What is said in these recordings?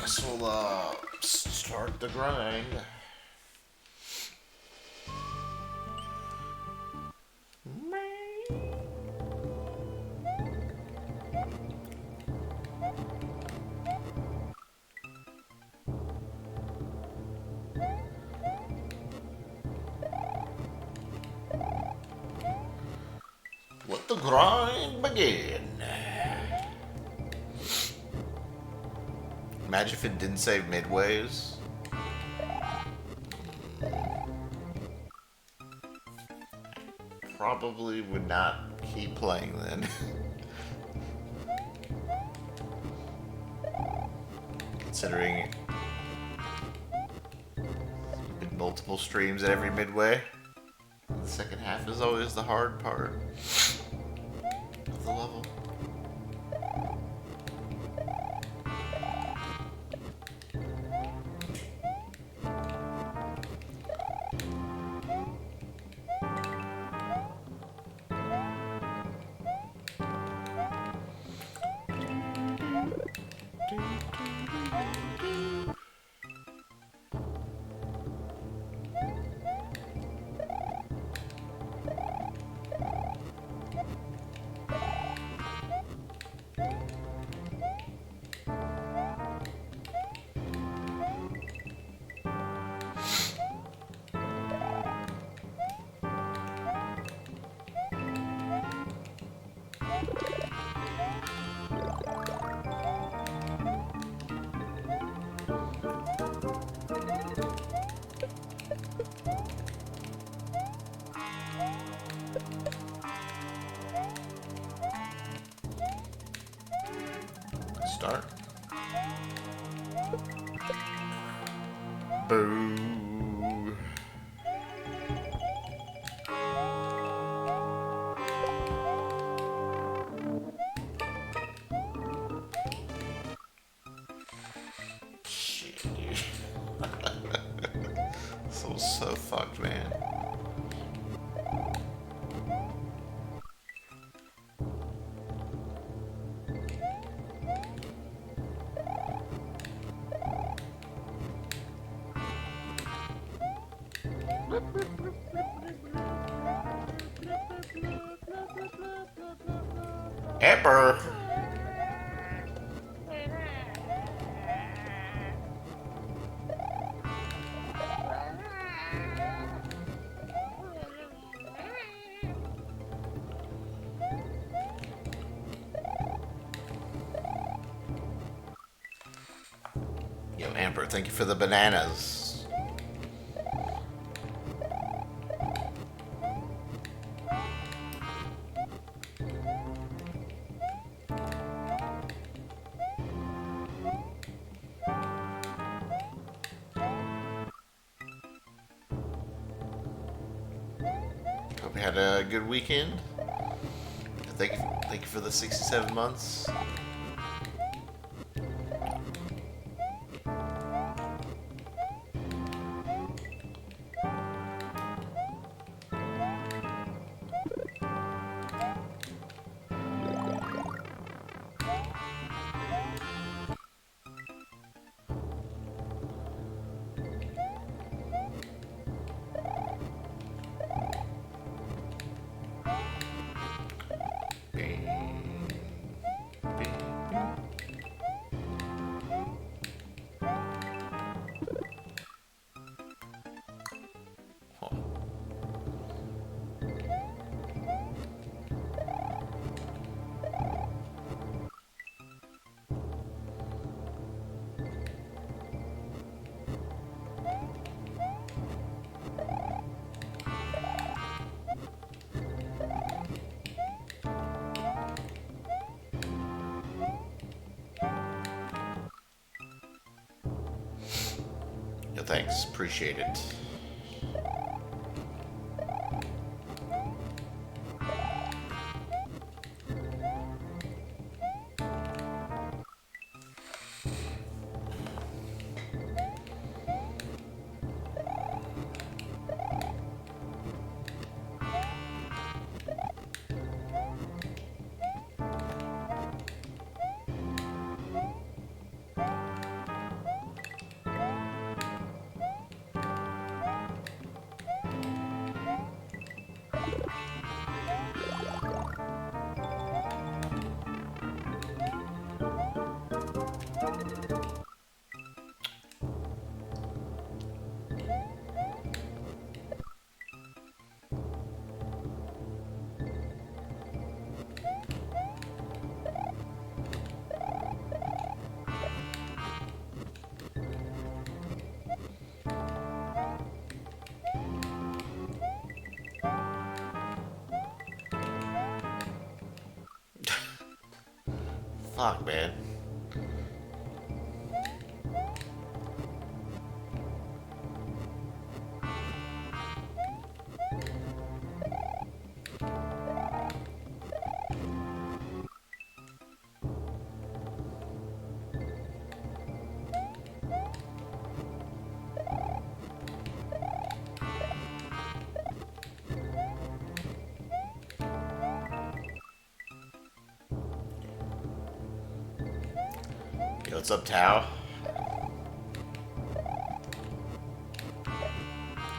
guess we'll start the grind. Let the grind begin. Imagine if it didn't say midways. Probably would not keep playing then. Considering multiple streams at every midway. The second half is always the hard part of the level. Start. Boo. Shit, dude. So fucked, man. Amber. Yo, Amber, thank you for the bananas. Hope you had a good weekend. Thank you for the 67 months. Yeah, thanks, appreciate it. Fuck, man. Yo, what's up, Tao?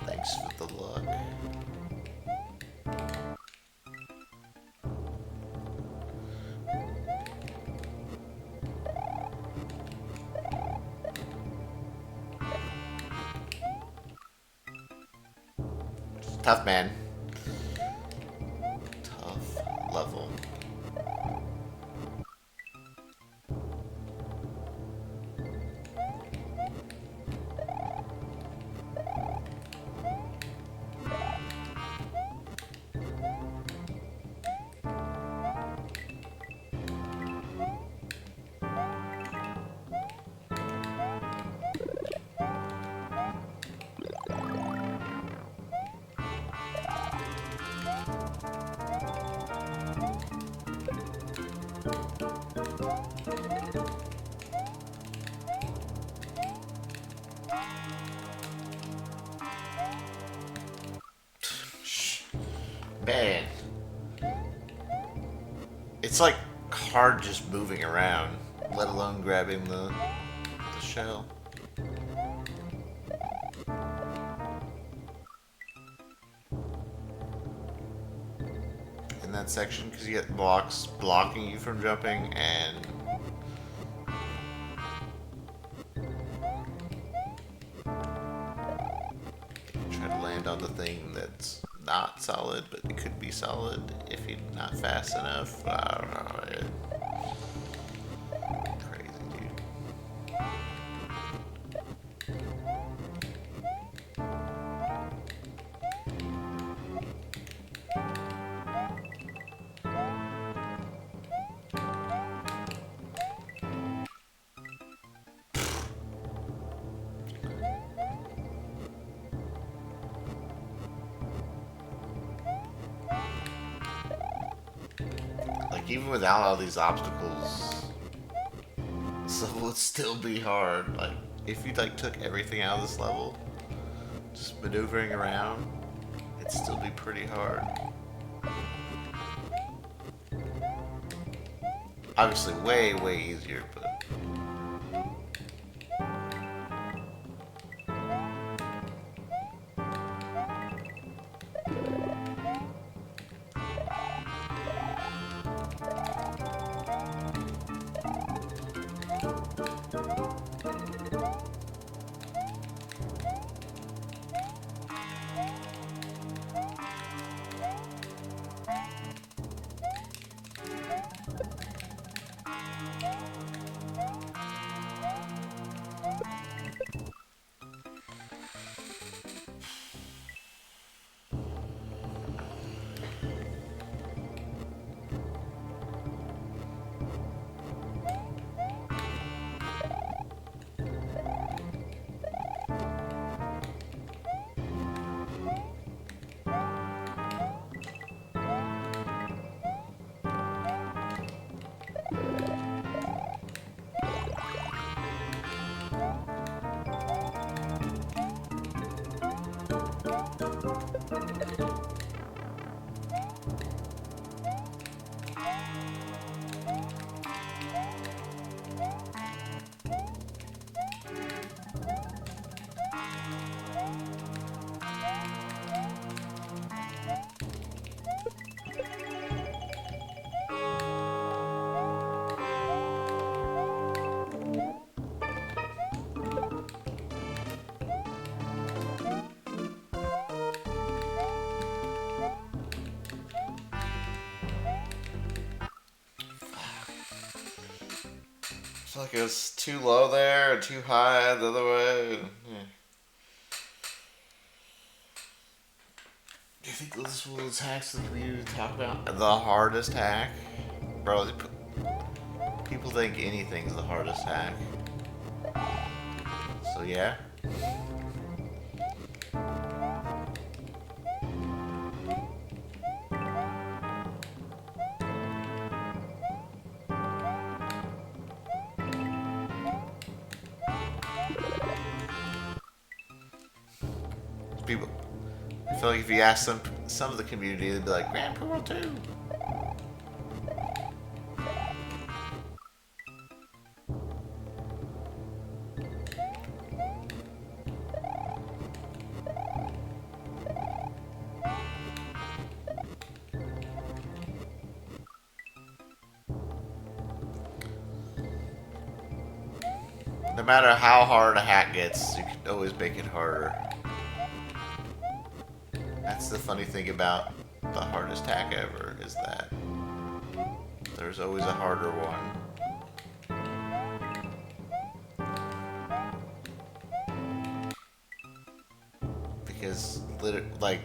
Thanks for the luck. Tough, man. Tough level. Man. It's like hard just moving around, let alone grabbing the shell. In that section, because you get blocks blocking you from jumping, and try to land on the thing that's not solid, but it could be solid if you're not fast enough. I don't know. Crazy, dude. Like, even without all these obstacles, this level would still be hard. Like, if you like took everything out of this level, just maneuvering around, it'd still be pretty hard. Obviously, way, way easier, but I feel like it was too low there or too high the other way. Yeah. Do you think this was hacks the community talk about? The hardest hack? Bro, People think anything's the hardest hack. So yeah. People, I feel like if you ask some of the community, they'd be like, Grand Pool 2. No matter how hard a hack gets, you can always make it harder. That's the funny thing about the hardest hack ever, is that there's always a harder one. Because, like,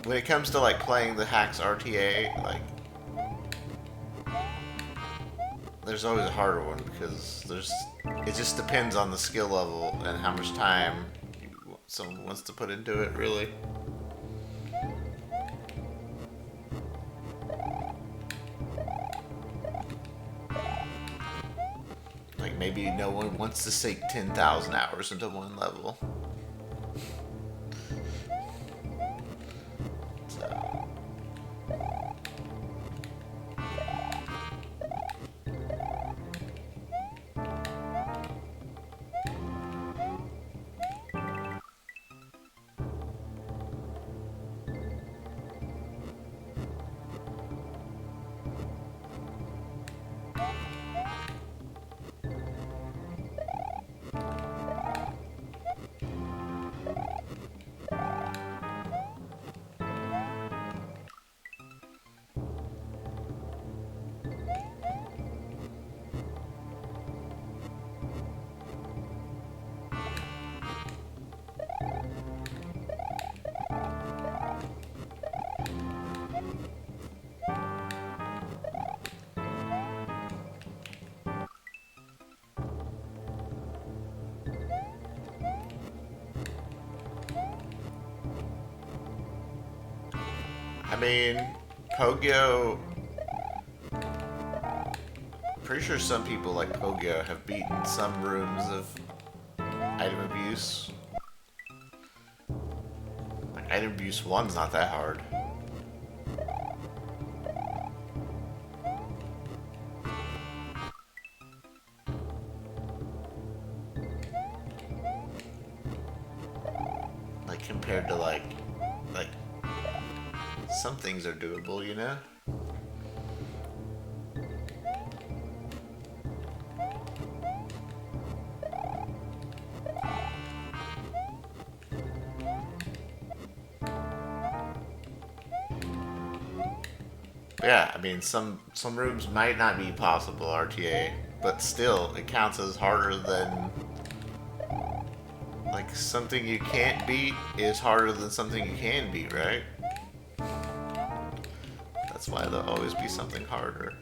when it comes to, like, playing the hacks RTA, like, there's always a harder one, because it just depends on the skill level and how much time someone wants to put into it, really. Like, maybe no one wants to sink 10,000 hours into one level. I mean, Pogo. Pretty sure some people like Pogo have beaten some rooms of item abuse. Like, item abuse 1's not that hard. Like, compared to like some things are doable, you know? Yeah, I mean, some rooms might not be possible RTA, but still, it counts as harder than, like, something you can't beat is harder than something you can beat, right? That's why there'll always be something harder.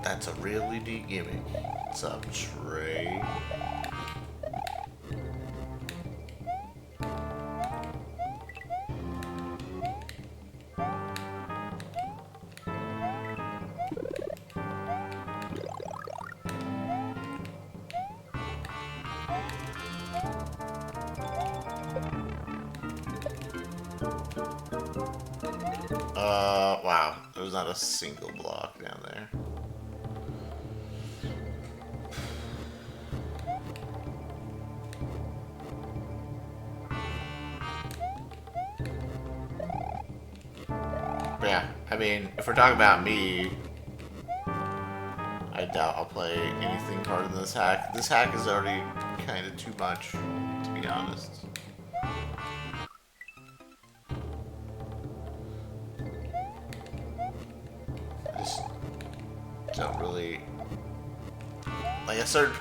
That's a really neat gimmick. What's up, Trey? Wow. There was not a single block down there. But yeah, I mean, if we're talking about me, I doubt I'll play anything harder than this hack. This hack is already kind of too much, to be honest. I just don't really... Like, at a certain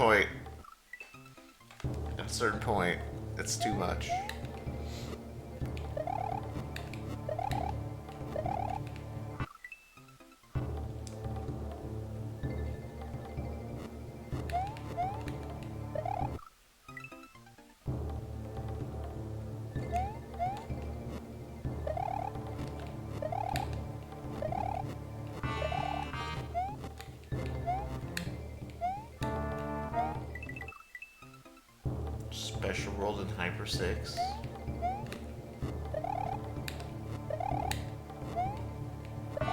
point, it's too much. Special World in Hyper 6. I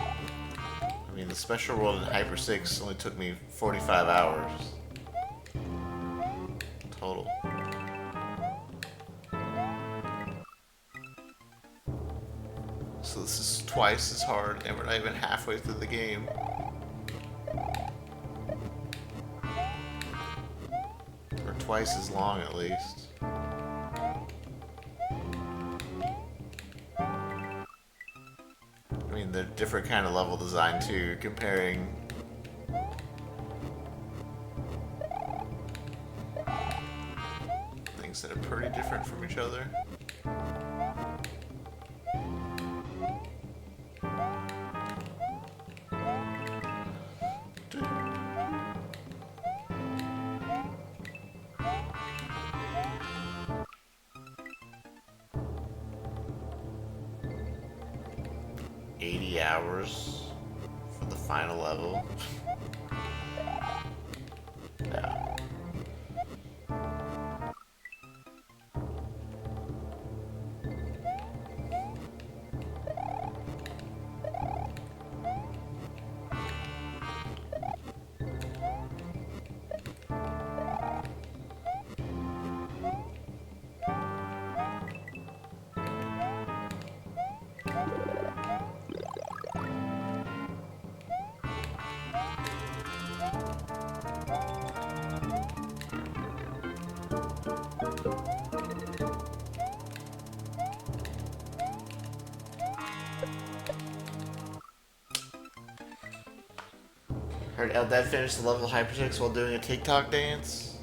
mean, the Special World in Hyper 6 only took me 45 hours. Total. So this is twice as hard, and we're not even halfway through the game. Or twice as long, at least. I mean, they're different kind of level design, too, comparing... things that are pretty different from each other. 80 hours for the final level. Yeah. Heard Eldad finished the level Hypersix while doing a TikTok dance.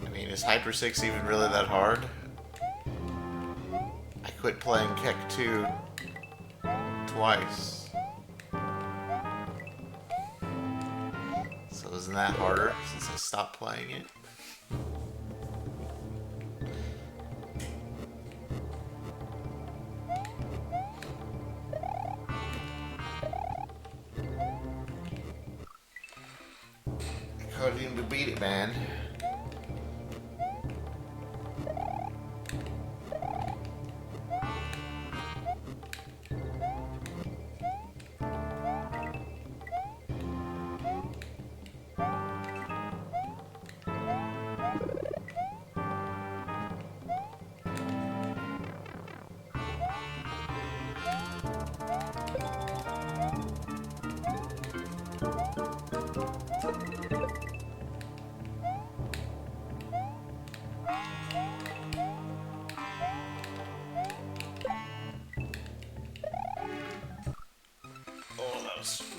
I mean, is Hyper 6 even really that hard? I quit playing Keck 2 twice. So isn't that harder since I stopped playing it? I couldn't even beat it, man.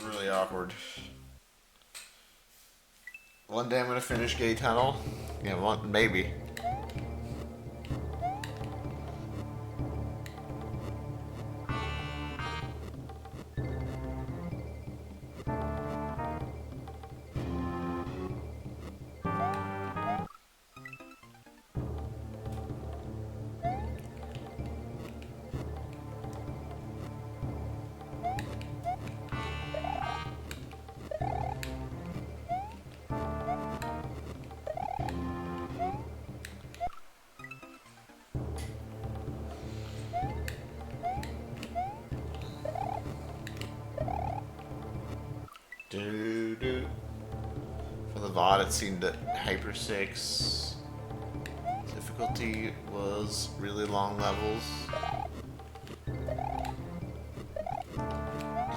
Really awkward. One day I'm gonna finish Gay Tunnel. Yeah, one, maybe. Do do. For the VOD, it seemed that Hyper 6 difficulty was really long levels.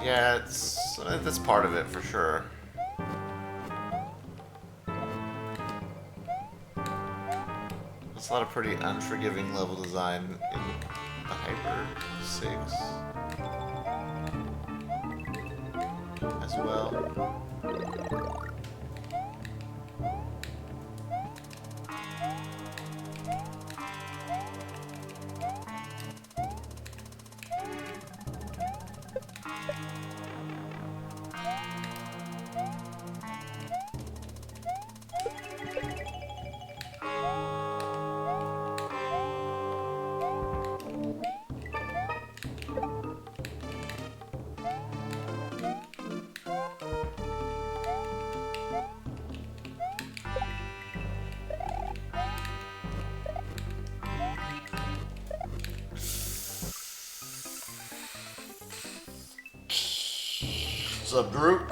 Yeah, that's part of it for sure. There's a lot of pretty unforgiving level design in the Hyper 6 as well. What's up, Drew?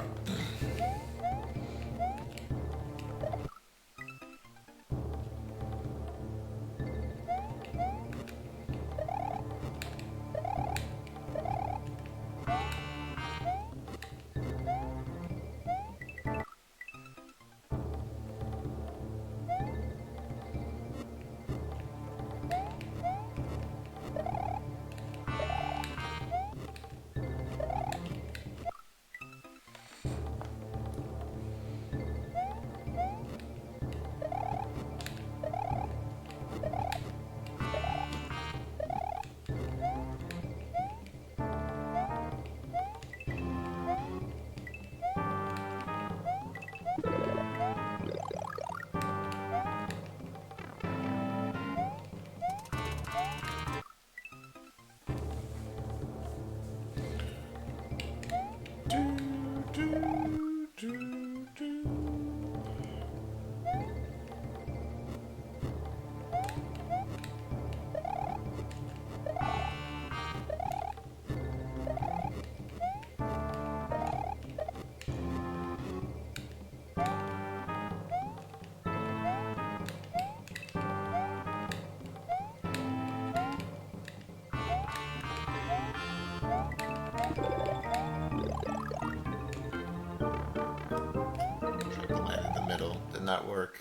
Land in the middle. Did not work.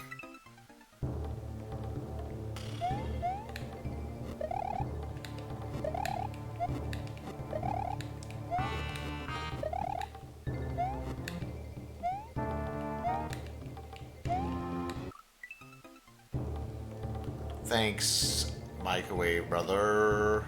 Thanks, microwave brother.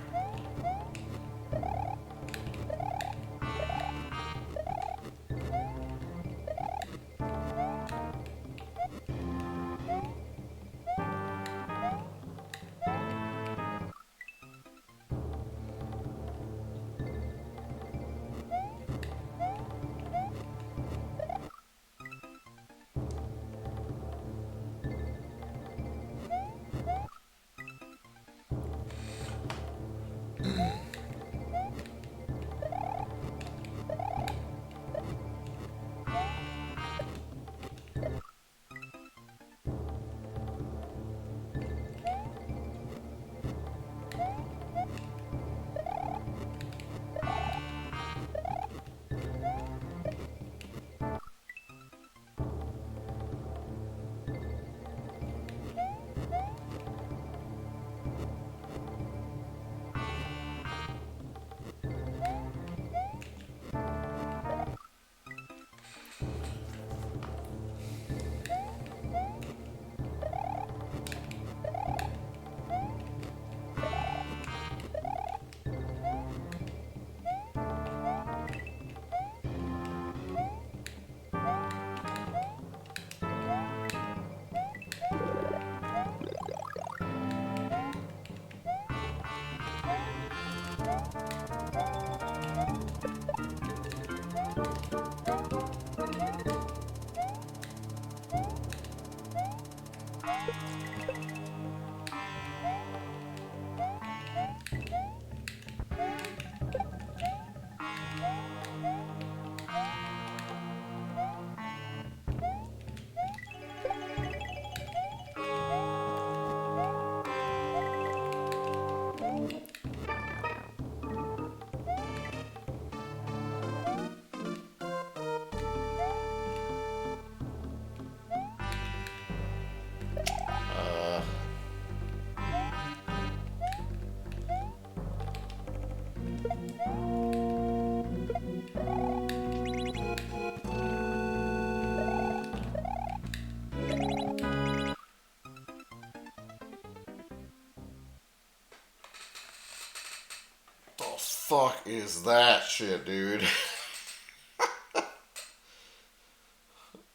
The fuck is that shit, dude?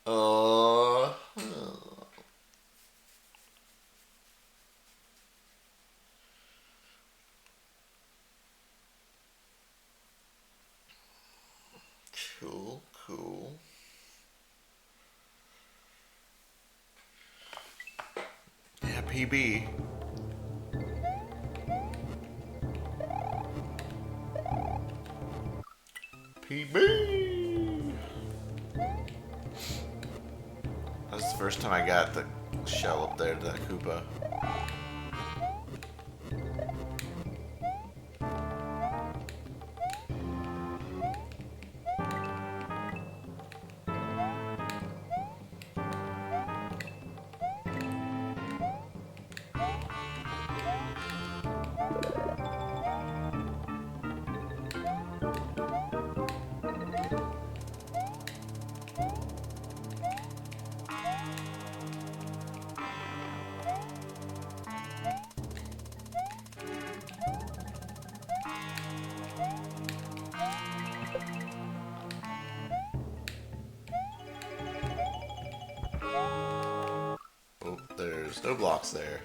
uh, cool, cool. Yeah, PB. PB. That was the first time I got the shell up there to that Koopa. Oh, there's no blocks there.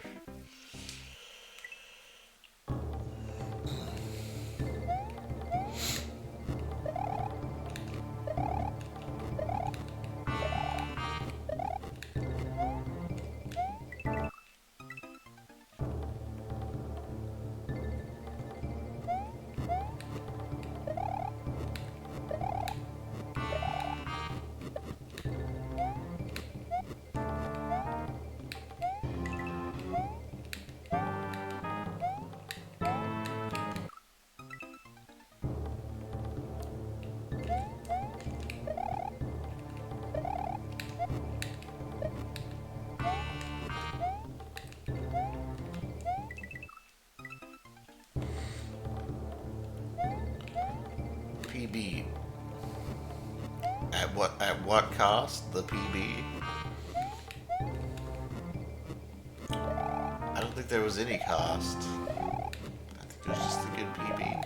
PB. At what cost? The PB? I don't think there was any cost. I think it was just a good PB.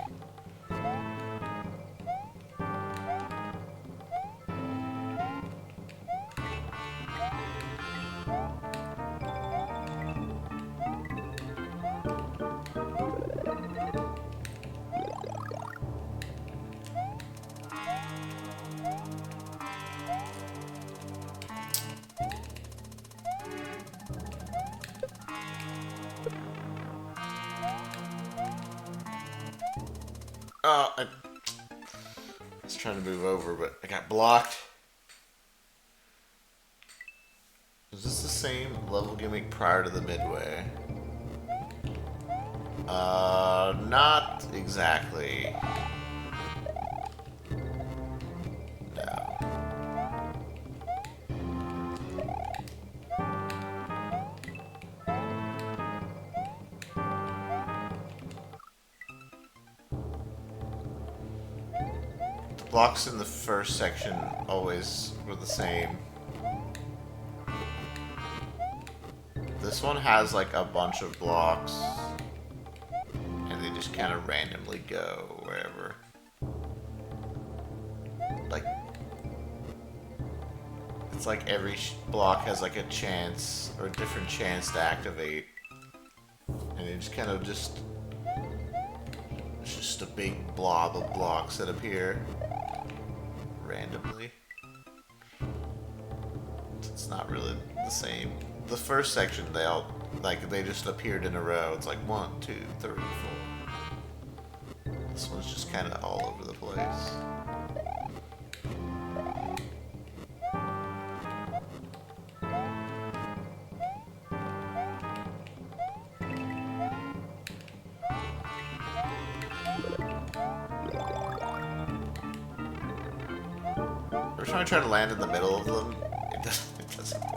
Oh, I was trying to move over, but I got blocked. Is this the same level gimmick prior to the midway? Not exactly. No. The blocks in the first section always were the same. This one has like a bunch of blocks, and they just kind of randomly go wherever. Like, it's like every block has like a chance, or a different chance to activate. And they just kind of it's just a big blob of blocks that appear randomly. It's not really the same. The first section, they just appeared in a row. It's like 1, 2, 3, 4. This one's just kind of all over the place. Every time I try to land in the middle of them, it doesn't work.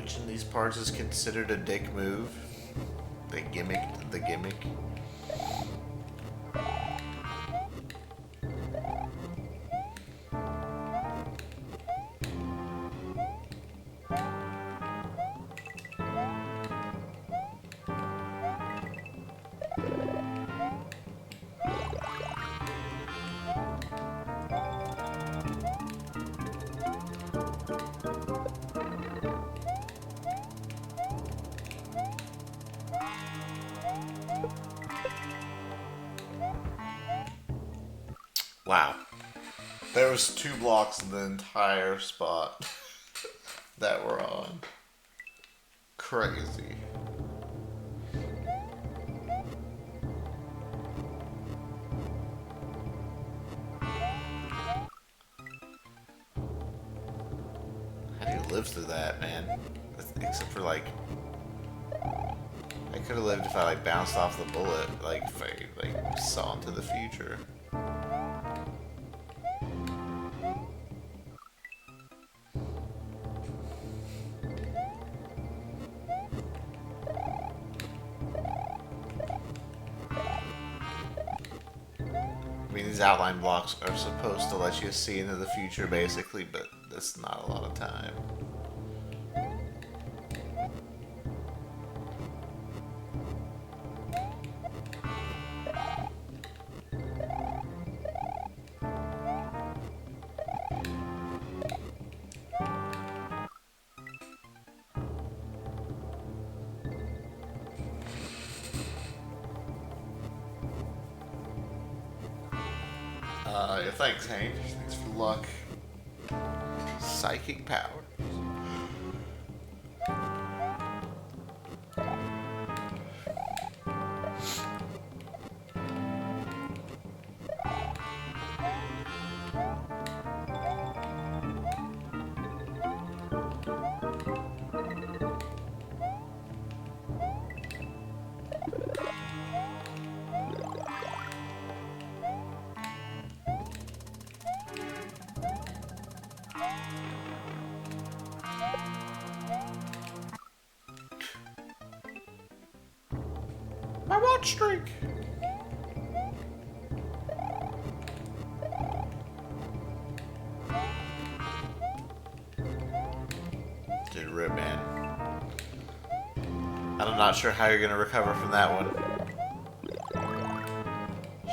Which in these parts is considered a dick move? They gimmicked the gimmick. Wow. There was 2 blocks in the entire spot that we're on. Crazy. How do you live through that, man? Except for like, I could have lived if I like bounced off the bullet, like if I like saw into the future. I mean, these outline blocks are supposed to let you see into the future, basically, but that's not a lot of time. Yeah, thanks, Hank. Thanks for luck. Psychic power. My watch streak. Dude, rip, man. I'm not sure how you're gonna recover from that one.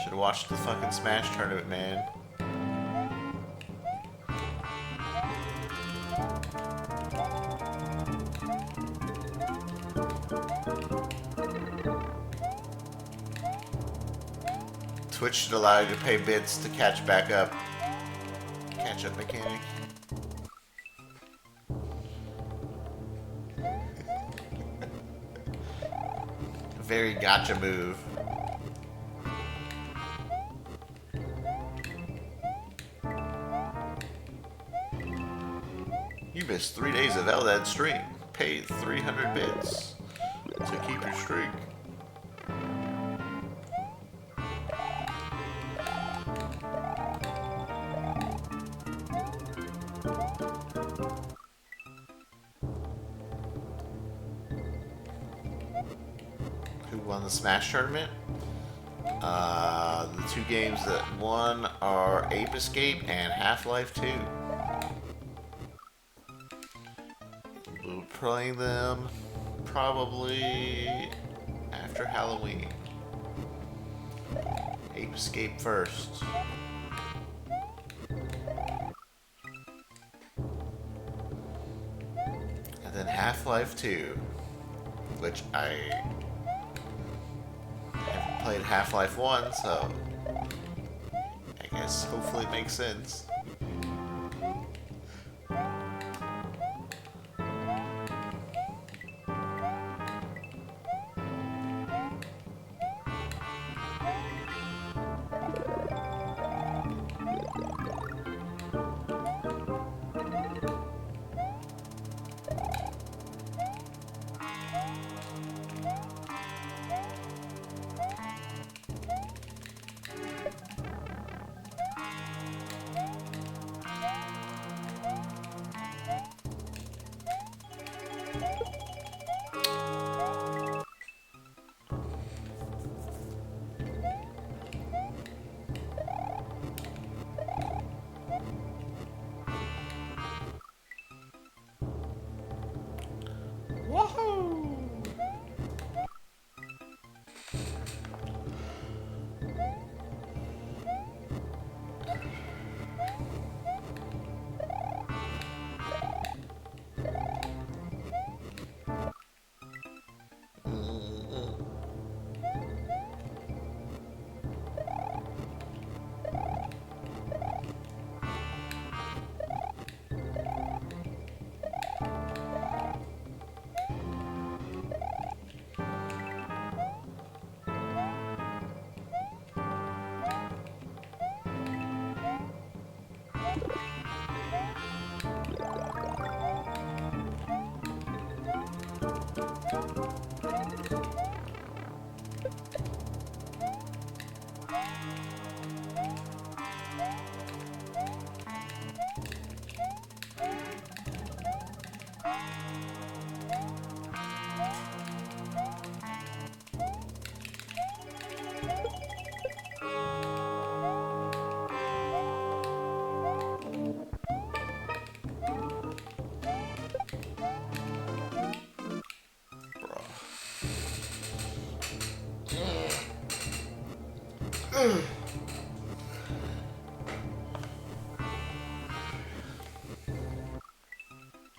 Should've watched the fucking Smash tournament, man. Twitch should allow you to pay bits to catch back up. Catch up mechanic. Very gotcha move. You missed 3 days of LDAD stream. Paid 300 bits to keep your streak. Who won the Smash tournament? The 2 games that won are Ape Escape and Half-Life 2. We'll be playing them probably after Halloween. Ape Escape first. And then Half-Life 2, which I haven't played Half-Life 1, so I guess hopefully it makes sense.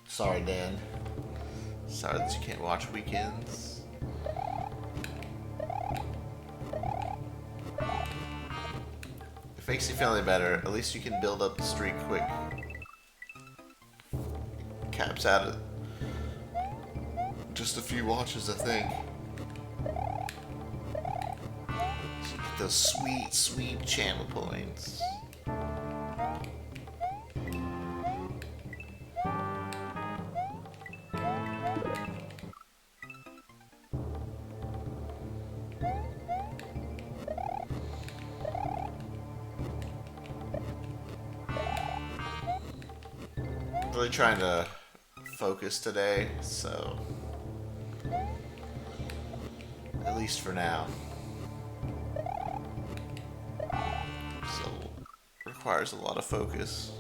Sorry, Dan. Sorry that you can't watch weekends. It makes you feel any better. At least you can build up the streak quick. Caps out at just a few watches, I think. So you get those sweet, sweet channel points. Really trying to focus today, so at least for now. So requires a lot of focus.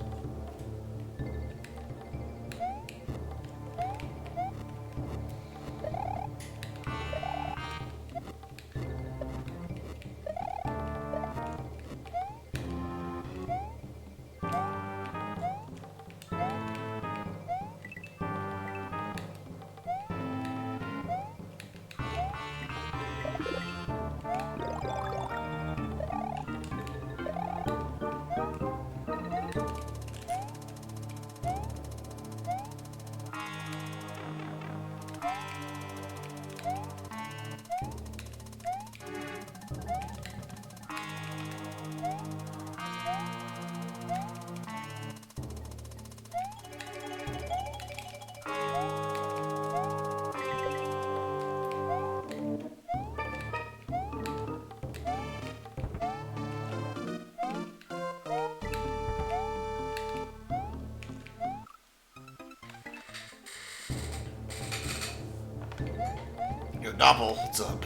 Yo, Doppel, what's up?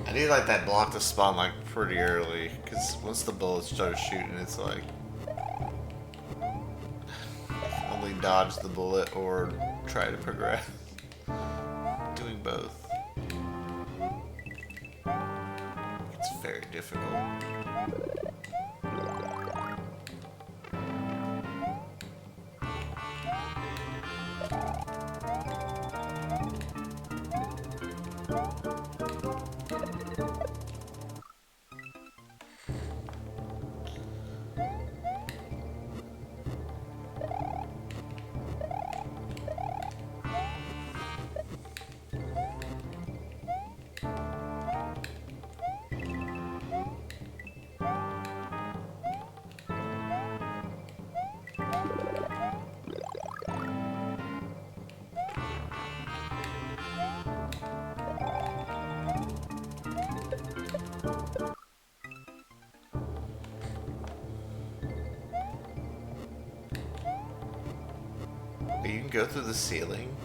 I need like that block to spawn like pretty early, because once the bullets start shooting, it's like only dodge the bullet or try to progress. Doing both. It's very difficult. You can go through the ceiling.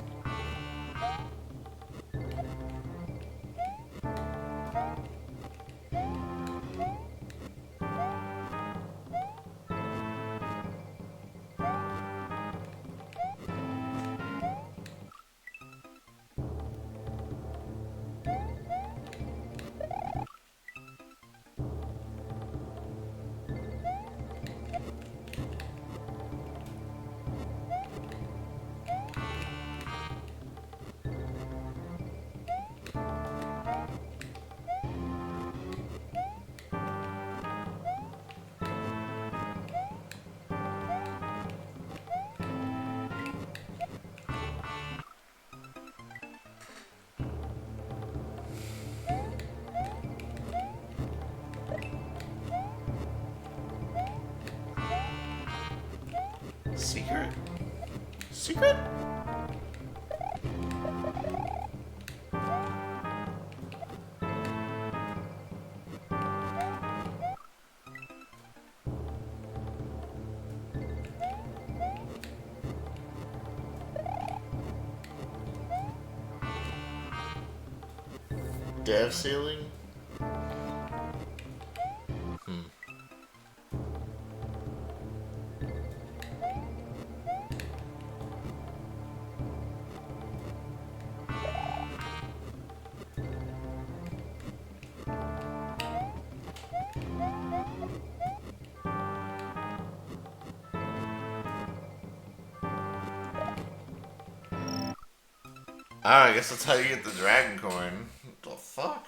Secret? Secret? Dev ceiling? Alright, I guess that's how you get the dragon coin. What the fuck?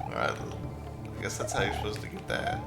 Alright, I guess that's how you're supposed to get that.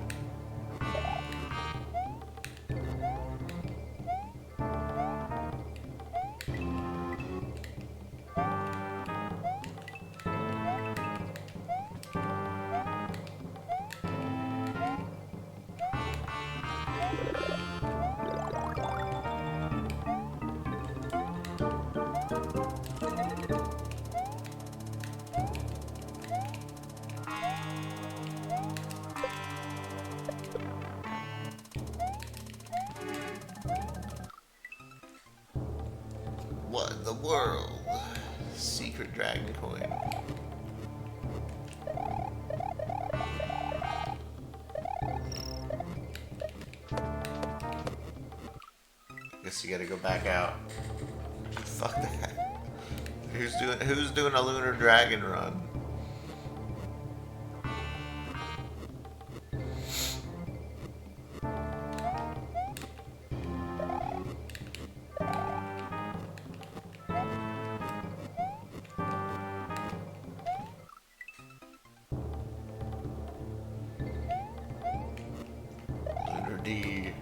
What in the world? Secret dragon coin. Guess you gotta go back out. Fuck that. Who's doing a lunar dragon run? Lunar D.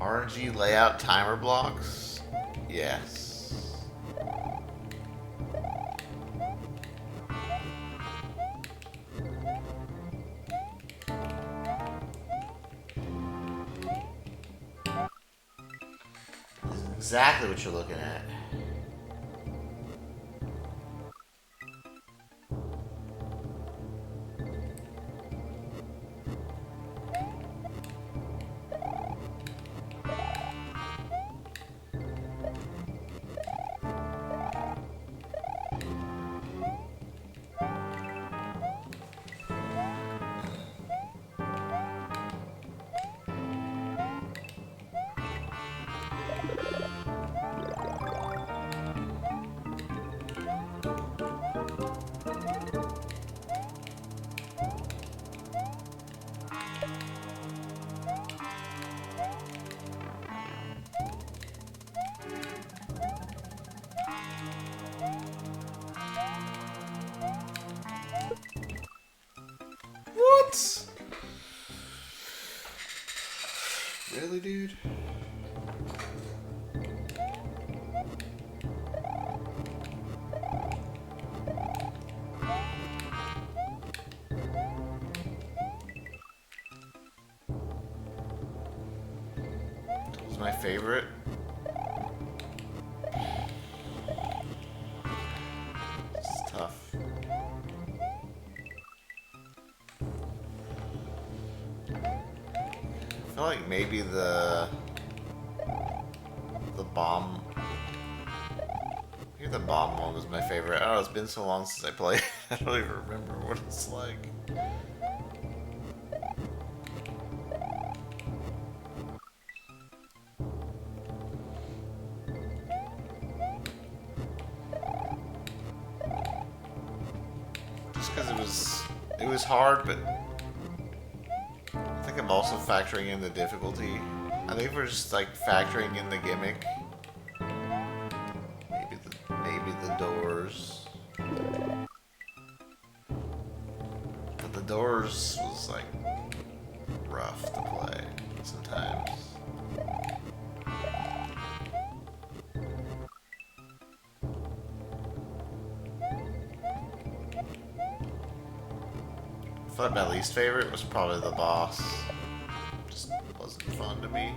RNG layout timer blocks? Yes. This is exactly what you're looking at. What? Really, dude? This is my favorite. It's tough. I feel like maybe the bomb. Maybe the bomb one was my favorite. I don't know. It's been so long since I played. I don't even remember what it's like. Just because it was hard, but I think I'm also factoring in the difficulty. I think we're just like factoring in the gimmick. Maybe the doors. But the doors was like rough to play sometimes. thought my least favorite was probably the boss. Just wasn't fun to me.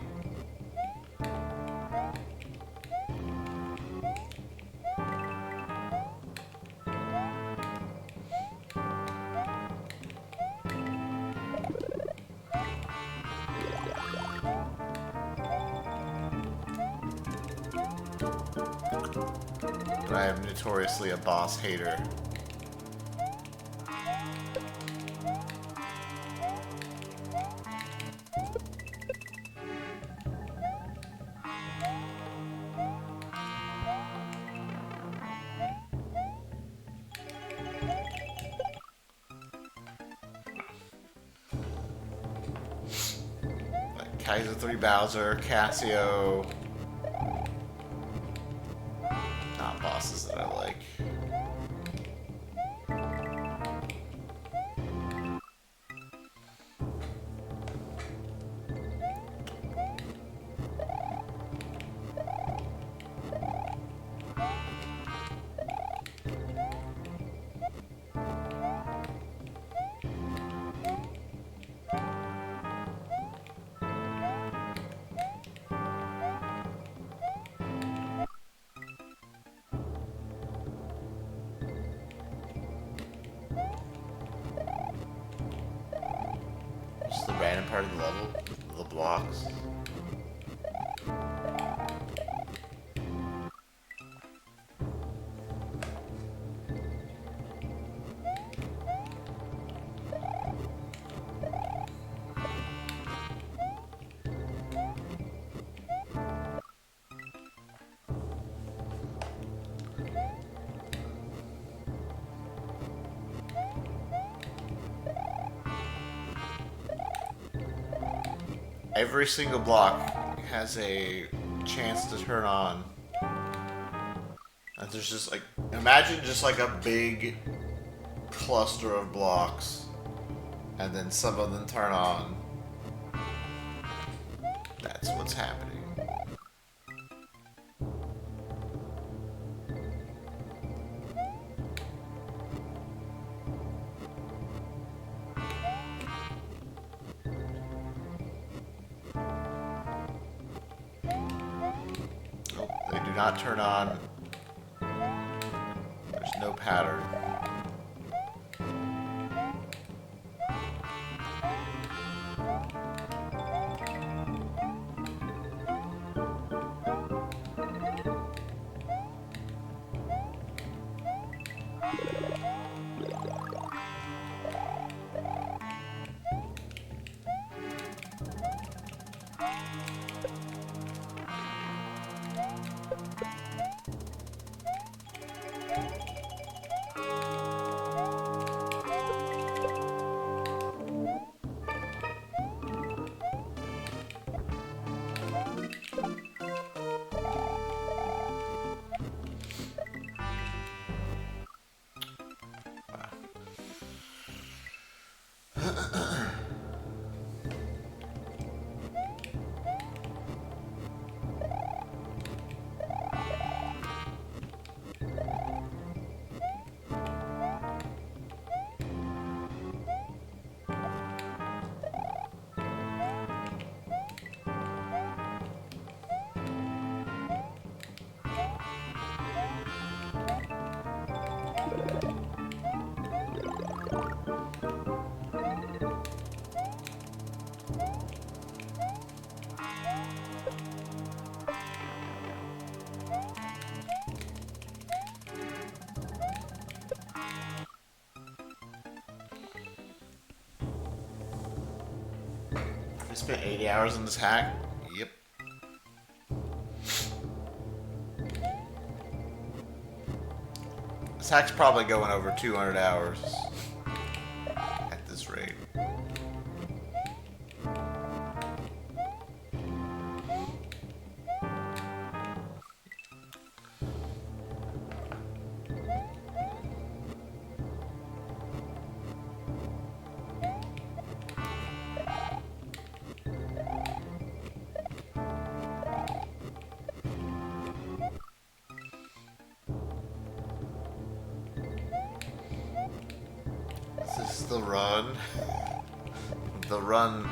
But I am notoriously a boss hater. Kaiser 3 Bowser, Casio. Not bosses that I like. Just the random part of the level, the blocks. Every single block has a chance to turn on. And there's just like, imagine just like a big cluster of blocks, and then some of them turn on. That's what's happening. They do not turn on. There's no pattern. I spent 80 hours on this hack. Yep. This hack's probably going over 200 hours at this rate. the run. The run,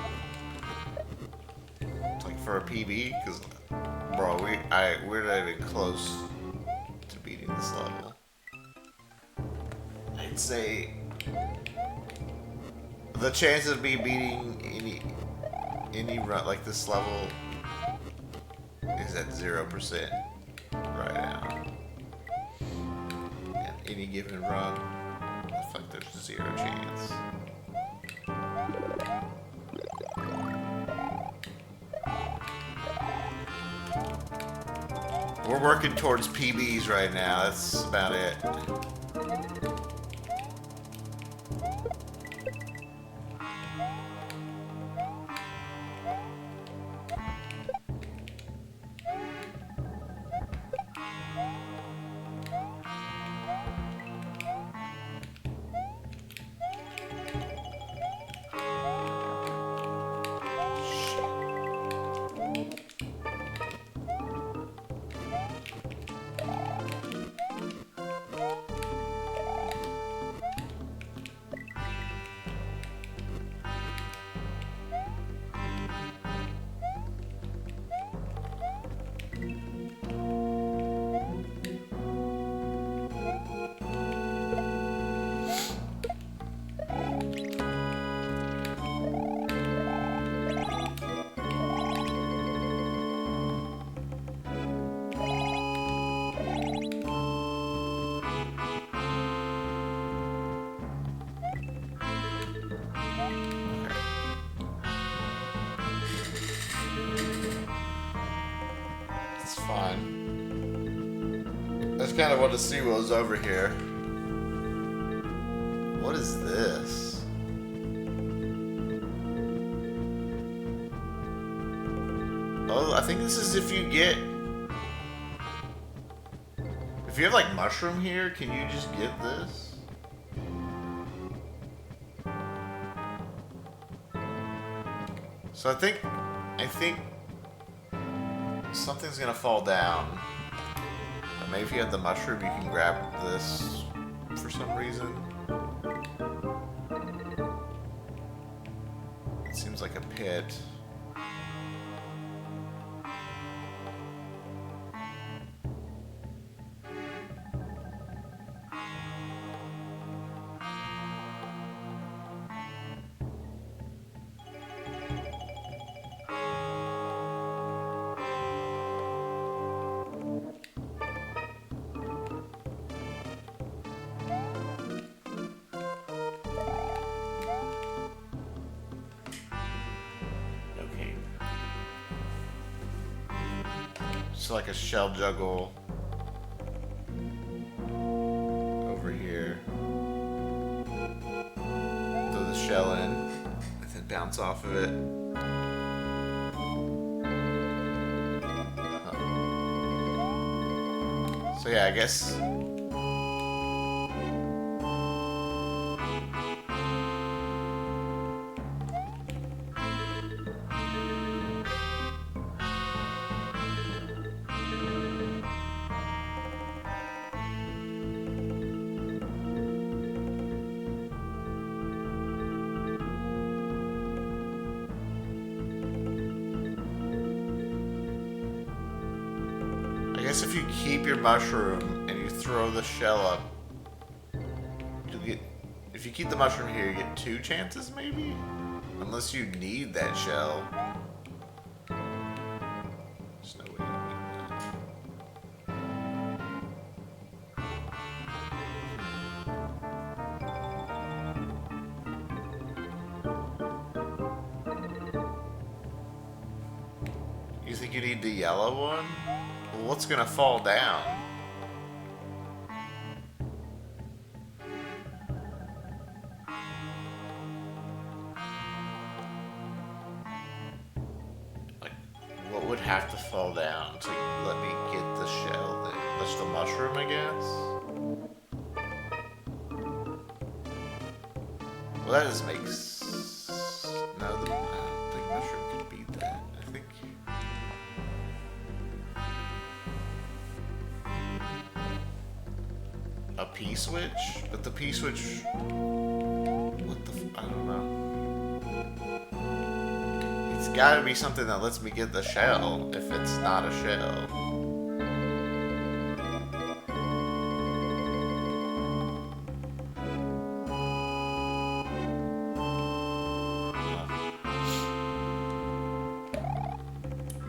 like for a PB, because bro, we're not even close to beating this level. I'd say the chance of me beating any run like this level is at 0% right now. At any given run, I feel like there's 0 chance. We're working towards PBs right now. That's about it. Fine. I just kind of want to see what was over here. What is this? Oh, I think this is if you get... If you have like mushroom here, can you just get this? So I think something's gonna fall down. But maybe if you have the mushroom, you can grab this for some reason. It seems like a pit. Like a shell juggle over here. Throw the shell in and then bounce off of it. So yeah, I guess if you keep your mushroom and you throw the shell up, you'll get... If you keep the mushroom here, you get 2 chances, maybe? Unless you need that shell. There's no way you need that. You think you need the yellow one? Well, what's gonna fall down? Like, what would have to fall down to let me get the shell then? That's the mushroom, I guess? Well, that doesn't make sense. No, I don't think mushroom can beat that. I think... A P-switch? But the P-switch... What the gotta be something that lets me get the shell if it's not a shell.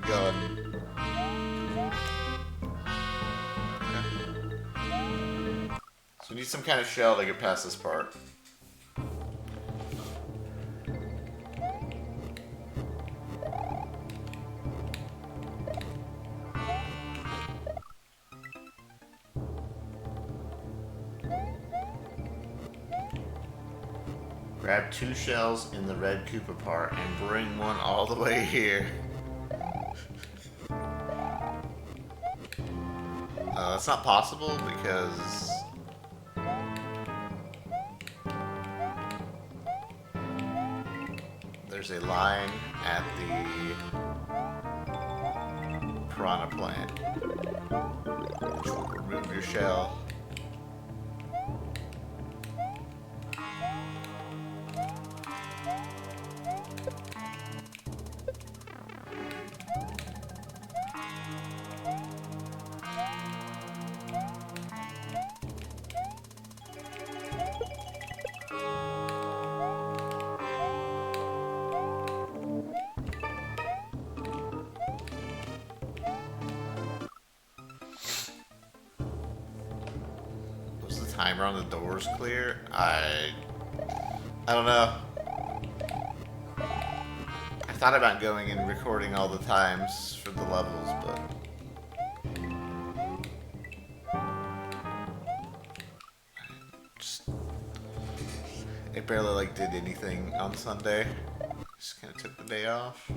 Good. Okay. So we need some kind of shell to get past this part. Grab 2 shells in the red Koopa part and bring one all the way here. That's not possible because there's a line at the piranha plant which will remove your shell. Timer on the doors clear? I don't know. I thought about going and recording all the times for the levels, but I barely did anything on Sunday. Just kind of took the day off.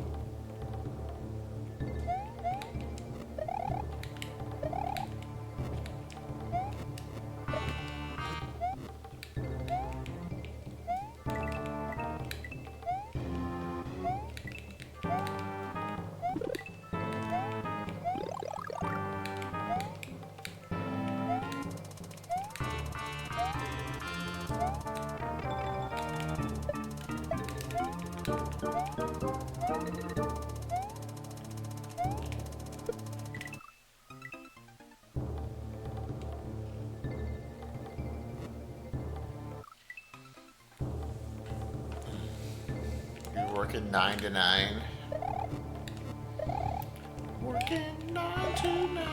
Working 9 to 9. Working 9 to 9.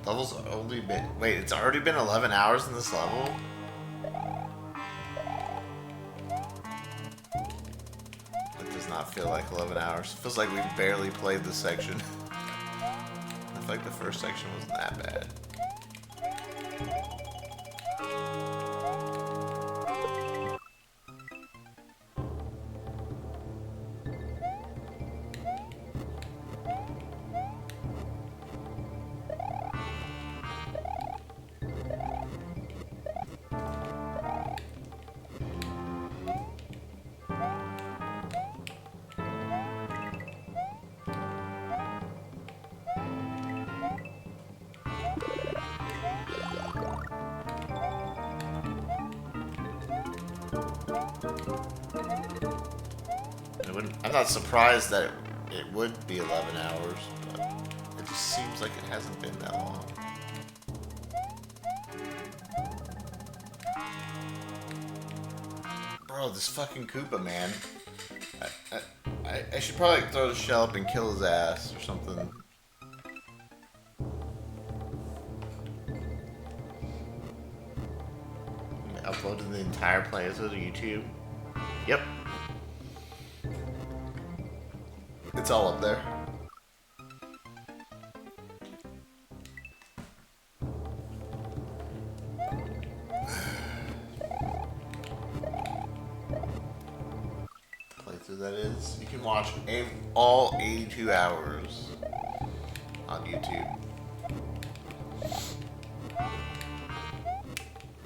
Level's only been... Wait, it's already been 11 hours in this level? That does not feel like 11 hours. It feels like we've barely played this section. I feel like the first section wasn't that bad. I'm not surprised that it would be 11 hours, but it just seems like it hasn't been that long. Bro, this fucking Koopa, man. I should probably throw the shell up and kill his ass or something. uploaded the entire playthrough to YouTube. Yep. It's all up there. Playthrough that is. You can watch all 82 hours on YouTube.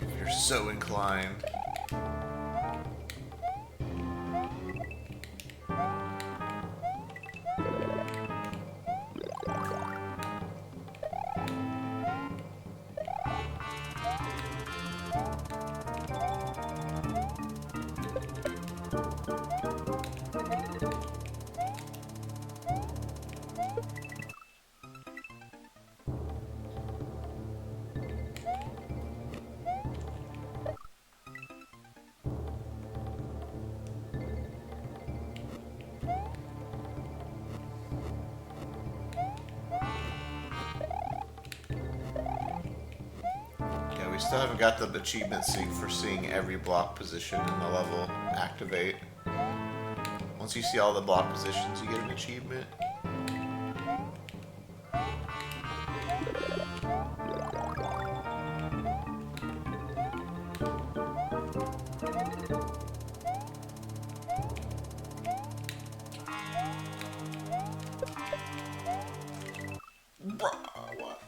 If you're so inclined. We still haven't got the achievement seat for seeing every block position in the level activate. Once you see all the block positions, you get an achievement. Bruh, what?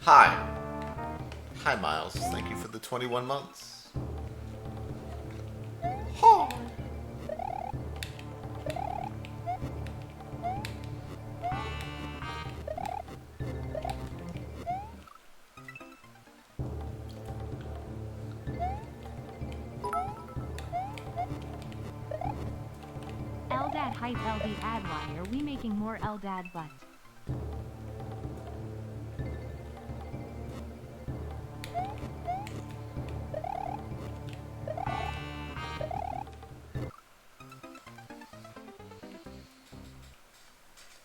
Hi. Hi, Miles. Thank you for the 21 months. Hi. Eldad hype LD ad. Why are we making more Eldad butt?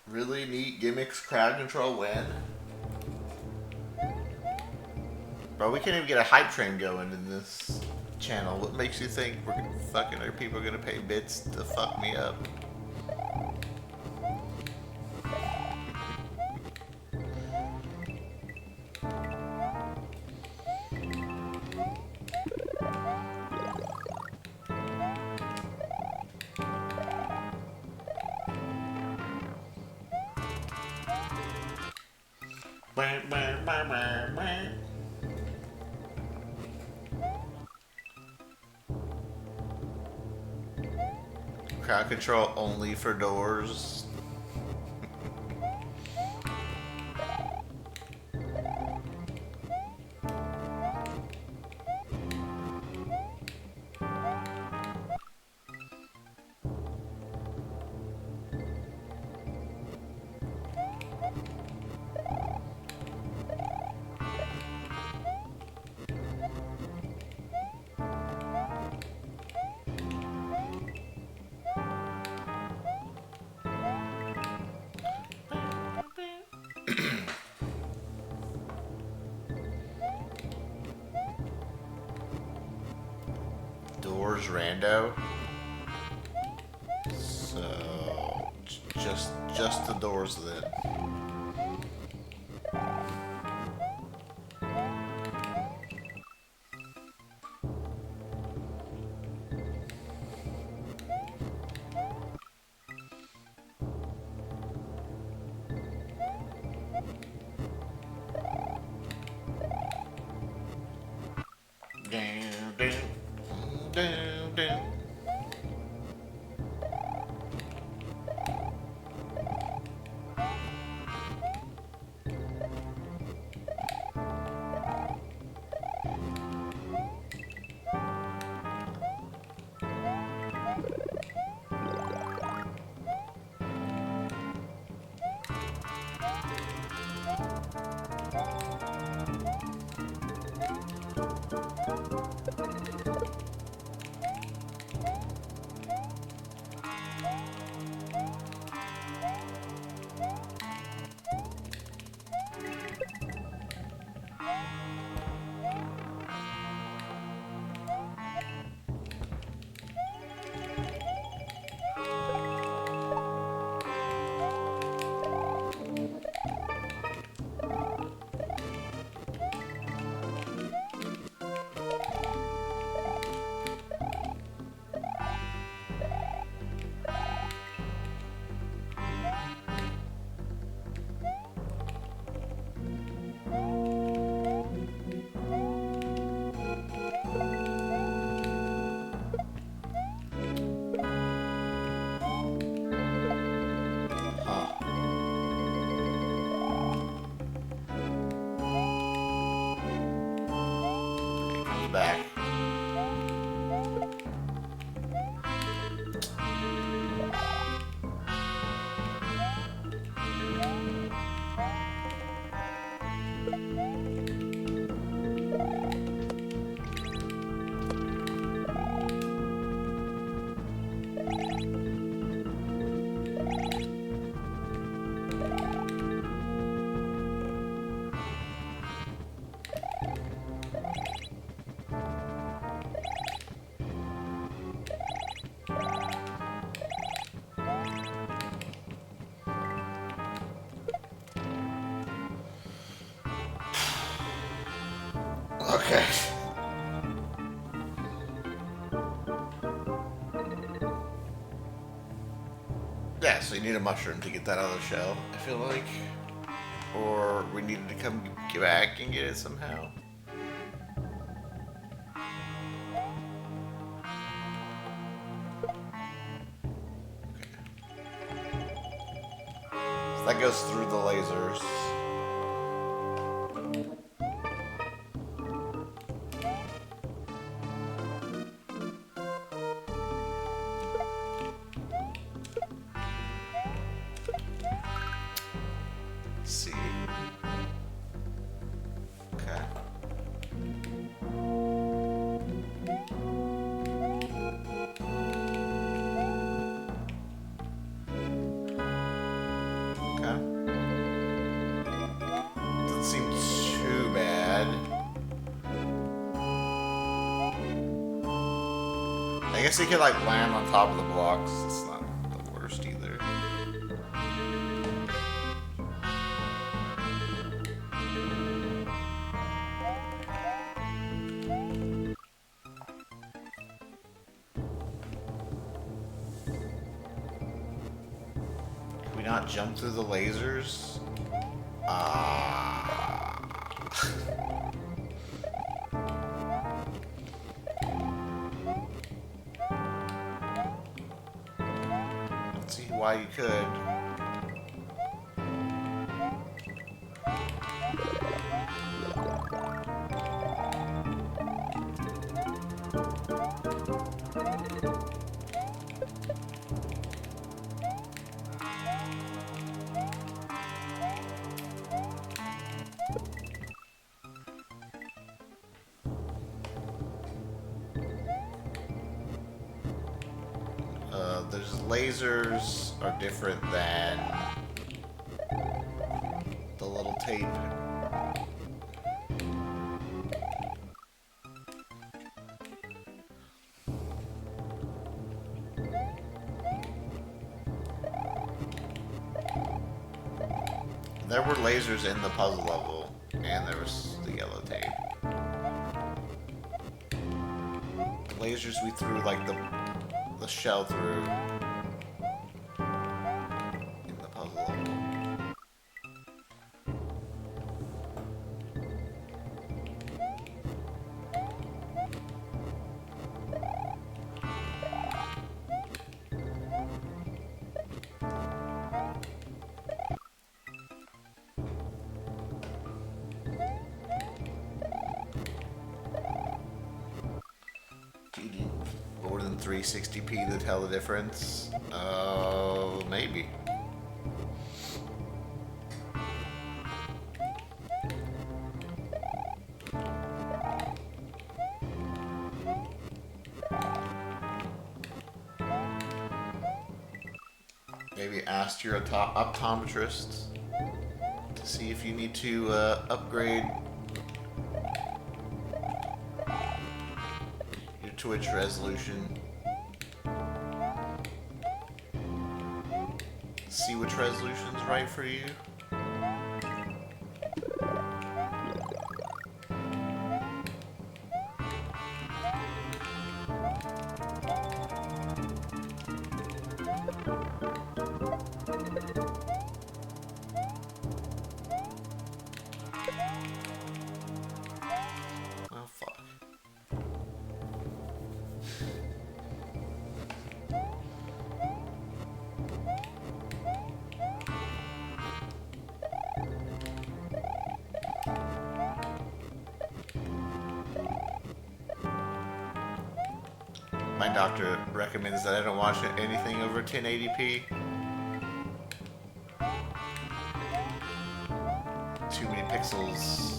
Really neat gimmicks crowd control win. Bro, we can't even get a hype train going in this channel. What makes you think we're gonna fucking are people gonna pay bits to fuck me up? Crowd control only for doors. Doors rando. So just the doors then. Down, down, down, down. back. Okay. Yeah, so you need a mushroom to get that out of the shell, I feel like. Or we needed to come back and get it somehow. So that goes through the lasers. Let's see. Okay. Okay. Doesn't seem too bad. I guess he could like land on top of the blocks. It's not the worst either. Can we not jump through the lasers? Ah. Let's see why you could. There's lasers are different than the little tape. There were lasers in the puzzle level, and there was the yellow tape. The lasers we threw like the shell through in the puzzle level. More than 360p to tell the difference? Maybe. Maybe ask your optometrist to see if you need to upgrade your Twitch resolution. See which resolution's right for you. Oh, fuck. My doctor recommends that I don't watch anything over 1080p. Too many pixels.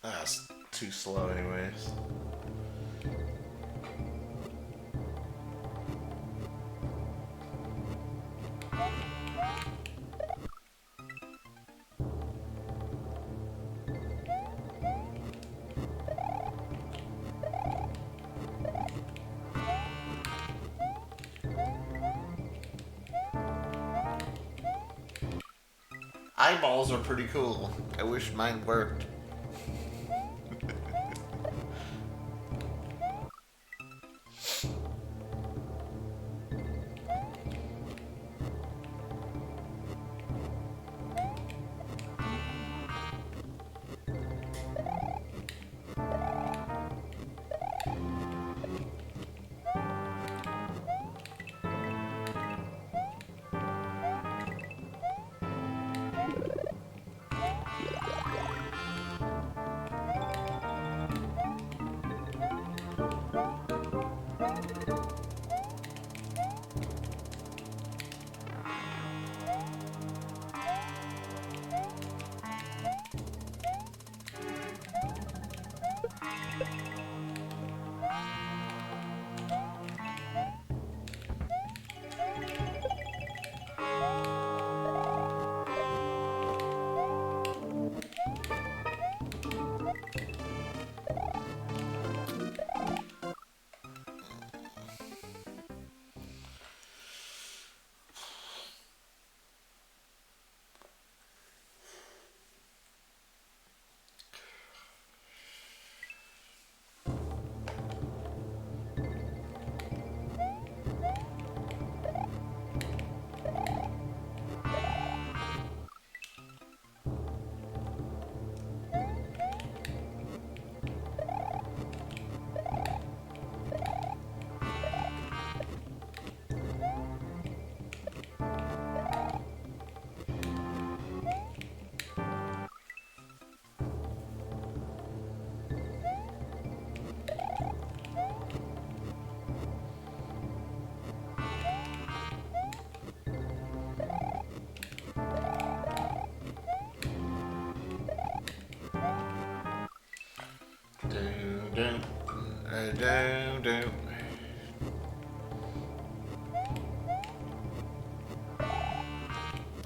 That's too slow anyways. Eyeballs are pretty cool. I wish mine worked.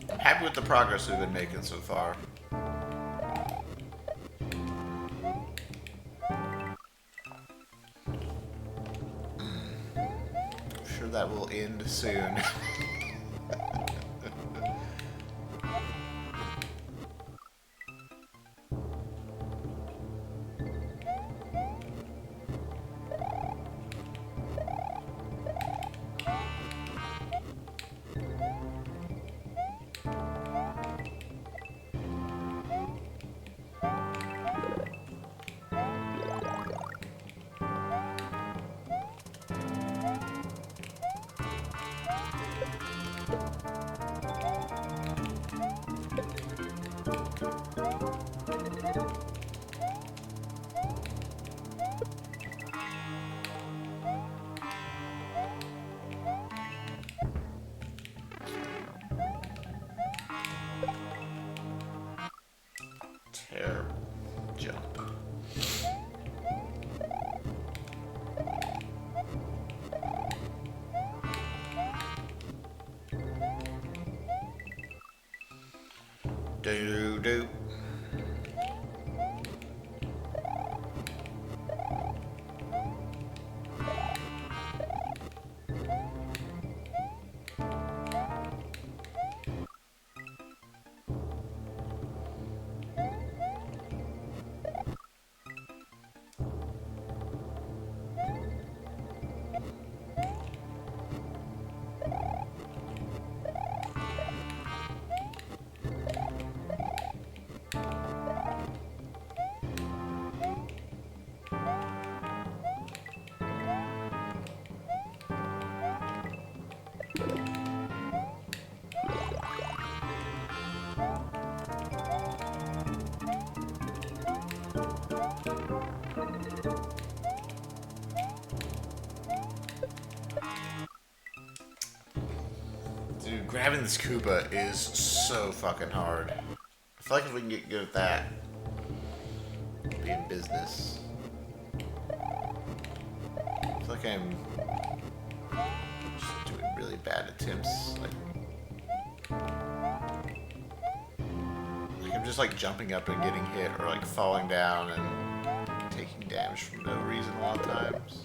I'm happy with the progress we've been making so far. I'm sure that will end soon. Terrible jump. Do do. Dude, grabbing this Koopa is so fucking hard. I feel like if we can get good at that, we'll be in business. I feel like I'm just doing really bad attempts. Like I'm just like jumping up and getting hit, or like falling down and taking damage from no reason a lot of times.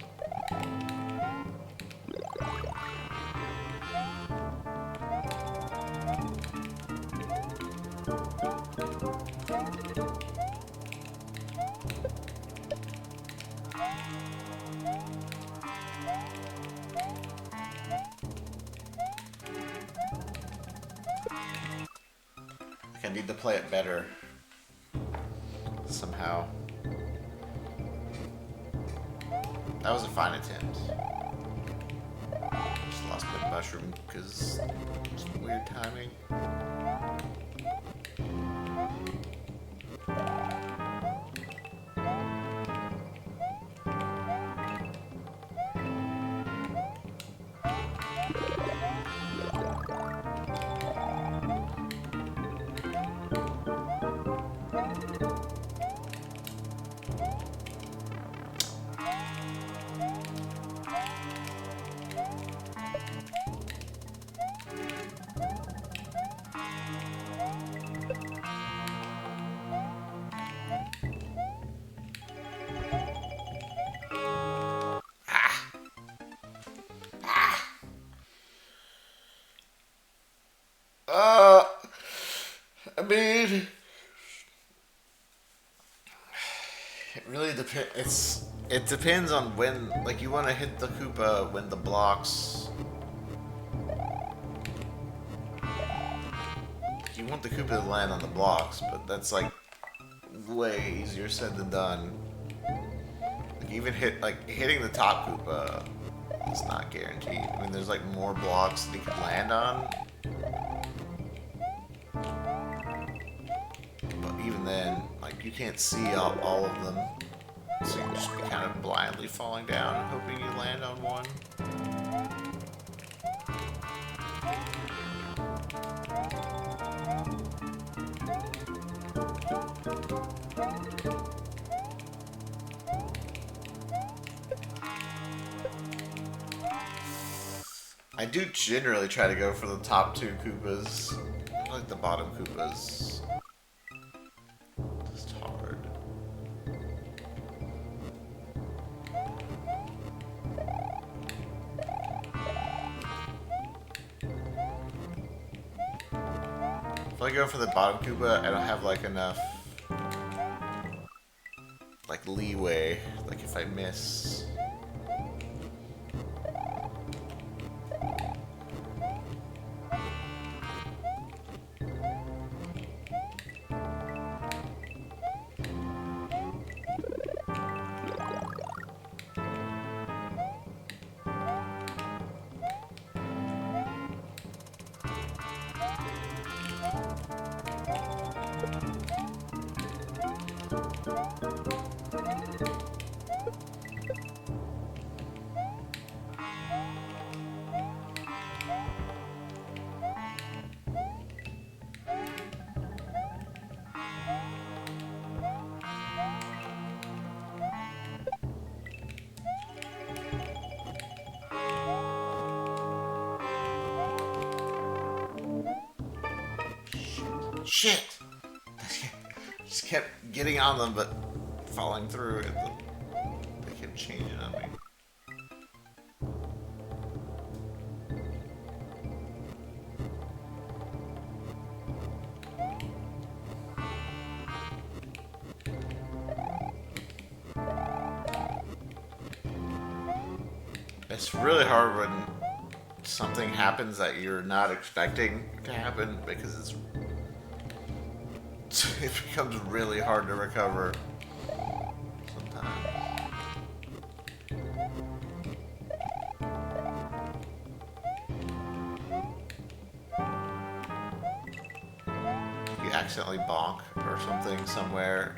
I need to play it better somehow. That was a fine attempt. Just lost my mushroom because some weird timing. I mean, it really depends. It depends on when, like, you want to hit the Koopa when the blocks. You want the Koopa to land on the blocks, but that's like way easier said than done. Like, even hitting the top Koopa is not guaranteed. I mean, there's like more blocks that he could land on. Even then, like, you can't see all of them, so you can just be kind of blindly falling down, hoping you land on one. I do generally try to go for the top two Koopas. I like the bottom Koopas. If I go for the bottom Koopa, I don't have like enough like leeway, like if I miss. Shit! Just kept getting on them, but falling through, and they kept changing on me. It's really hard when something happens that you're not expecting to happen, because it becomes really hard to recover sometimes. You accidentally bonk or something somewhere,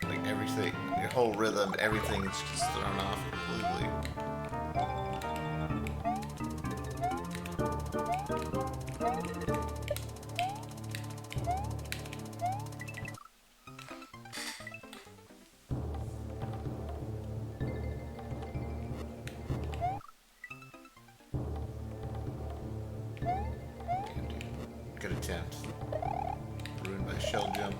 like everything, your whole rhythm, everything is just thrown off completely. Good attempt. Ruined by shell jump.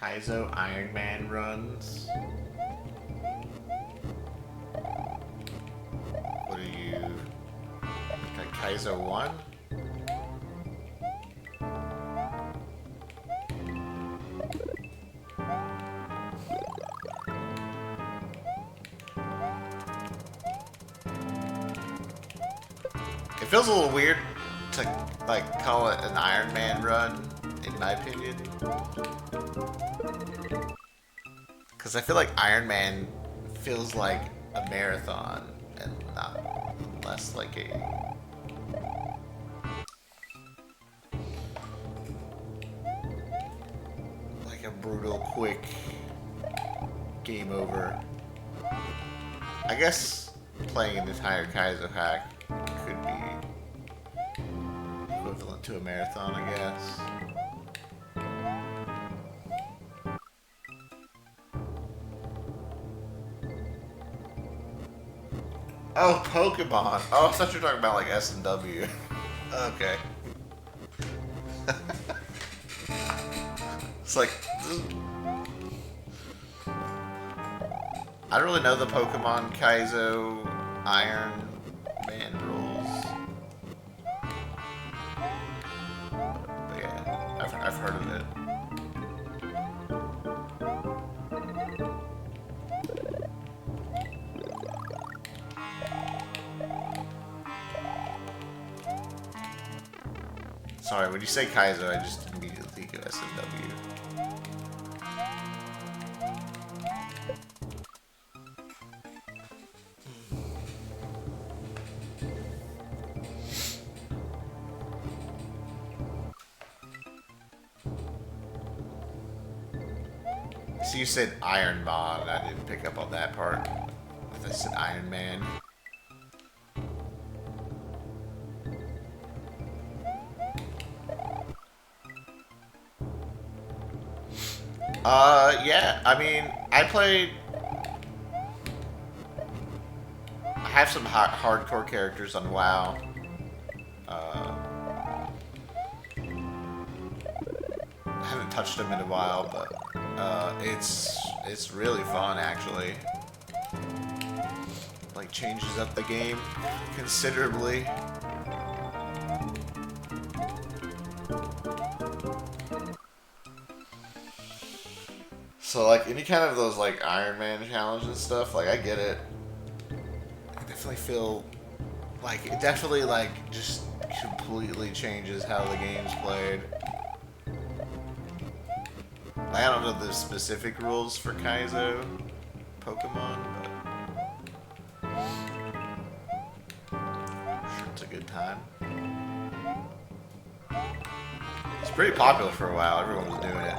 Kaizo Iron Man runs. What are you? Got Kaizo 1? It feels a little weird to like call it an Iron Man run, in my opinion. Because I feel like Iron Man feels like a marathon and not less like a brutal, quick game over. I guess playing an entire Kaizo hack could be equivalent to a marathon, I guess. Oh, Pokemon. Oh, I thought you were talking about like S and W. Okay. It's like I don't really know the Pokemon Kaizo Iron Man rules. But yeah, I've heard of it. Sorry, when you say Kaizo, I just immediately think of SMW. So you said Iron Mod, and I didn't pick up on that part. I said Iron Man. Yeah, I mean, I have some hardcore characters on WoW. I haven't touched them in a while, but it's really fun actually. Like changes up the game considerably. So like any kind of those like Iron Man challenge and stuff, like I get it. I definitely feel like it definitely like just completely changes how the game's played. I don't know the specific rules for Kaizo Pokemon, but I'm sure it's a good time. It's pretty popular for a while. Everyone was doing it.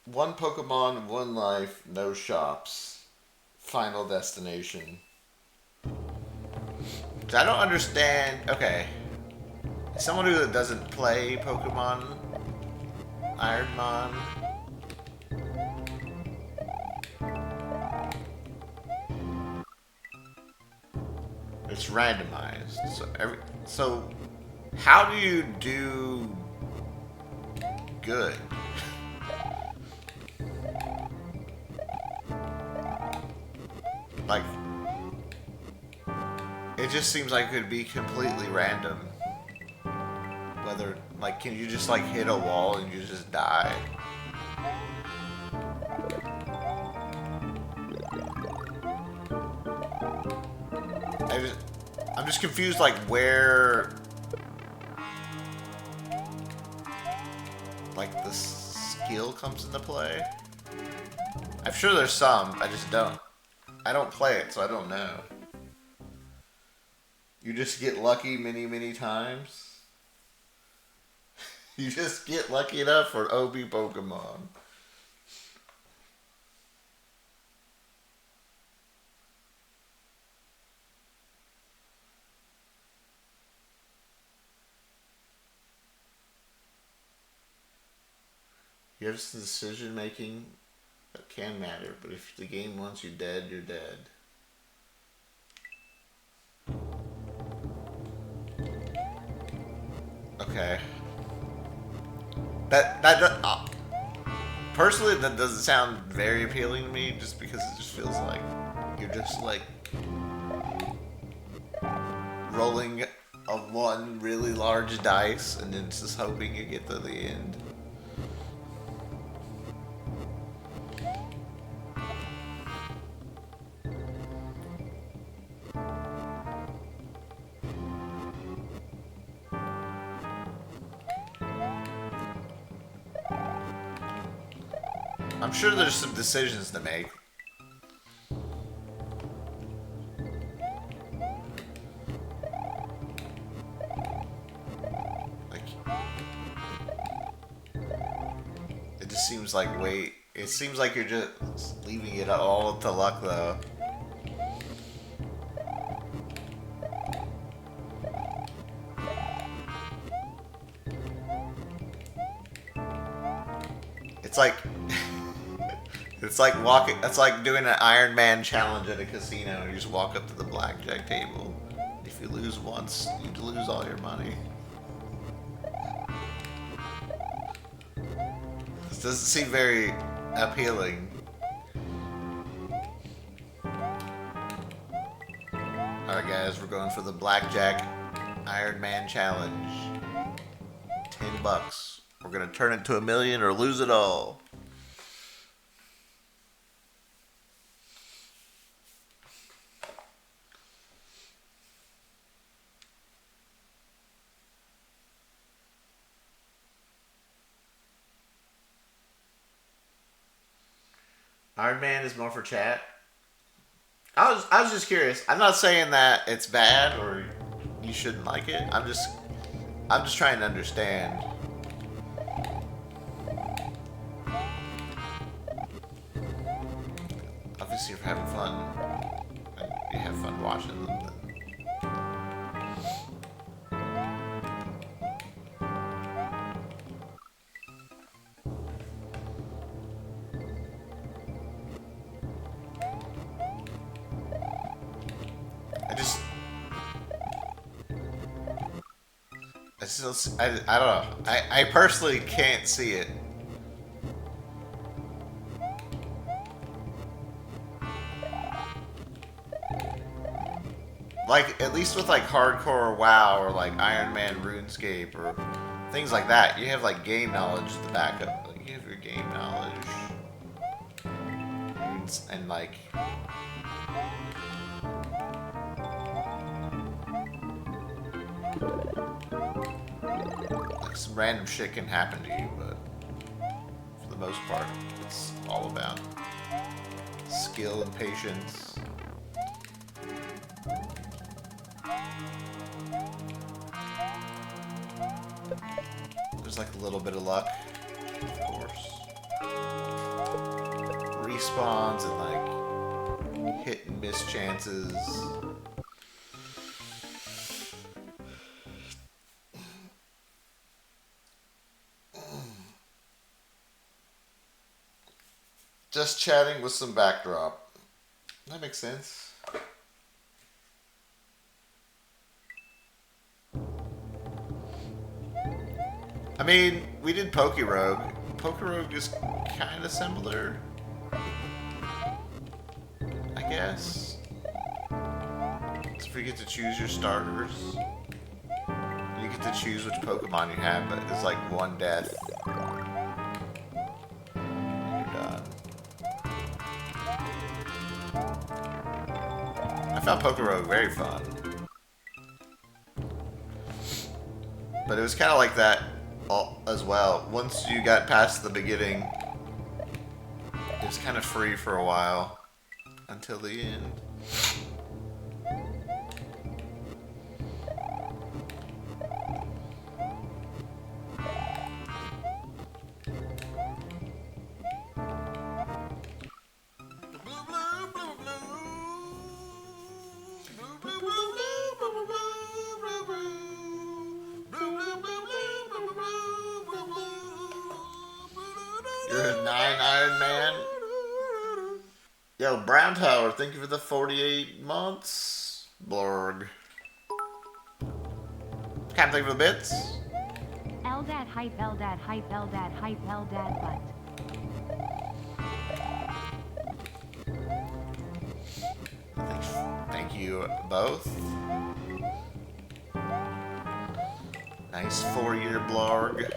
One Pokemon, one life, no shops. Final destination. I don't understand. Okay. Someone who doesn't play Pokemon Ironmon. It's randomized. So How do you do good? Like, it just seems like it would be completely random. Whether, like, can you just, like, hit a wall and you just die? I'm just confused, like, where, like, the skill comes into play. I'm sure there's some, I don't play it, so I don't know. You just get lucky many, many times. You just get lucky enough for OB Pokemon. You have some decision making that can matter, but if the game wants you dead, you're dead. Okay. Personally, that doesn't sound very appealing to me, just because it just feels like you're just like rolling a one really large dice and then just hoping you get to the end. I'm sure there's some decisions to make. Like, it just seems like, wait, it seems like you're just leaving it all to luck, though. It's like, it's like walking. It's like doing an Iron Man challenge at a casino. You just walk up to the blackjack table. If you lose once, you lose all your money. This doesn't seem very appealing. Alright guys, we're going for the blackjack Iron Man challenge. $10. We're gonna turn it to $1 million or lose it all. Iron Man is more for chat. I was just curious. I'm not saying that it's bad or you shouldn't like it. I'm just trying to understand. Obviously, if you're having fun, and you have fun watching them. I don't know. I personally can't see it. Like, at least with like hardcore WoW or like Iron Man RuneScape or things like that, you have like game knowledge to back up. Like, you have your game knowledge. And like, some random shit can happen to you, but for the most part, it's all about skill and patience. There's like a little bit of luck, of course. Respawns and like hit and miss chances. Just chatting with some backdrop. That makes sense. I mean, we did Pokerogue. Pokerogue is kind of similar, I guess. So if you get to choose your starters, you get to choose which Pokemon you have, but it's like one death. You're done. I found Pokerogue very fun. But it was kind of like that as well. Once you got past the beginning, it was kind of free for a while until the end. You're a 9 Iron Man. Yo, Brown Tower, thank you for the 48 months. Blurg. Can't think of the bits. Eldad hype, Eldad hype, Eldad hype, Eldad butt. Thank you both. Nice 4-year blurg.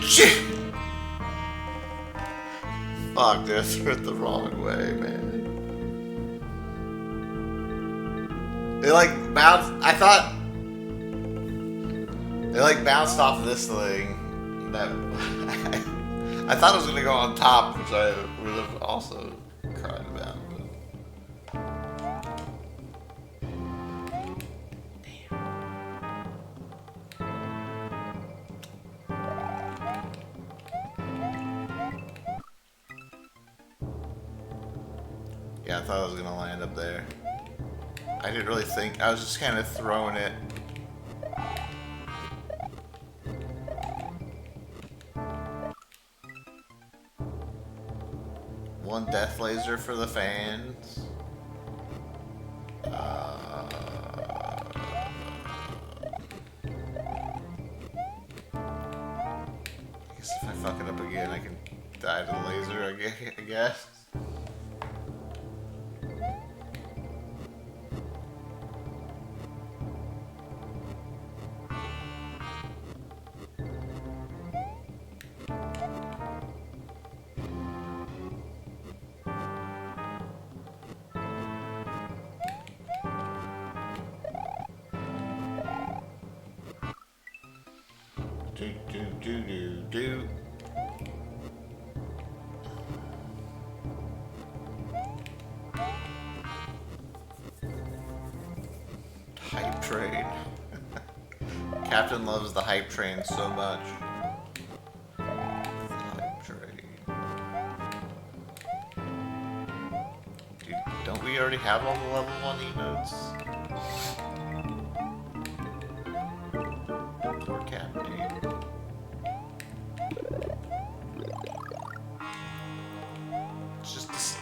Shit! Fuck, dude, I threw it the wrong way, man. It like bounced. I thought it like bounced off this thing. That I thought it was gonna go on top, which I would have also cried about. Yeah, I thought I was gonna land up there. I didn't really think. I was just kind of throwing it. One death laser for the fans. I guess if I fuck it up again, I can die to the laser, I guess. Do. Hype train. Captain loves the hype train so much. Hype train. Dude, don't we already have all the level 1 emotes? Poor Captain.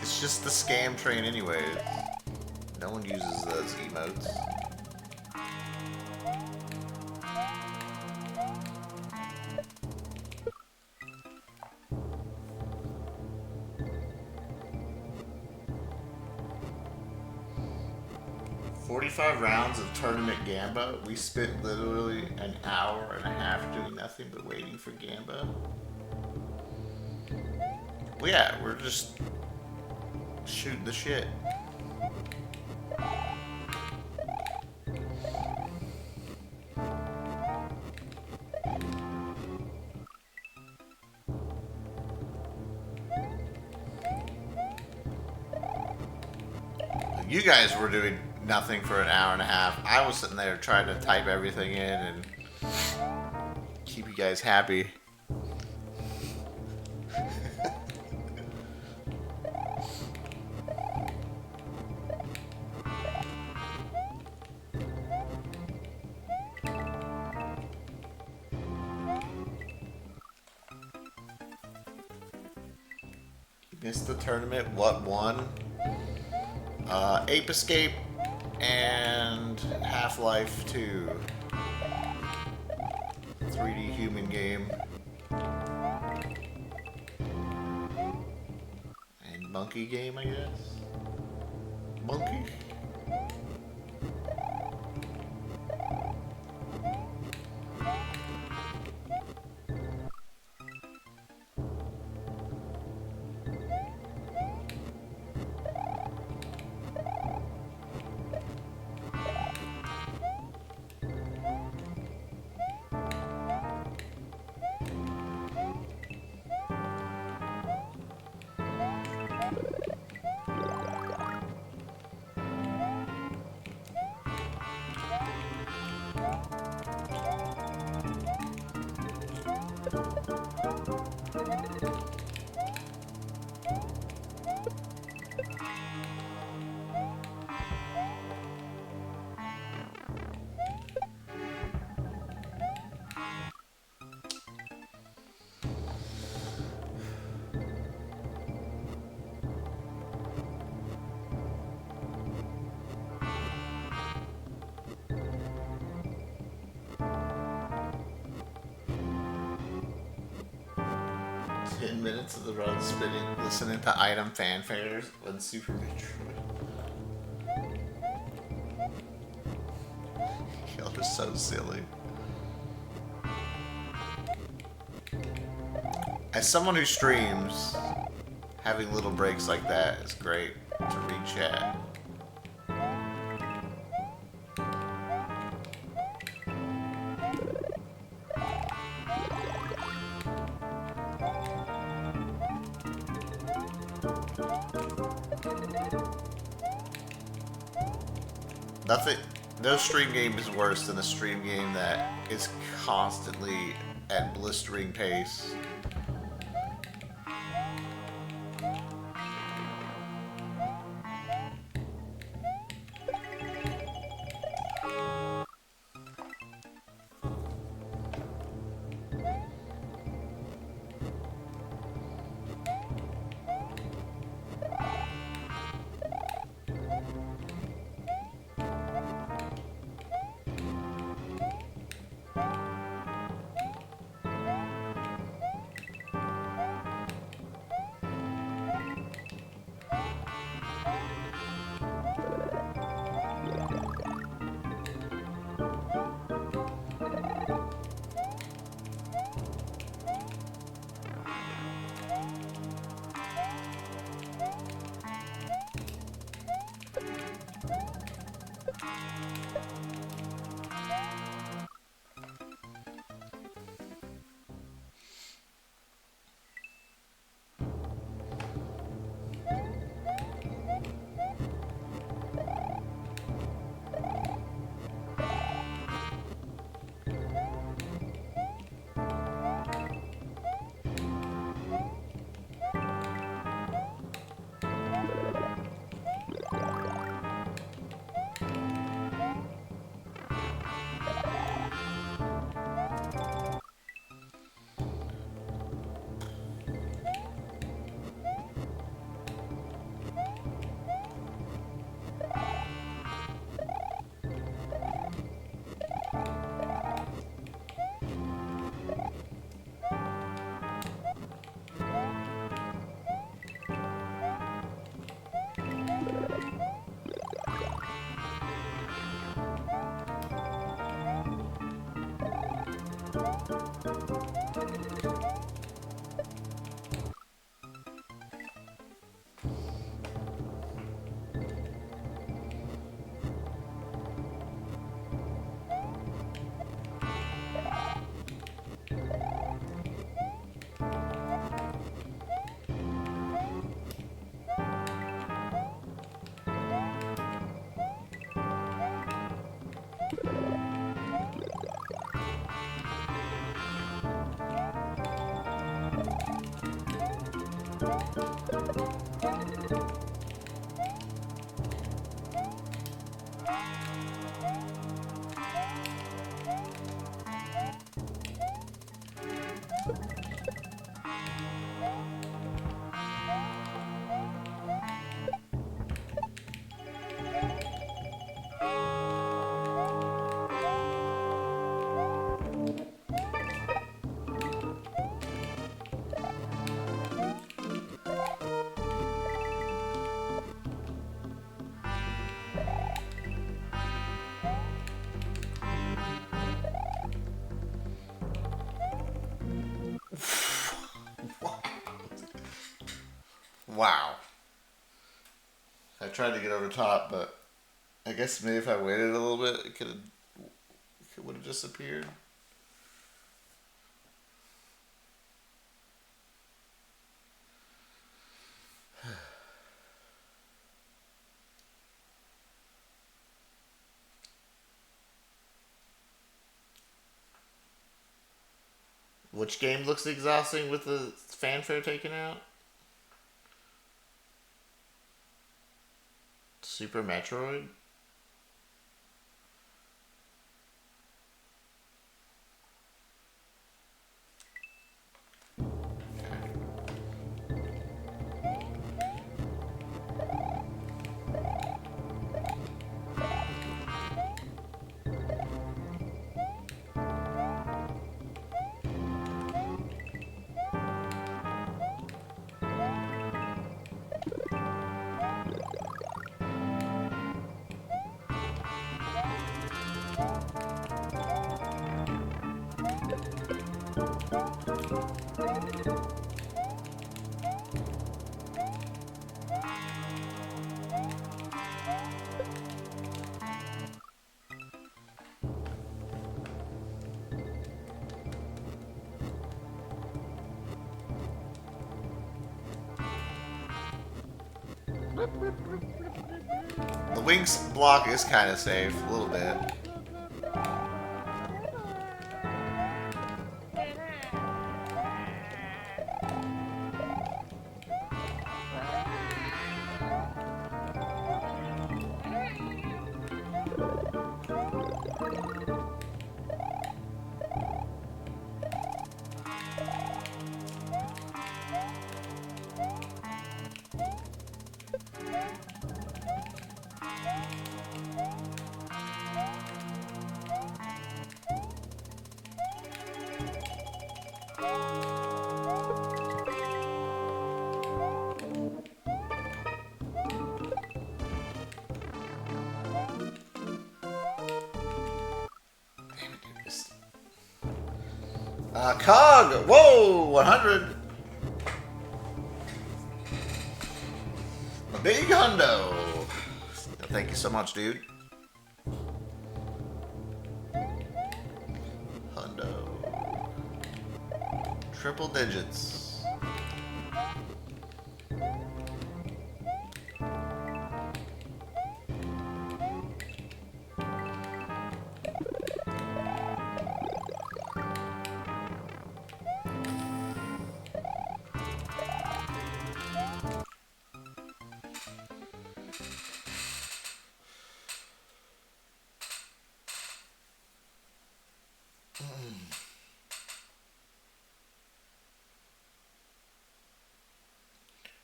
It's just the scam train anyways. No one uses those emotes. 45 rounds of tournament Gamba. We spent literally an hour and a half doing nothing but waiting for Gamba. Well, yeah, we're just shooting the shit. You guys were doing nothing for an hour and a half. I was sitting there trying to type everything in and keep you guys happy. Missed the tournament. What won? Ape Escape and Half-Life 2. 3D human game. And monkey game, I guess? Monkey? Minutes of the run spinning, listening to item fanfares when Super Metroid. Y'all are so silly. As someone who streams, having little breaks like that is great to read chat. Nothing, no stream game is worse than a stream game that is constantly at blistering pace. Wow. I tried to get over top, but I guess maybe if I waited a little bit, it would have disappeared. Which game looks exhausting with the fanfare taken out? Super Metroid? The wings block is kind of safe, a little bit. Cog! Whoa! 100! A big hundo! Thank you so much, dude. Hundo. Triple digits.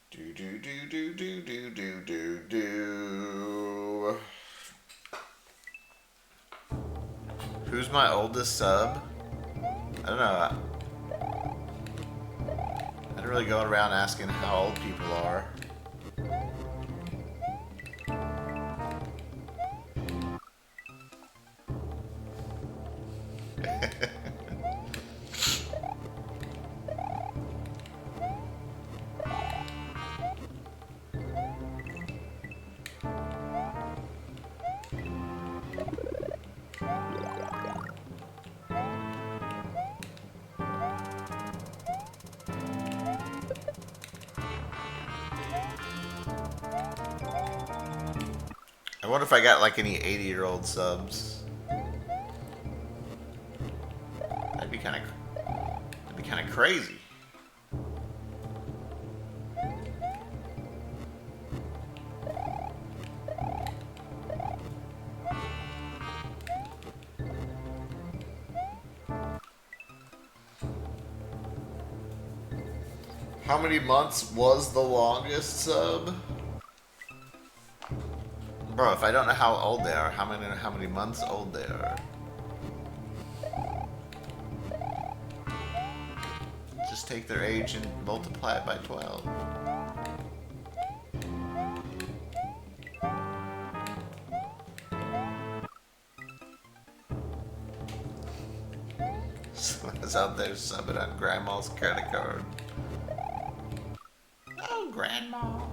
Do do do do do do do do do. Who's my oldest sub? I don't know. I didn't really go around asking how old people are. I wonder if I got like any 80-year-old subs. That'd be kind of crazy. How many months was the longest sub? Bro, if I don't know how old they are, how many months old they are? Just take their age and multiply it by 12. Someone's out there subbing on grandma's credit card. Oh, grandma.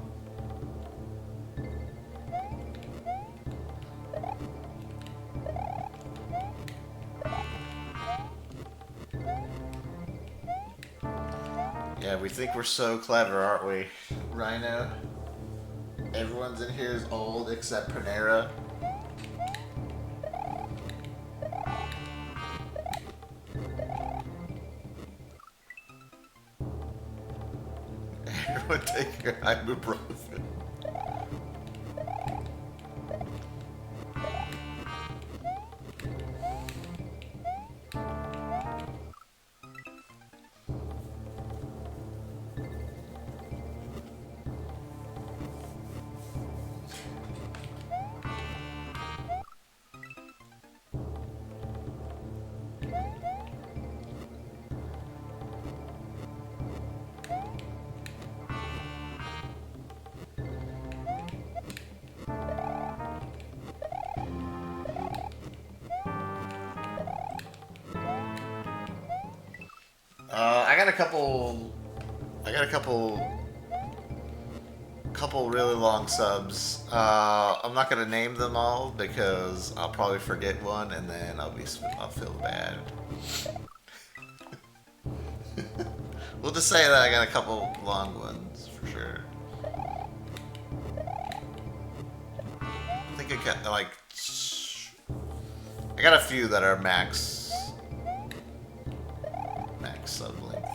Yeah, we think we're so clever, aren't we, Rhino? Everyone's in here is old except Panera. Everyone take your ibuprofen. I got a couple really long subs. I'm not gonna name them all because I'll probably forget one and then I'll feel bad. We'll just say that I got a couple long ones for sure. I think I got like I got a few that are max sub length.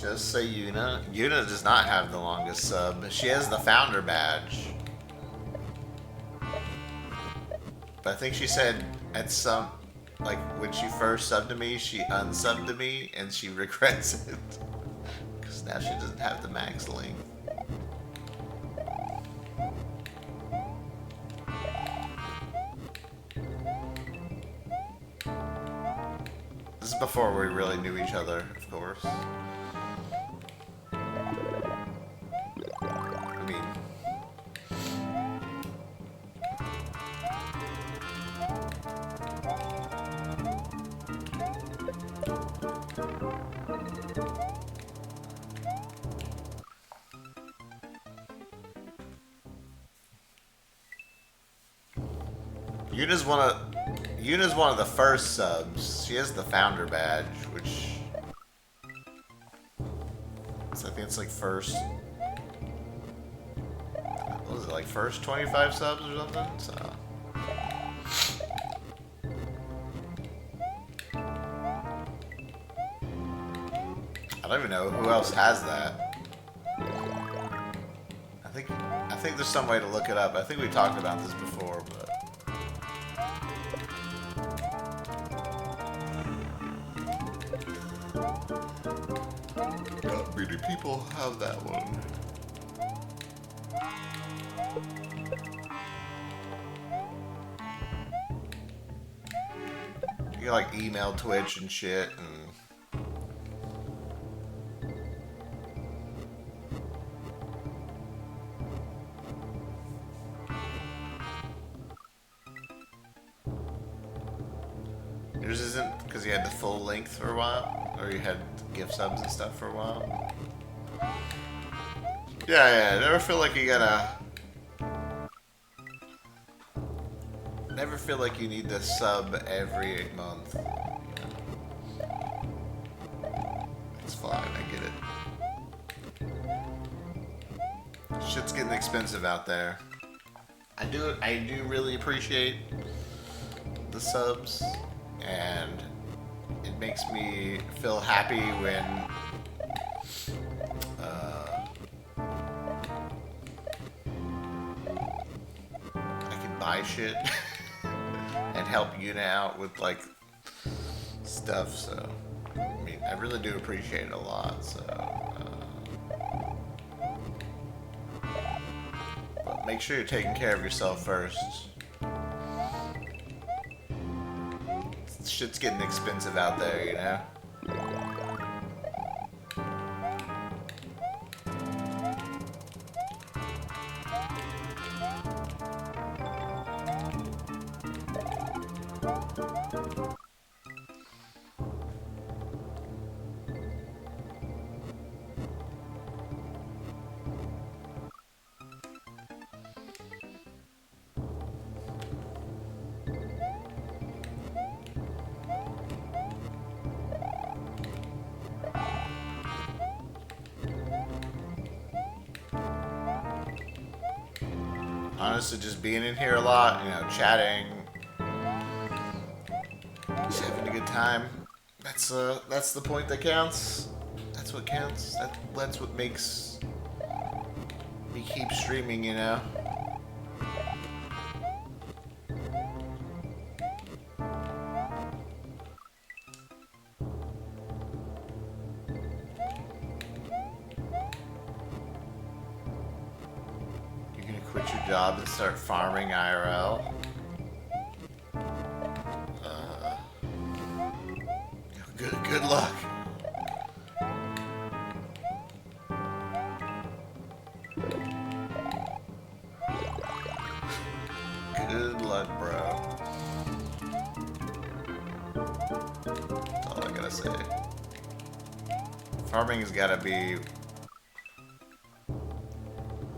Just say Yuna. Yuna does not have the longest sub. She has the founder badge. But I think she said at some, like when she first subbed to me, she unsubbed to me and she regrets it. Because now she doesn't have the max length. This is before we really knew each other, of course. I mean... Yuna's one of the first subs. She has the founder badge, which I think it's like first. What was it, like first 25 subs or something? So I don't even know who else has that. I think there's some way to look it up. I think we talked about this before, but. Not many people have that one. You can like email Twitch and shit and yours isn't because you had the full length for a while? Or you had gift subs and stuff for a while? Yeah. Never feel like you gotta. Never feel like you need to sub every month. It's fine. I get it. Shit's getting expensive out there. I do really appreciate the subs, and it makes me feel happy when I can buy shit and help Yuna out with like stuff. So I mean, I really do appreciate it a lot. So but make sure you're taking care of yourself first. Shit's getting expensive out there, you know? Honestly, just being in here a lot, you know, chatting, just having a good time. That's the point that counts. That's what counts. That's what makes me keep streaming, you know. Quit your job and start farming IRL. Good luck. Good luck, bro. That's all I gotta say. Farming has gotta be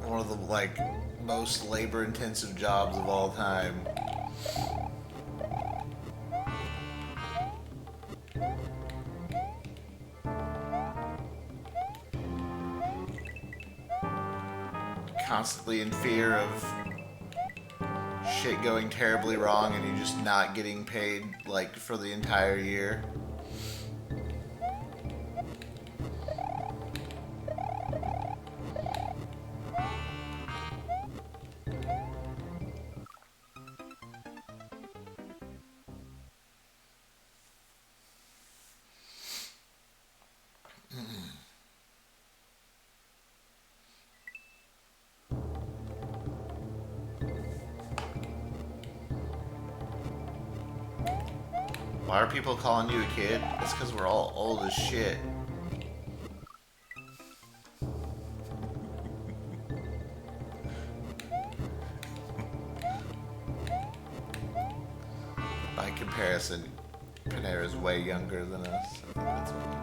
one of the like most labor-intensive jobs of all time. Constantly in fear of shit going terribly wrong and you just not getting paid like for the entire year. Why are people calling you a kid? It's because we're all old as shit. By comparison, Panera's way younger than us. I think that's why.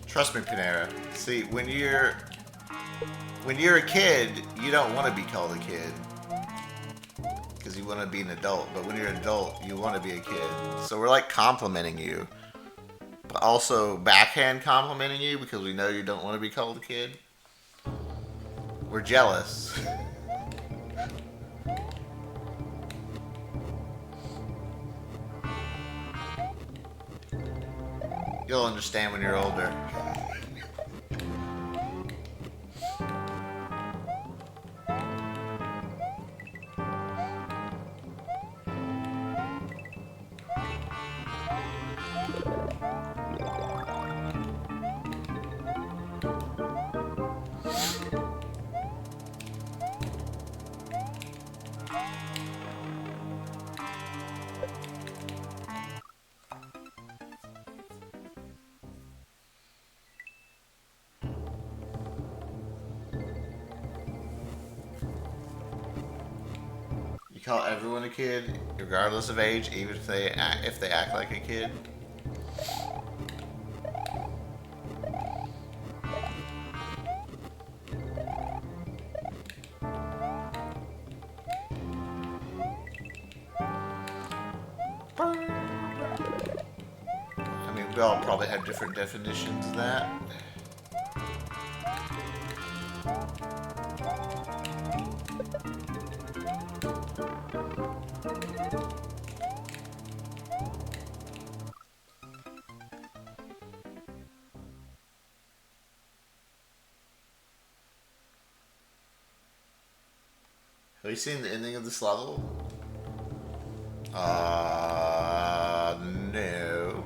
Trust me, Panera. See, when you're a kid, you don't want to be called a kid because you want to be an adult. But when you're an adult, you want to be a kid. So we're like complimenting you, but also backhand complimenting you because we know you don't want to be called a kid. We're jealous. You'll understand when you're older. You call everyone a kid, regardless of age, even if they act like a kid. I mean, we all probably have different definitions of that. Have you seen the ending of this level? No.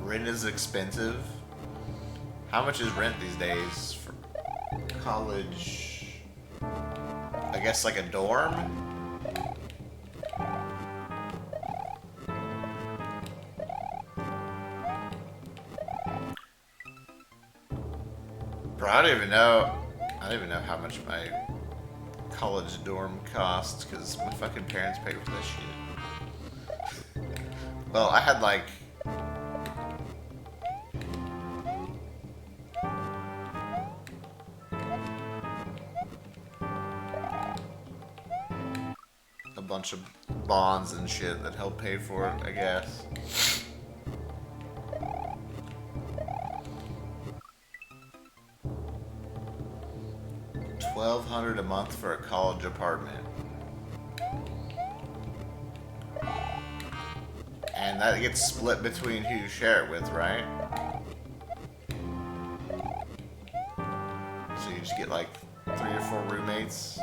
Rent is expensive. How much is rent these days for college? I guess like a dorm? Bro, I don't even know. I don't even know how much my college dorm costs because my fucking parents pay for that shit. Well, I had like a bunch of bonds and shit that help pay for it, I guess. $1,200 a month for a college apartment. And that gets split between who you share it with, right? So you just get like 3 or 4 roommates.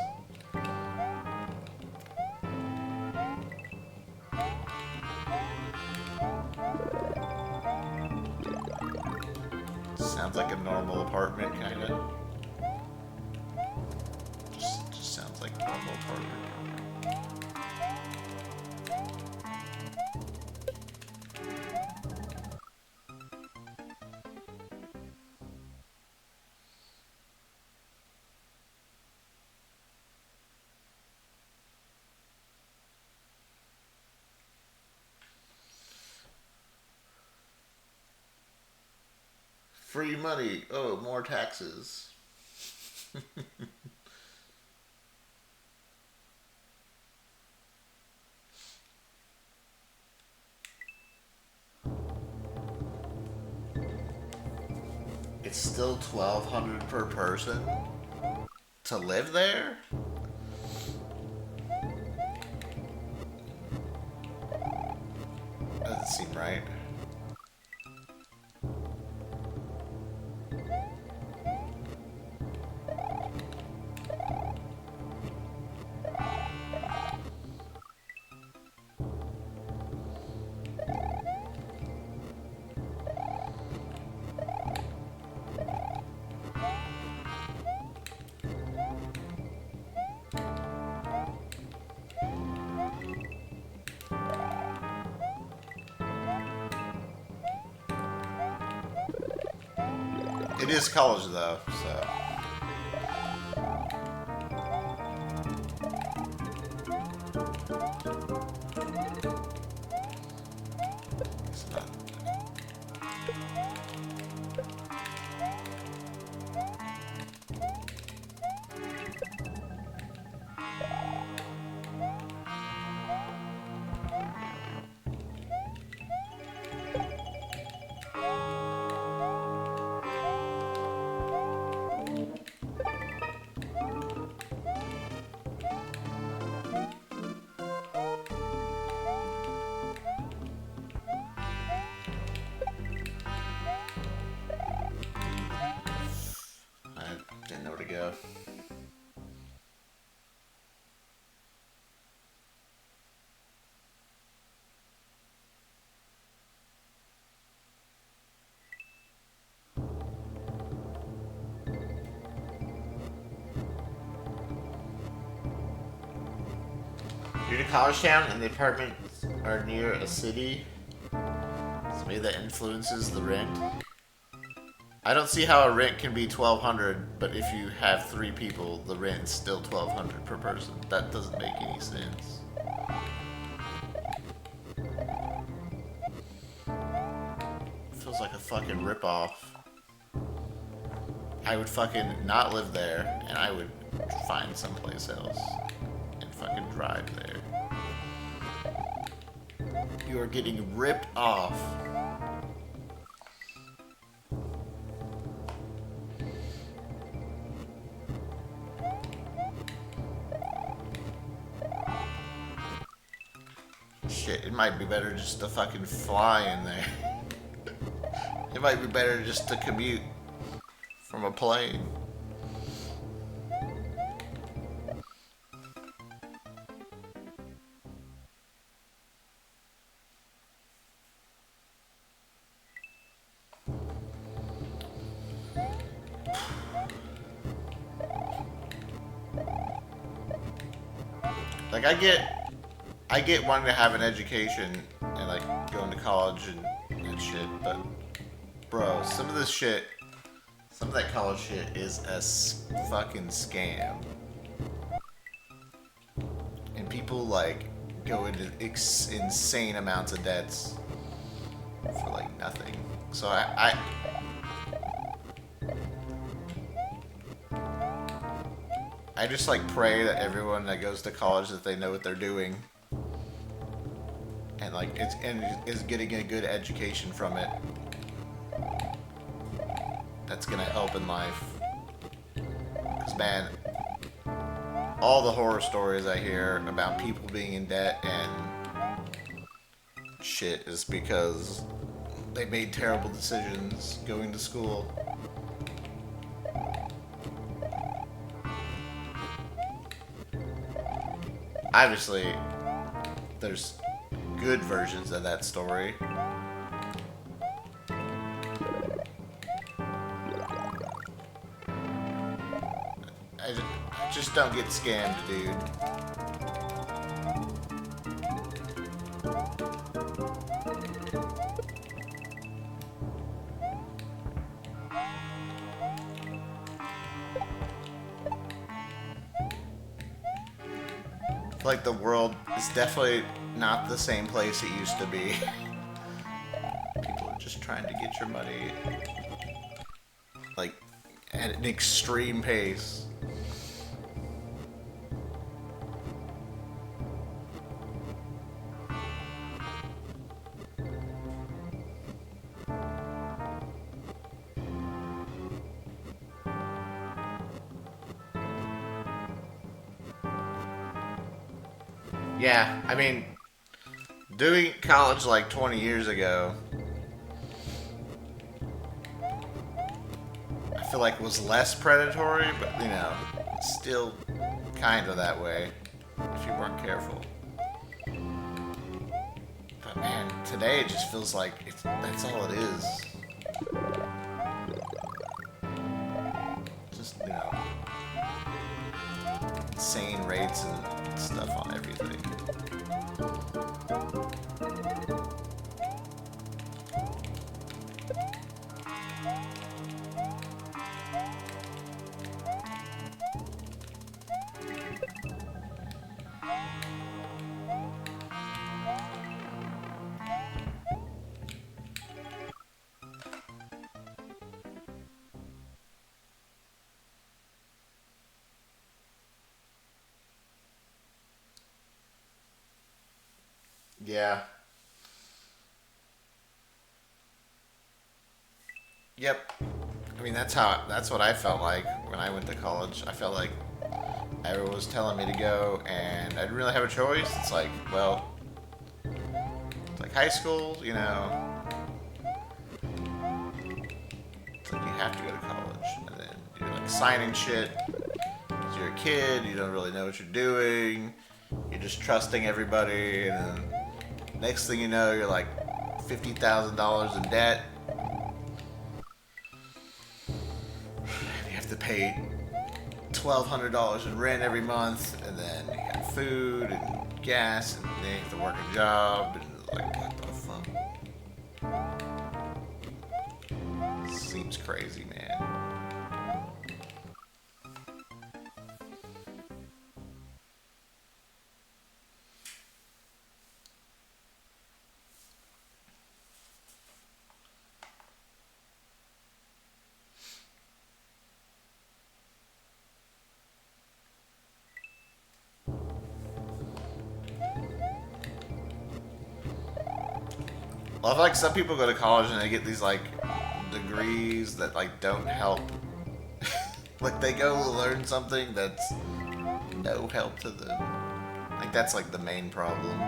Sounds like a normal apartment, kinda. Just sounds like a normal apartment. Free money. Oh, more taxes. It's still $1,200 per person to live there? Doesn't seem right. It is college though, so. It's not. I didn't know where to go. You're in a college town and the apartments are near a city. So Maybe that influences the rent. I don't see how a rent can be $1,200, but if you have 3 people, the rent's still $1,200 per person. That doesn't make any sense. Feels like a fucking ripoff. I would fucking not live there, and I would find someplace else and fucking drive there. You are getting ripped off. Shit, it might be better just to fucking fly in there. It might be better just to commute from a plane. Like, I get wanting to have an education and like going to college and shit, but bro, some of that college shit is a fucking scam. And people like go into insane amounts of debts for like nothing. So I just like pray that everyone that goes to college that they know what they're doing, and like is getting a good education from it. That's gonna help in life. Cause man, all the horror stories I hear about people being in debt and shit is because they made terrible decisions going to school. Obviously, there's good versions of that story. I just don't get scammed, dude. Like the world is definitely not the same place it used to be. People are just trying to get your money, like, at an extreme pace. Yeah, I mean, doing college like 20 years ago, I feel like was less predatory, but you know, still kind of that way if you weren't careful. But man, today it just feels like that's all it is. Just, you know, insane rates and stuff on everything. Yeah. Yep. I mean, that's what I felt like when I went to college. I felt like everyone was telling me to go, and I didn't really have a choice. It's like, well, it's like high school, you know. It's like you have to go to college, and then you're like signing shit. 'Cause you're a kid, you don't really know what you're doing. You're just trusting everybody, and then next thing you know, you're like $50,000 in debt. You have to pay $1,200 in rent every month, and then you got food and gas, and then you have to work a job, and like, what the fuck? It's crazy, man. Well, I feel like some people go to college and they get these like degrees that like don't help. Like they go learn something that's no help to them. Like that's like the main problem.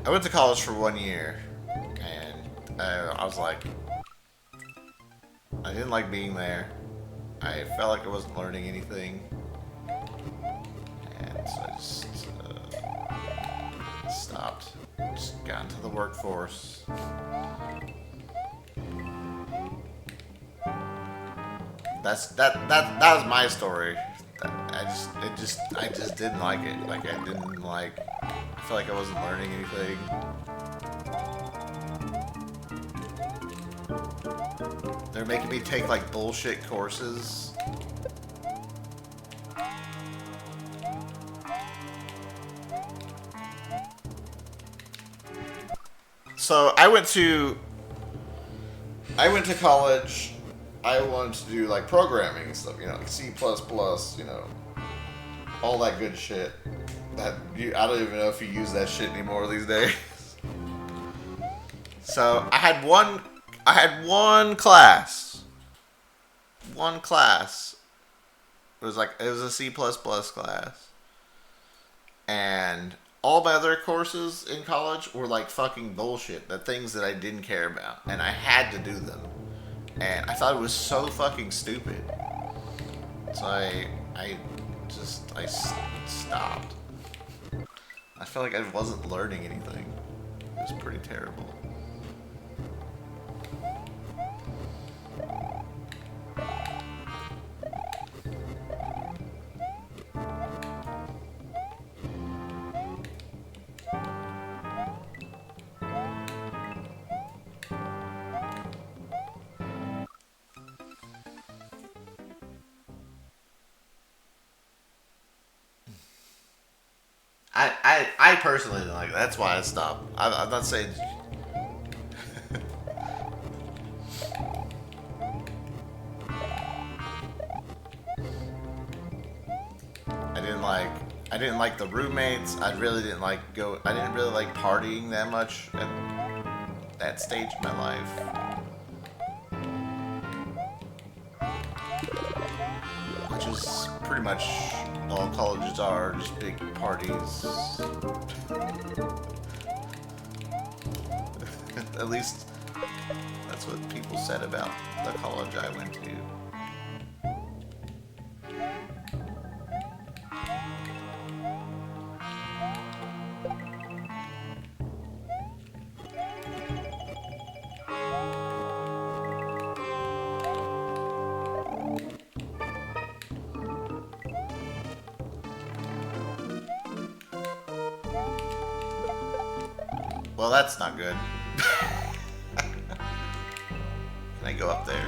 I went to college for 1 year, and I was like, I didn't like being there. I felt like I wasn't learning anything, and so I just stopped. Just got into the workforce. That was my story. I just didn't like it. Like I didn't like. I felt like I wasn't learning anything. They're making me take like bullshit courses. So I went to college. I wanted to do like programming and stuff, you know, like C++, you know, all that good shit. I don't even know if you use that shit anymore these days. So I had one class. One class. It was a C++ class. And all my other courses in college were like fucking bullshit. The things that I didn't care about. And I had to do them. And I thought it was so fucking stupid. So I stopped. I felt like I wasn't learning anything. It was pretty terrible. I personally didn't like it. That's why I stopped. I'm not saying. I didn't like the roommates. I really didn't like I didn't really like partying that much at that stage of my life. Which is pretty much all colleges are, just big parties. At least that's what people said about the college I went to. Well, that's not good. Can I go up there?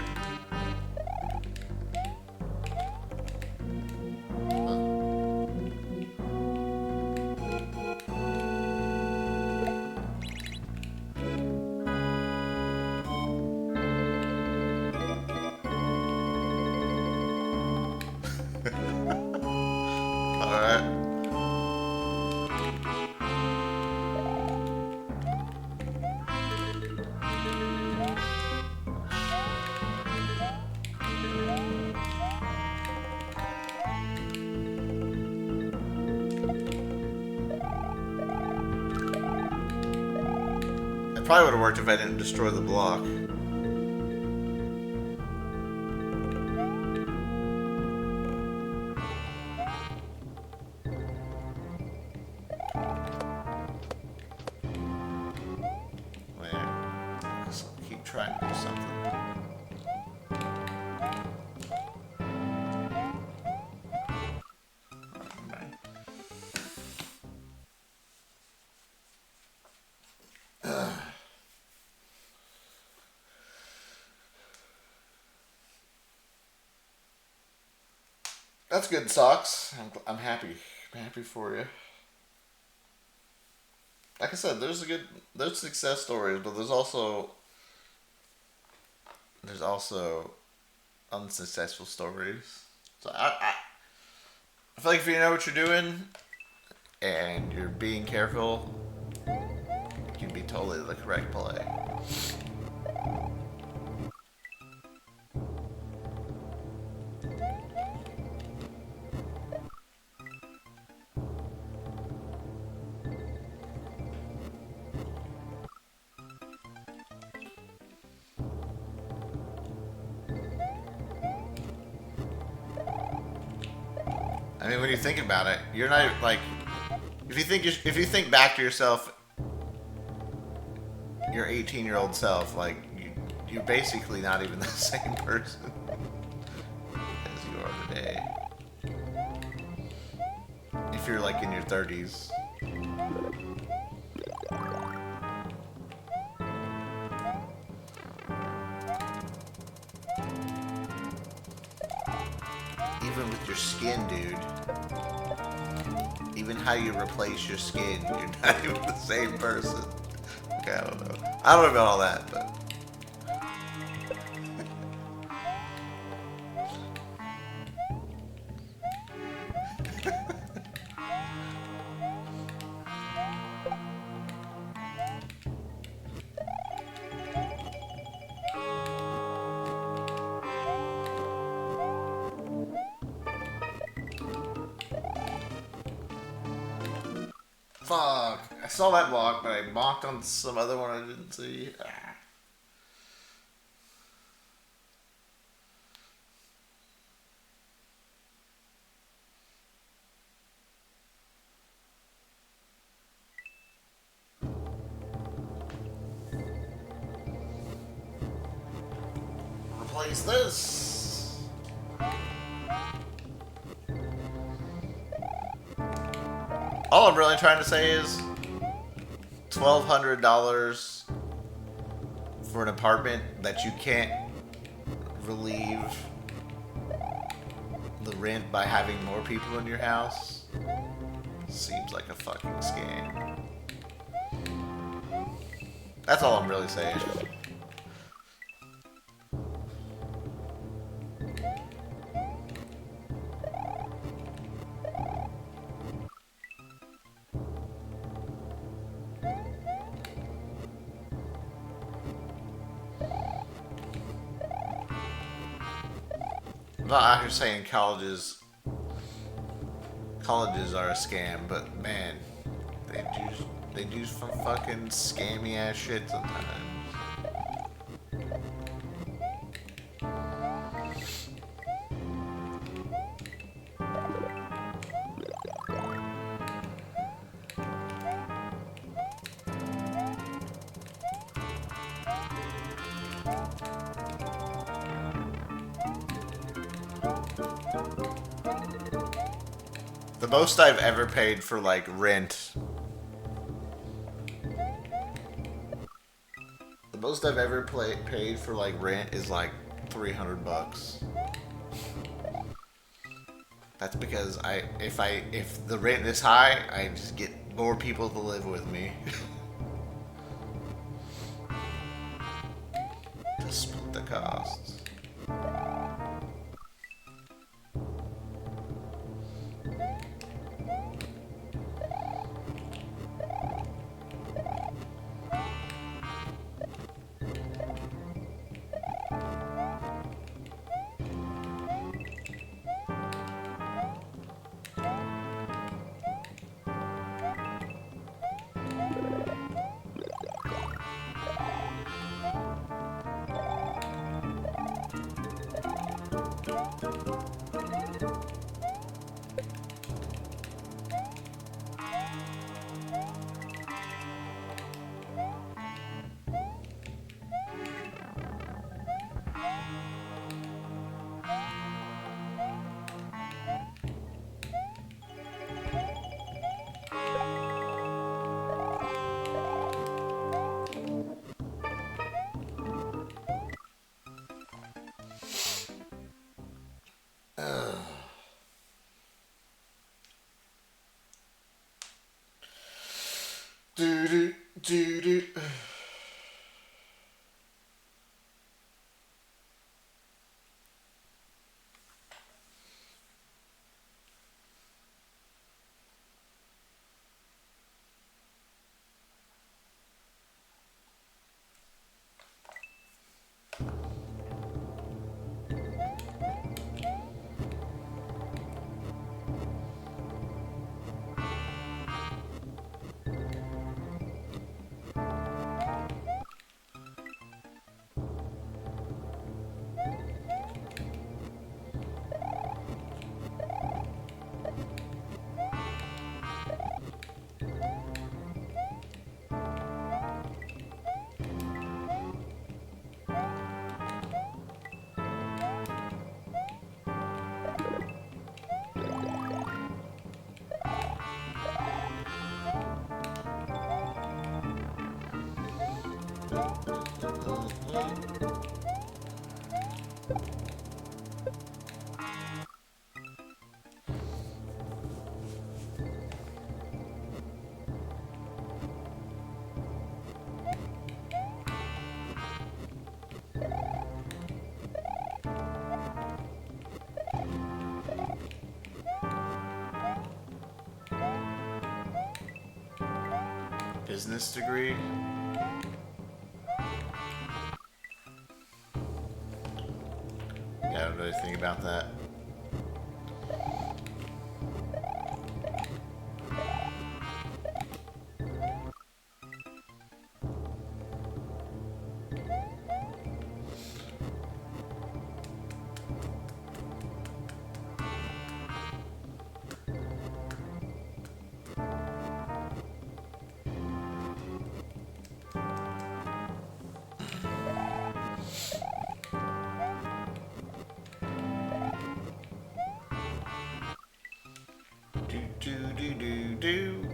Alright. It probably would have worked if I didn't destroy the block. trying to do something. That's good, Socks. I'm happy. I'm happy for you. Like I said, there's success stories, but there's also unsuccessful stories. So I feel like if you know what you're doing and you're being careful, it can be totally the correct play. I mean, when you think about it, you're not like if you think back to yourself, your 18-year-old self, like you're basically not even the same person as you are today. If you're like in your 30s. Even with your skin, dude. Even how you replace your skin, you're not even the same person. Okay, I don't know. I don't know about all that, but. Fuck. I saw that block, but I mocked on some other one I didn't see. Replace this. All I'm really trying to say is $1,200 for an apartment that you can't relieve the rent by having more people in your house seems like a fucking scam. That's all I'm really saying. I'm not out here saying colleges are a scam, but man, they do some fucking scammy ass shit sometimes. The most I've ever paid for like rent. The most I've ever paid for like rent is like $300. That's because if the rent is high, I just get more people to live with me. To split the costs. do do do. Business degree. Yeah, I don't know anything about that. Do do do do do.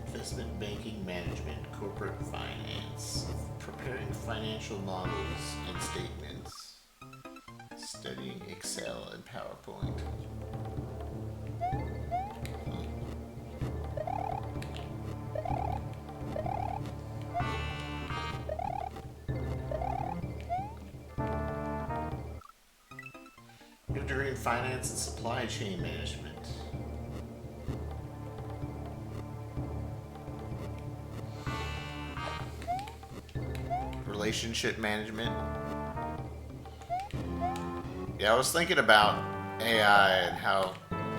Investment banking management, corporate finance, preparing financial models and statements, studying Excel and PowerPoint. You have a degree in finance and supply chain management. Relationship management. Yeah, I was thinking about AI and how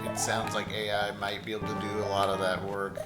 it sounds like AI might be able to do a lot of that work.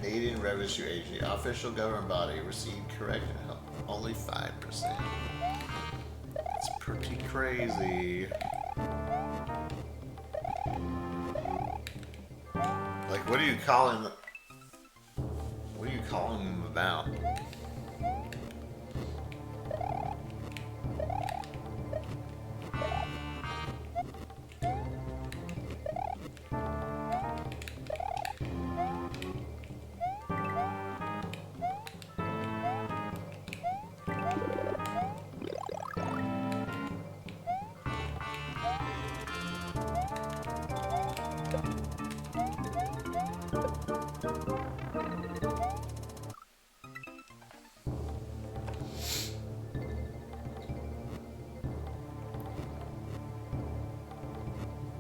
Canadian Revenue Agency, official government body, received correction help. Only 5%. That's pretty crazy. Like, what are you calling them about?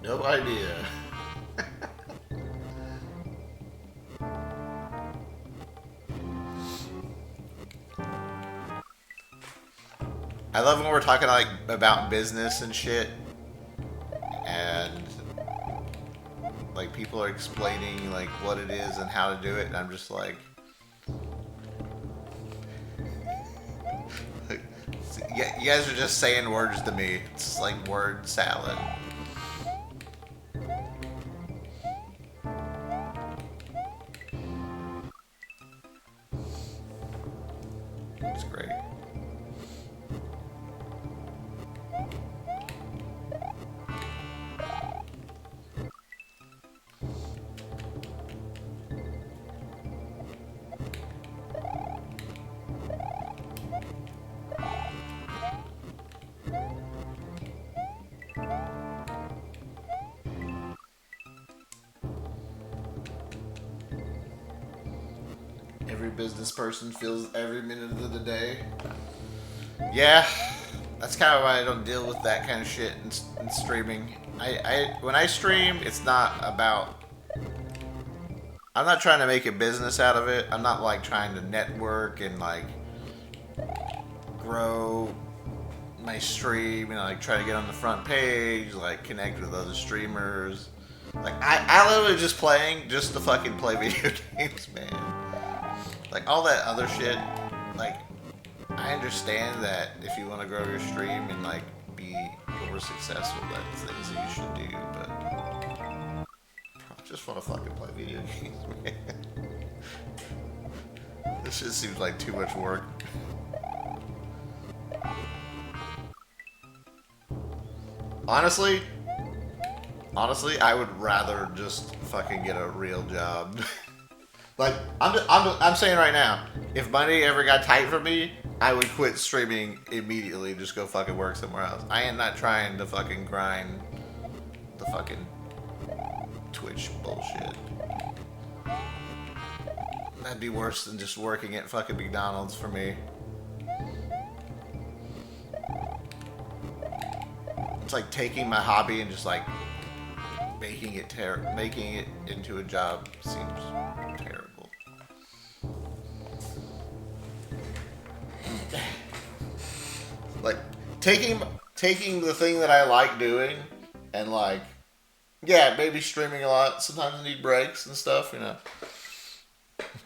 No idea. I love when we're talking like about business and shit, and like people are explaining like what it is and how to do it, and I'm just like you guys are just saying words to me. It's like word salad. It's great. Every business person feels every minute of the day. Yeah, that's kind of why I don't deal with that kind of shit in streaming. When I stream, it's not about. I'm not trying to make a business out of it. I'm not like trying to network and like grow my stream and like try to get on the front page, like connect with other streamers. Like I literally just playing just to fucking play video games, man. Like, all that other shit, like, I understand that if you want to grow your stream and, like, be more successful, that's things that you should do, but I just want to fucking play video games, man. This just seems like too much work. Honestly, I would rather just fucking get a real job. Like, I'm saying right now, if money ever got tight for me, I would quit streaming immediately and just go fucking work somewhere else. I am not trying to fucking grind the fucking Twitch bullshit. That'd be worse than just working at fucking McDonald's for me. It's like taking my hobby and just like making it into a job seems terrible. Like taking the thing that I like doing and like, yeah, maybe streaming a lot. Sometimes I need breaks and stuff, you know.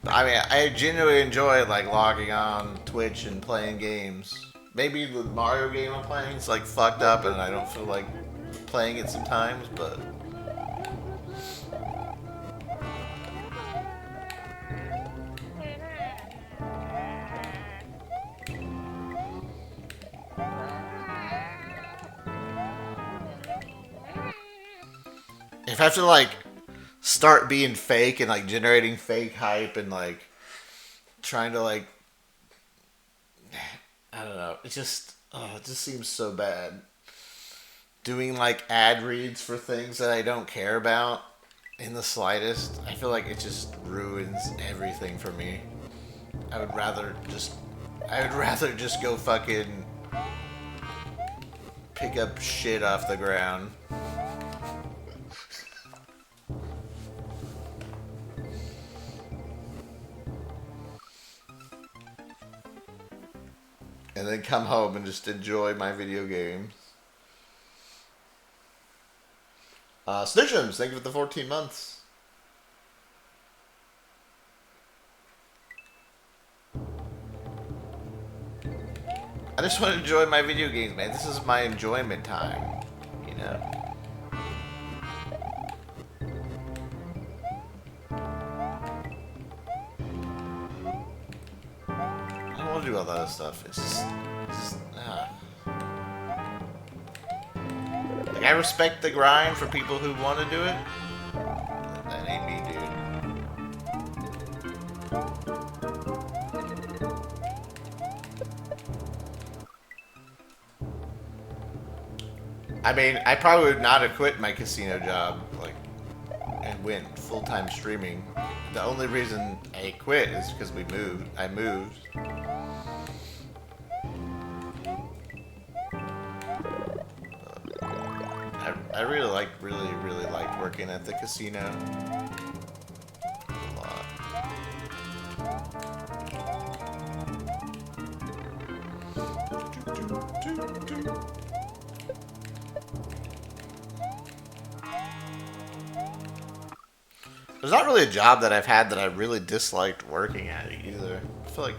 I mean, I genuinely enjoy like logging on Twitch and playing games. Maybe the Mario game I'm playing is like fucked up and I don't feel like playing it sometimes, but if I have to like start being fake and like generating fake hype and like trying to like, I don't know, it just seems so bad. Doing like ad reads for things that I don't care about in the slightest, I feel like it just ruins everything for me. I would rather just go fucking pick up shit off the ground. And then come home and just enjoy my video games. Snitchums, thank you for the 14 months. I just want to enjoy my video games, man. This is my enjoyment time, you know? I don't want to do all that other stuff. It's just Like, I respect the grind for people who want to do it. That ain't me, dude. I mean, I probably would not have quit my casino job, like, and went full-time streaming. The only reason I quit is because we moved. I moved. I really liked working at the casino. A lot. There's not really a job that I've had that I really disliked working at either. I feel like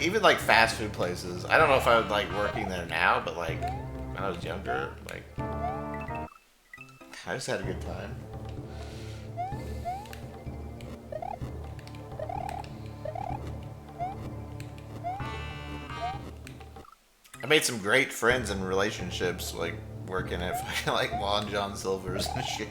even like fast food places. I don't know if I would like working there now, but like when I was younger, like I just had a good time. I made some great friends and relationships, like working at fucking like Long John Silver's and shit.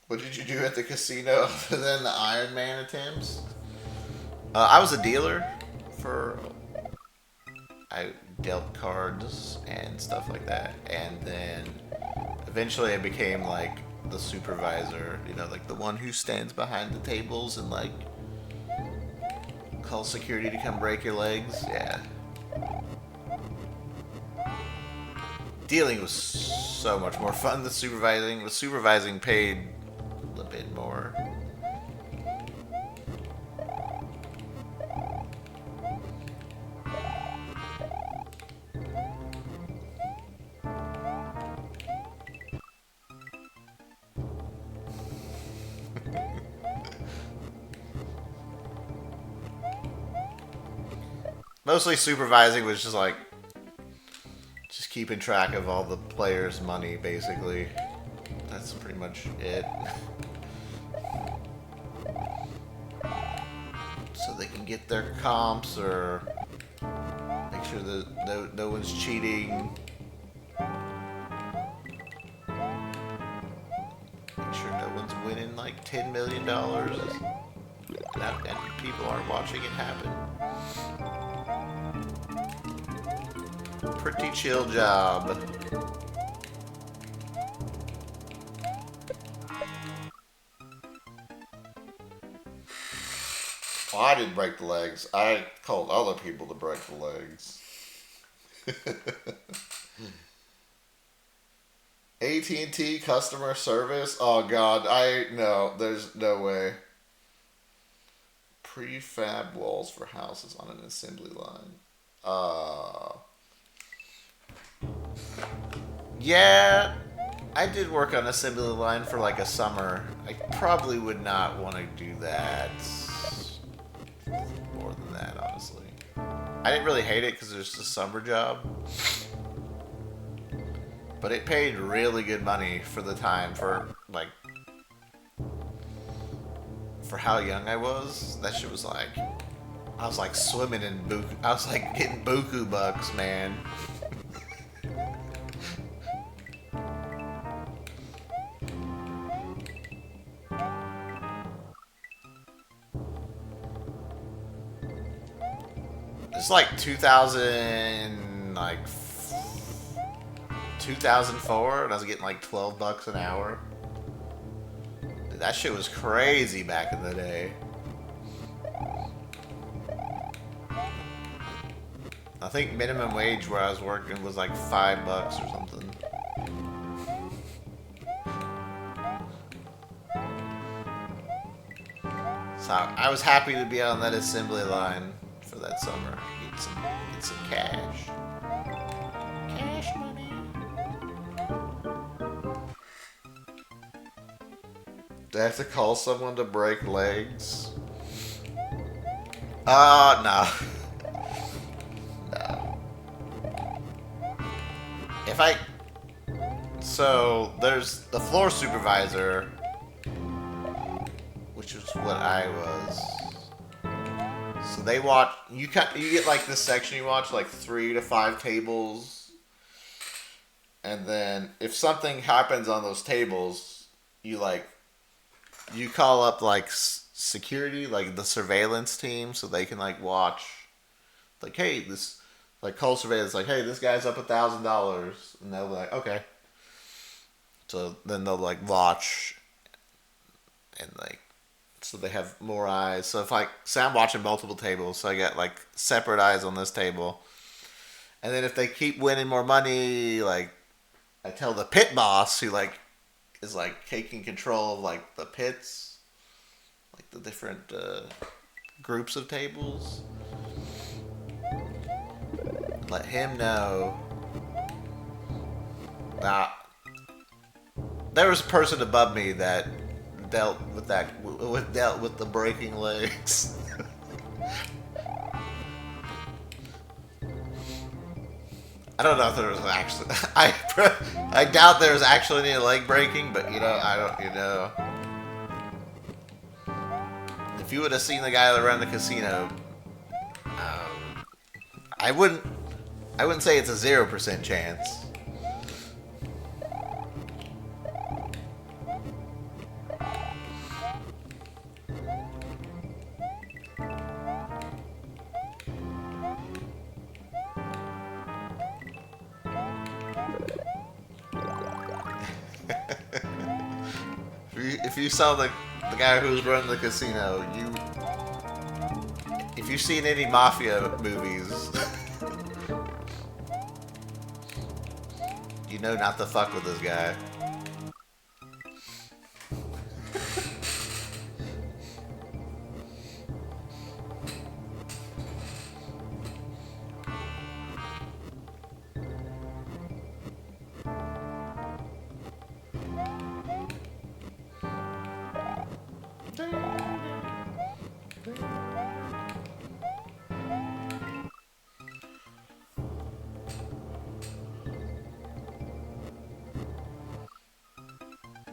What did you do at the casino other than the Iron Man attempts? I was a dealer for... I dealt cards and stuff like that. And then eventually I became like the supervisor, you know, like the one who stands behind the tables and like calls security to come break your legs. Yeah. Dealing was so much more fun than supervising. The supervising paid a bit more. Mostly supervising was just like just keeping track of all the players' money, basically. That's pretty much it. So they can get their comps or make sure that no one's cheating. Make sure no one's winning like $10 million. And people aren't watching it happen. Pretty chill job. Well, I didn't break the legs. I called other people to break the legs. AT&T customer service? Oh god, no, there's no way. Prefab walls for houses on an assembly line. Yeah, I did work on assembly line for like a summer. I probably would not want to do that more than that, honestly. I didn't really hate it because it was just a summer job. But it paid really good money for the time, for like, for how young I was. That shit was like, I was like swimming in buku. I was like getting buku bucks, man. It's like 2000, like 2004, and I was getting like $12 an hour. Dude, that shit was crazy back in the day. I think minimum wage where I was working was like $5 or something. So I was happy to be on that assembly line for that summer. Get some cash. Cash money. Do I have to call someone to break legs? No. No. If I... So, there's the floor supervisor, which is what I was. So they watch... You get like this section, you watch like 3 to 5 tables. And then if something happens on those tables, you call up like security, like the surveillance team, so they can like watch, like, hey, this, like, call surveillance, like, hey, this guy's up $1,000, and they'll be like, okay. So then they'll like watch, and like, so they have more eyes. So if say I'm watching multiple tables, so I got like separate eyes on this table, and then if they keep winning more money, like, I tell the pit boss, who like is like taking control of like the pits, like the different groups of tables. Let him know. Now, there was a person above me that dealt with the breaking legs. I don't know if there was actually. I doubt there was actually any leg breaking, but I don't. If you would have seen the guy that ran the casino, I wouldn't say it's a 0% chance. If you saw the guy who was running the casino, if you've seen any mafia movies, you know not to fuck with this guy.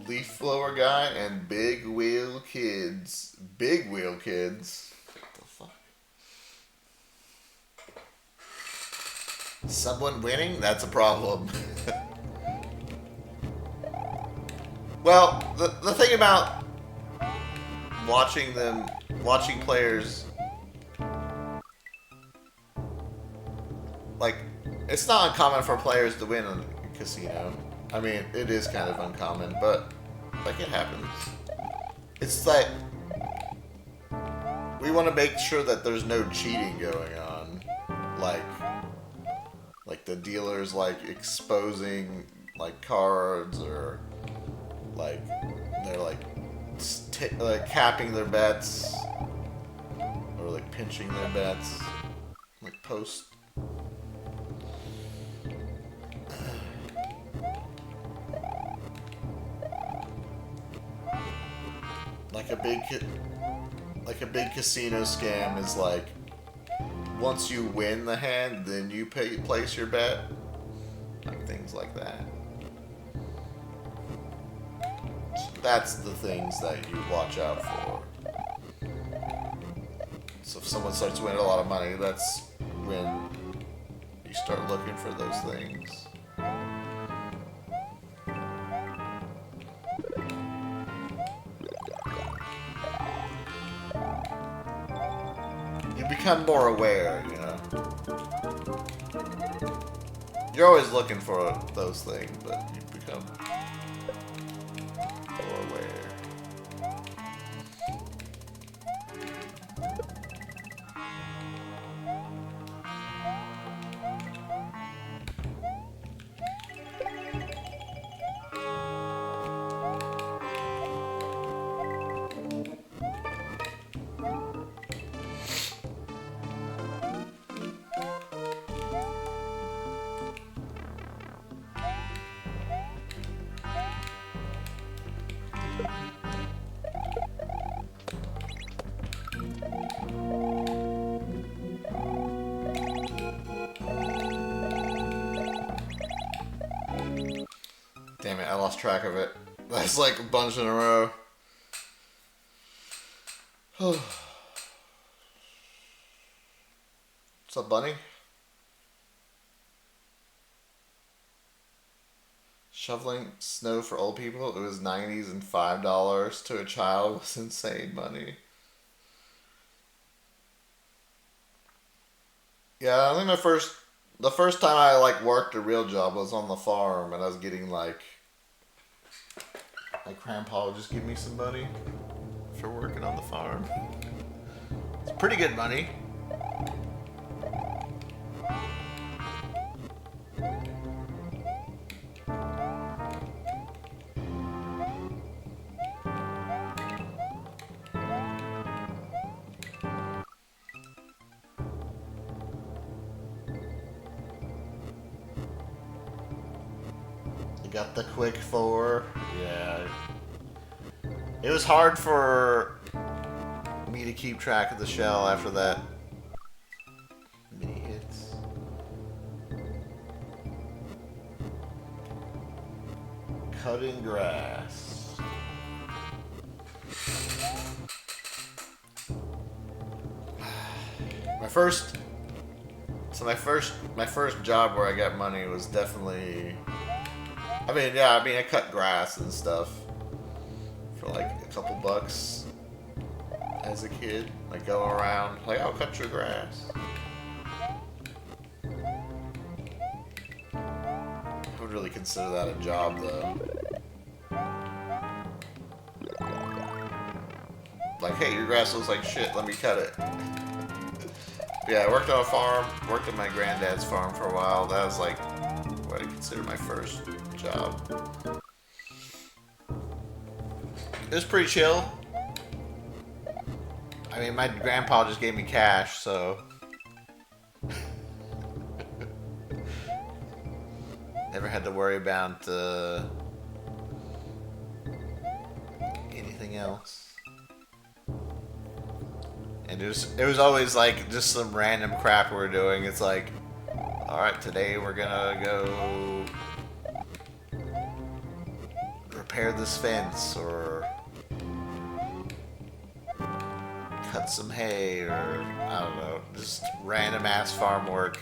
Leaf blower guy and big wheel kids. Big wheel kids? What the fuck? Someone winning? That's a problem. Well, the thing about watching players, like, it's not uncommon for players to win in a casino. I mean, it is kind of uncommon, but, like, it happens. It's like, we want to make sure that there's no cheating going on. Like the dealers, like, exposing, like, cards, or, like, they're, like capping their bets, or, like, pinching their bets, like, post. Like a big casino scam is like, once you win the hand, then you place your bet, like things like that. So that's the things that you watch out for. So if someone starts winning a lot of money, that's when you start looking for those things. You become more aware, You're always looking for those things, but you become more aware. lost track of it. That's like a bunch in a row. What's up, bunny? Shoveling snow for old people, it was 90s and $5 to a child was insane money. Yeah, I think the first time I like worked a real job was on the farm, and I was getting like grandpa would just give me some money for working on the farm. It's pretty good money. Got the quick 4. Yeah. It was hard for me to keep track of the shell after that. Mini hits. Cutting grass. My first job where I got money was definitely, I cut grass and stuff for like a couple bucks as a kid. Like go around, like, I'll cut your grass. I would really consider that a job though. Like, hey, your grass looks like shit, let me cut it. Yeah, I worked on a farm, worked at my granddad's farm for a while. That was like what I consider my first job. It was pretty chill. I mean, my grandpa just gave me cash, so never had to worry about anything else. And it was always like just some random crap we were doing. It's like, alright, today we're gonna go repair this fence, or cut some hay, or I don't know, just random ass farm work.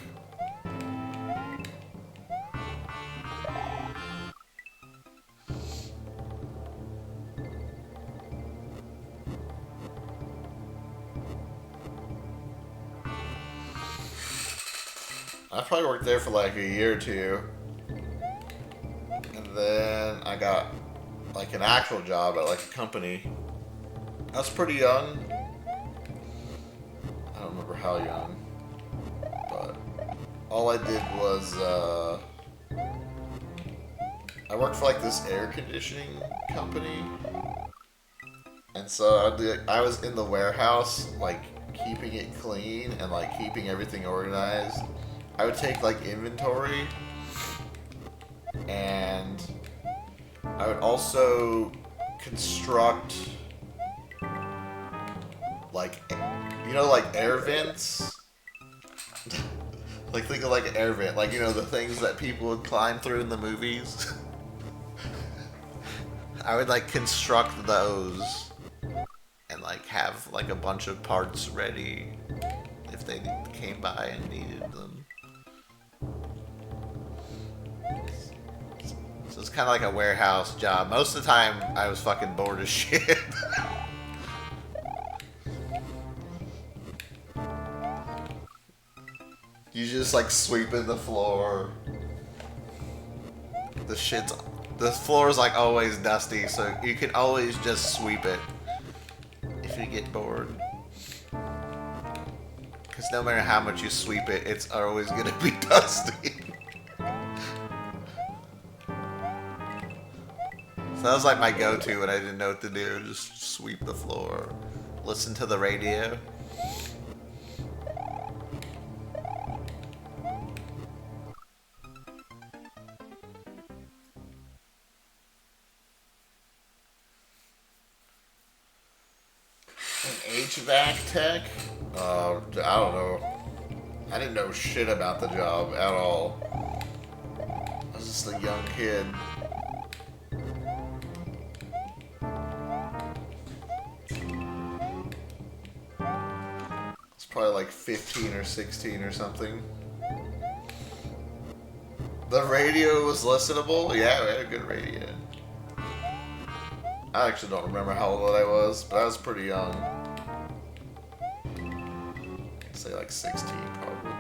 I probably worked there for like a year or two. And then I got like an actual job at like a company. I was pretty young. I don't remember how young. But all I did was I worked for like this air conditioning company. And so I was in the warehouse, like keeping it clean and like keeping everything organized. I would take like inventory, and I would also construct like, like air vents. Like think of like an air vent, like the things that people would climb through in the movies. I would like construct those and like have like a bunch of parts ready if they came by and needed them. So it's kind of like a warehouse job. Most of the time, I was fucking bored as shit. You just like sweeping the floor. The floor is like always dusty, so you can always just sweep it if you get bored. Because no matter how much you sweep it, it's always gonna be dusty. So that was like my go-to when I didn't know what to do. Just sweep the floor, listen to the radio. An HVAC tech? I don't know. I didn't know shit about the job at all. I was just a young kid. probably like 15 or 16 or something. The radio was listenable. Yeah, we had a good radio. I actually don't remember how old I was, but I was pretty young. I'd say like 16 probably.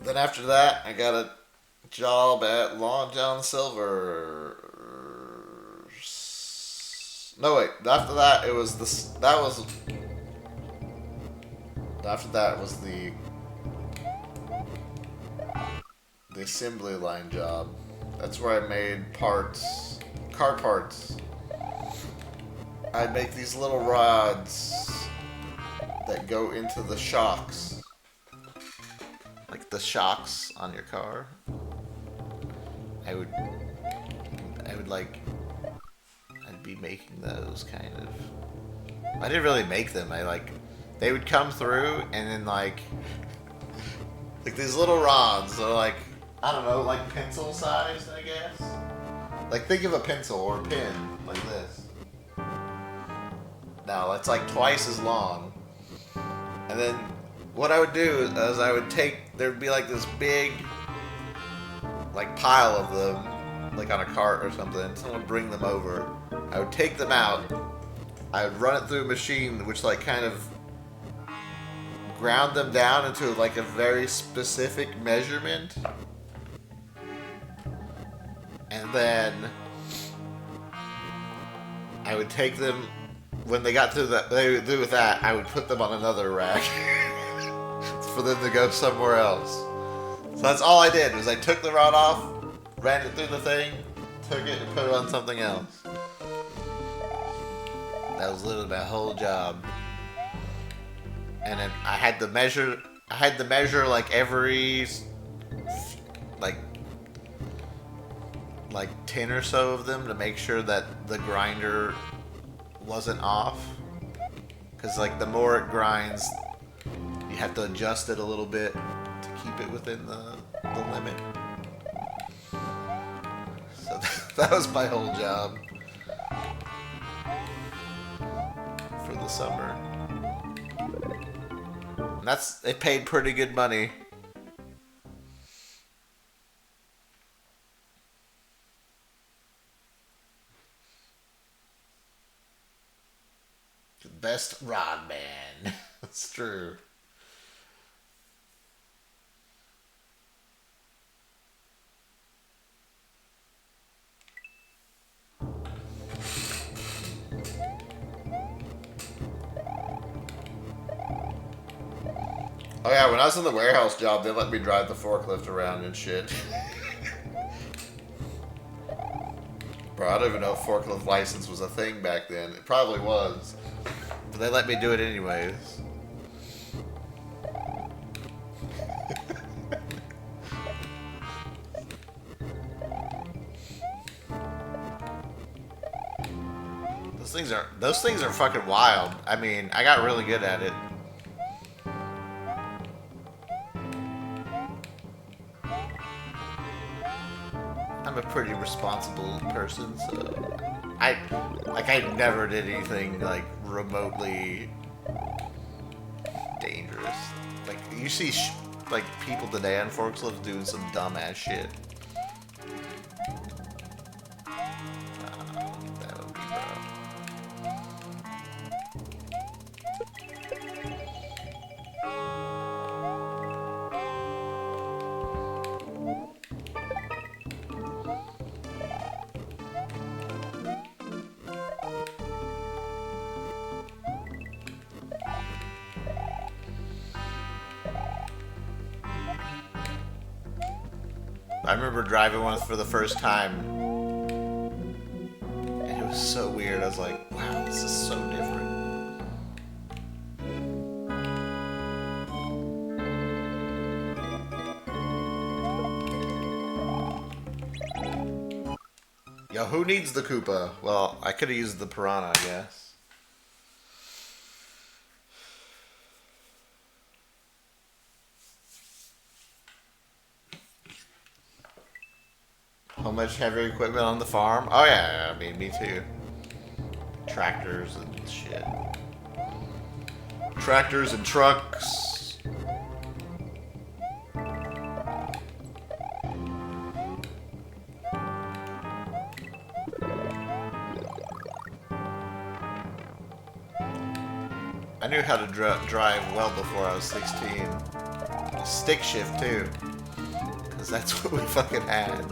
Then after that, I got a job at Long John Silver's. No wait, after that it was after that was the assembly line job. That's where I made parts, car parts. I'd make these little rods that go into the shocks. Like the shocks on your car. I would like, I'd be making those kind of. I didn't really make them. They would come through and then like these little rods. They're like, I don't know, like pencil sized, I guess. Like think of a pencil or a pen like this. Now it's like twice as long. And then what I would do is I would take, there'd be like this big like pile of them, like on a cart or something. Someone would bring them over. I would take them out. I would run it through a machine, which like kind of ground them down into like a very specific measurement. And then I would take them, when they got through that, they would do with that, I would put them on another rack for them to go somewhere else. So that's all I did, was I took the rod off, ran it through the thing, took it and put it on something else. That was literally my whole job. And then I had to measure like every like 10 or so of them to make sure that the grinder wasn't off. Cause like the more it grinds, you have to adjust it a little bit to keep it within the limit. So that was my whole job for the summer. And it paid pretty good money. The best rod man. That's true. Oh yeah, when I was in the warehouse job, they let me drive the forklift around and shit. Bro, I don't even know if forklift license was a thing back then. It probably was. But they let me do it anyways. Those things are fucking wild. I mean, I got really good at it. I'm a pretty responsible person, so I never did anything like remotely dangerous. Like you see like people today on forklifts doing some dumbass shit. That would be bro. I remember driving one for the first time, and it was so weird. I was like, wow, this is so different. Yo, who needs the Koopa? Well, I could have used the Piranha, I guess. How much heavy equipment on the farm? Oh yeah, I mean, me too. Tractors and shit. Tractors and trucks. I knew how to drive well before I was 16. Stick shift too. Because that's what we fucking had.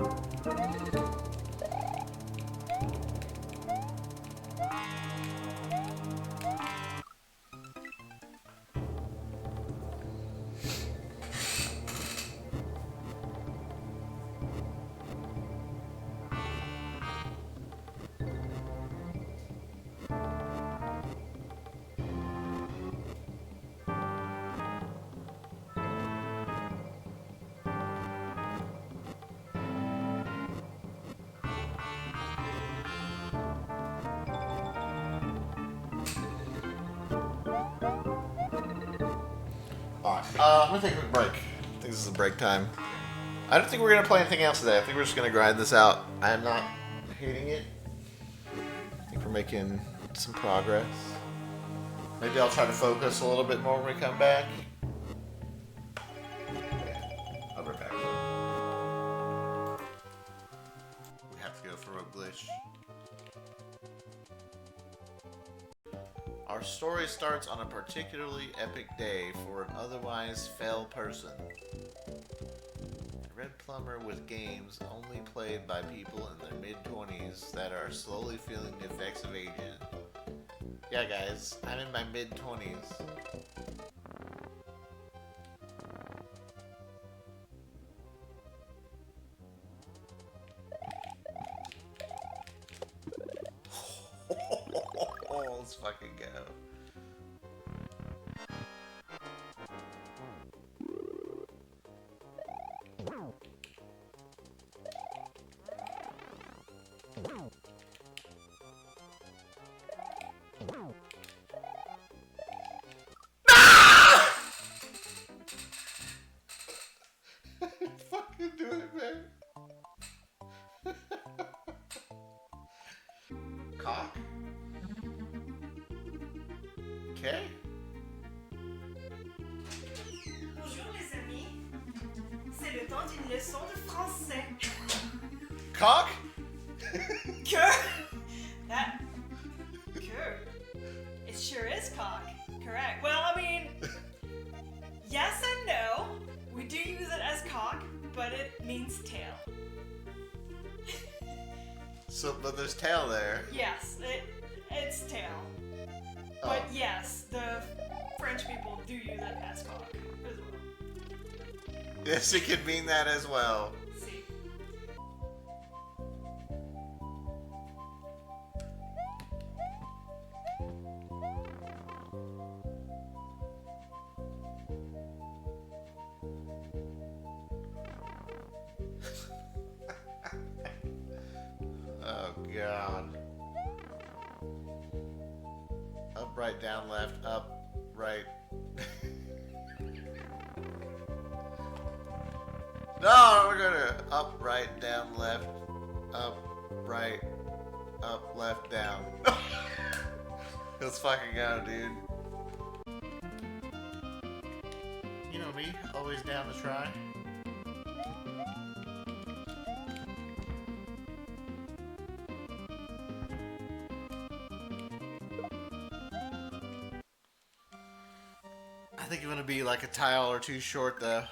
Alright, I'm gonna take a quick break. I think this is a break time. I don't think we're gonna play anything else today. I think we're just gonna grind this out. I am not hating it. I think we're making some progress. Maybe I'll try to focus a little bit more when we come back. Yeah, I'll be right back. We have to go for a glitch. Our story starts on a particularly epic day for an otherwise fell person. A red plumber with games only played by people in their mid-20s that are slowly feeling the effects of aging. Yeah guys, I'm in my mid-20s. Let's fucking go. Fucking do it, man. Cock. Okay. Bonjour les amis, c'est le temps d'une leçon de français. Cock? Que? That... Que? It sure is cock. Correct. Well, I mean, yes and no. We do use it as cock, but it means tail. So, but there's tail there. Yes, it's tail. Oh. But yes, the French people do use it as cock as well. Yes, it could mean that as well. See. Oh god. Up, right, down, left, up, right. No, we're gonna up, right, down, left, up, right, up, left, down. Let's fucking go, dude. You know me, always down to try. I think I'm gonna be like a tile or two short though.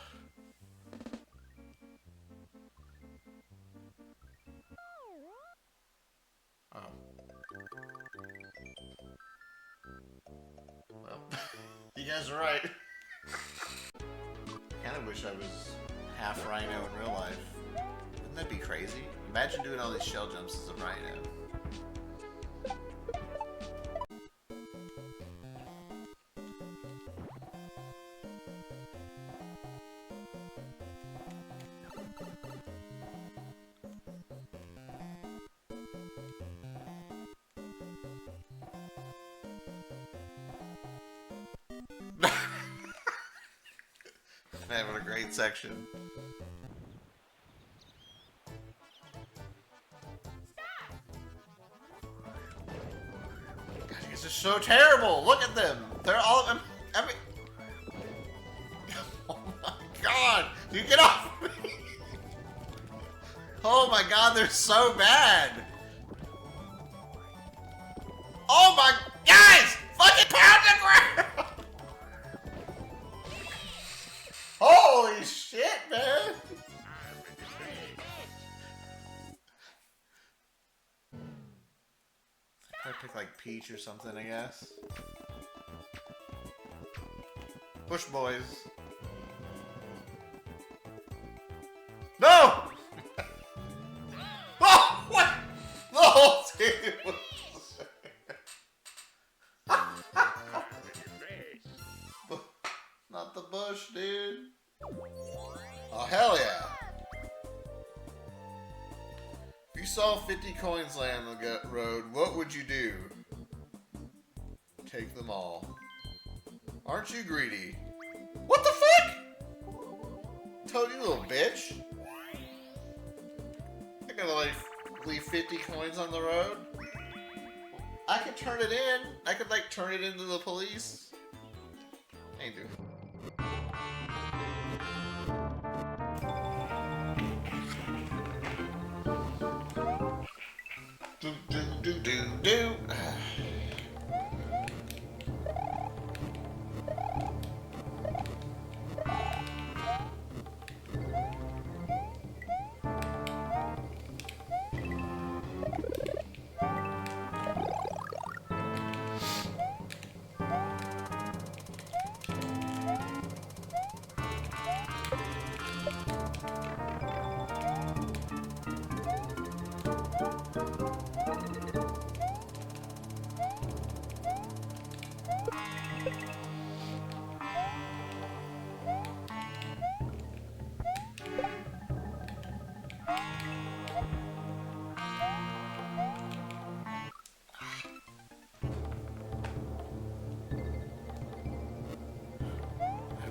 Oh. Well, you guys are right. I kinda wish I was half rhino in real life. Wouldn't that be crazy? Imagine doing all these shell jumps as a rhino. Man, what a great section. This is so terrible. Look at them. They're all. I mean, oh my god! You get off me! Oh my god, they're so bad. Oh my guys! Fucking pound the ground! Holy shit, man! I pick like Peach or something, I guess. Push boys. No! Oh, what? The whole team was not the bush, dude. Oh, hell yeah. If you saw 50 coins land on the road, what would you do? Take them all. Aren't you greedy? What the fuck? Told you, little bitch. I gotta like leave 50 coins on the road. I could turn it in. I could like turn it into the police. Ain't do. Do do do do do.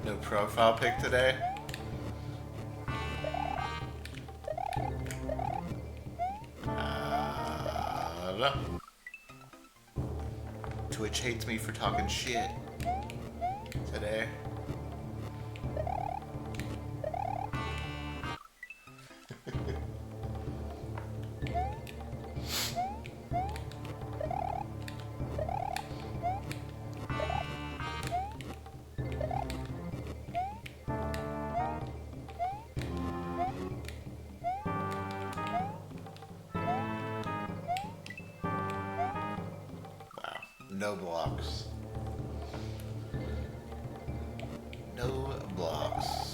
No profile pic today. No. Twitch hates me for talking shit today. No blocks. No blocks.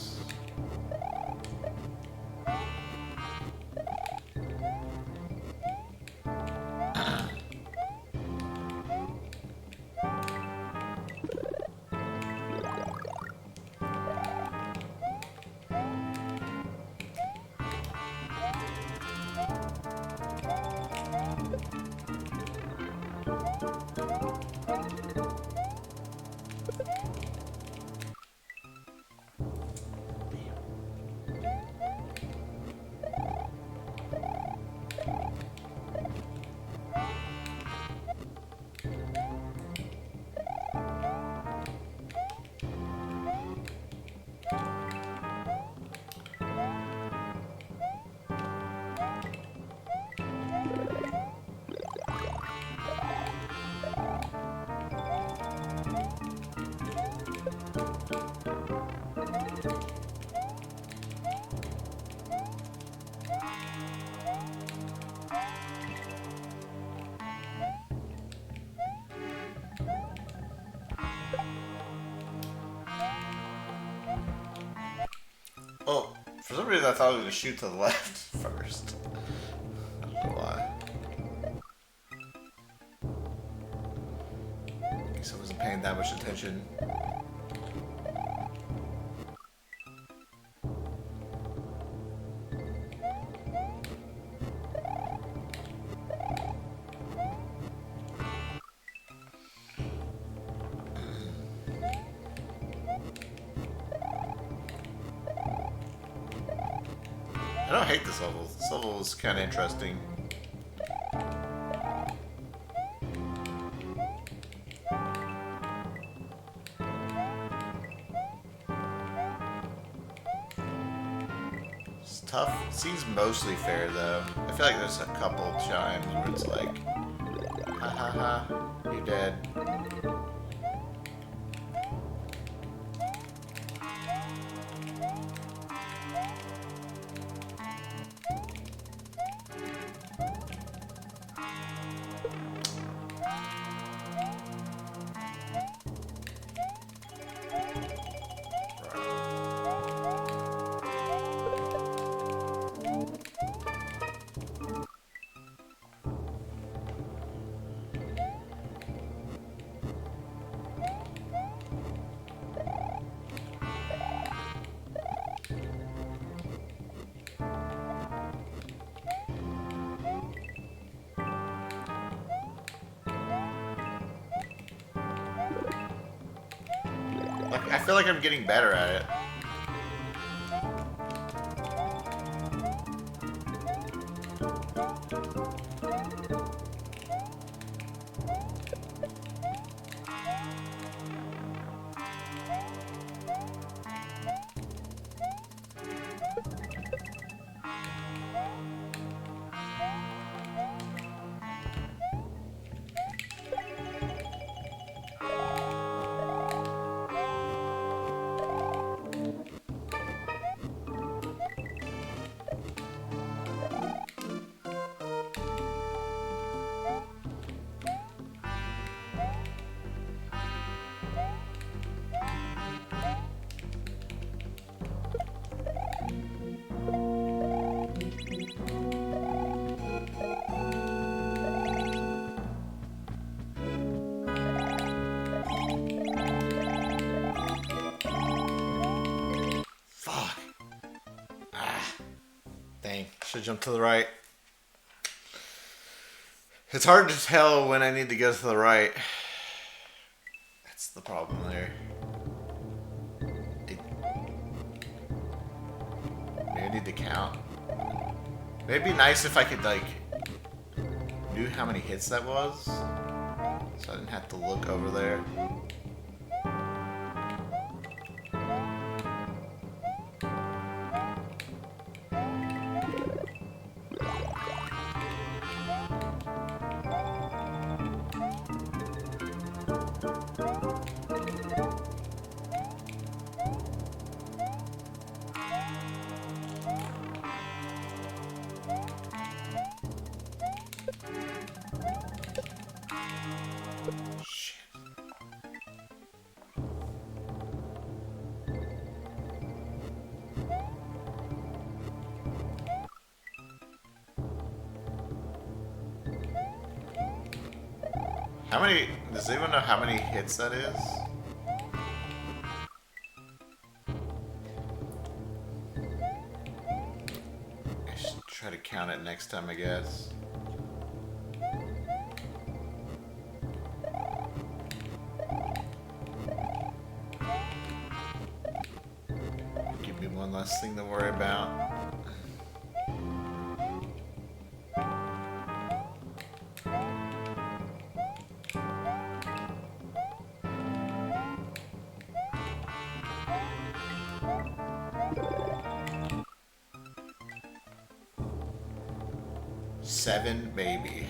Oh, for some reason I thought I was going to shoot to the left first. I don't know why. I guess I wasn't paying that much attention. I don't hate this level. This level is kind of interesting. seems mostly fair though. I feel like there's a couple chimes where it's like, ha ha ha, you're dead. Like, I feel like I'm getting better at it. Fuck. Ah. Dang. Should jump to the right. It's hard to tell when I need to go to the right. That's the problem there. Maybe I need to count. Maybe it'd be nice if I could, like, knew how many hits that was. So I didn't have to look over there. How many, does anyone know how many hits that is? I should try to count it next time, I guess. Give me one less thing to worry about. Seven, maybe.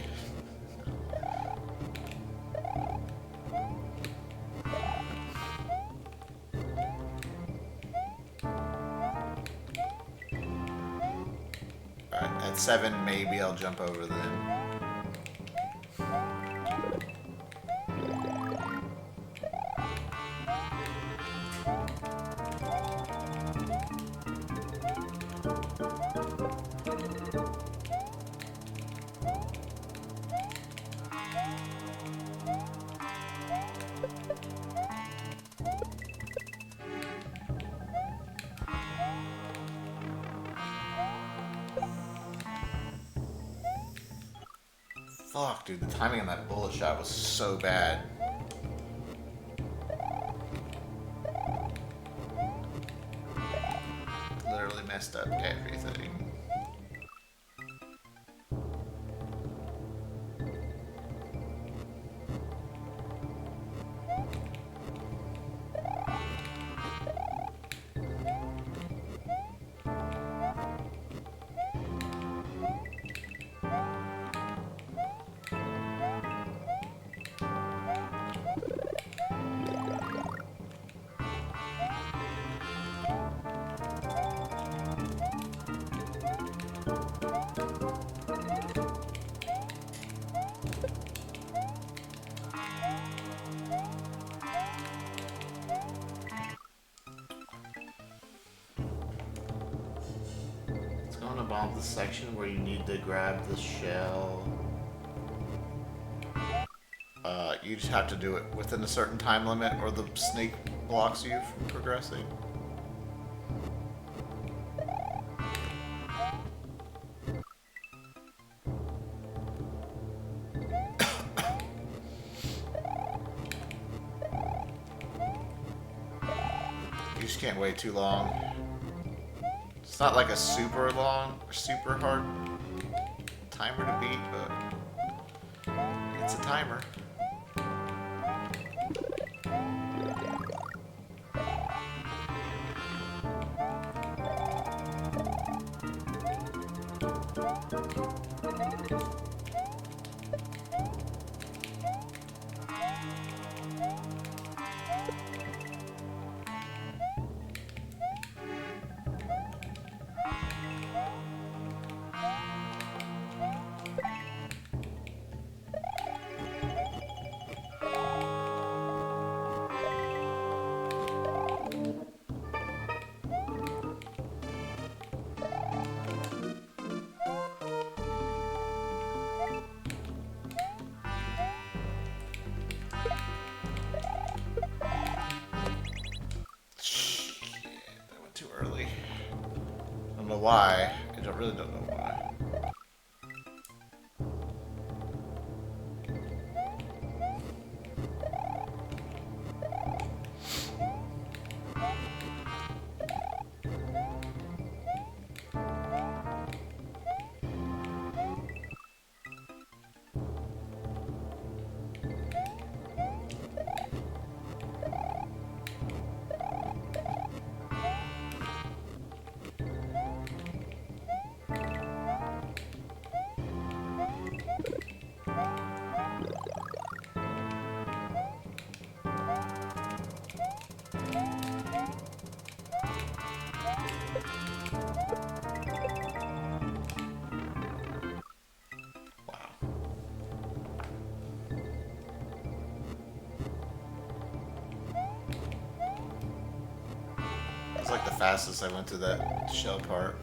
Alright, at 7, maybe I'll jump over them. Fuck, dude, the timing on that bullet shot was so bad. Literally messed up everything. bomb the section where you need to grab the shell. You just have to do it within a certain time limit or the snake blocks you from progressing. You just can't wait too long. It's not like a super long or super hard timer to beat, but it's a timer. Why? I really don't know why. It's like the fastest I went through that shell part.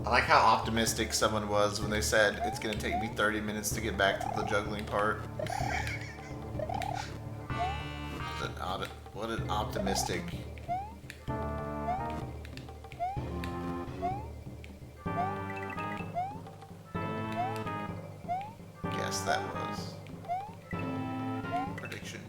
I like how optimistic someone was when they said it's gonna take me 30 minutes to get back to the juggling part. What an optimistic. Guess that was. Prediction.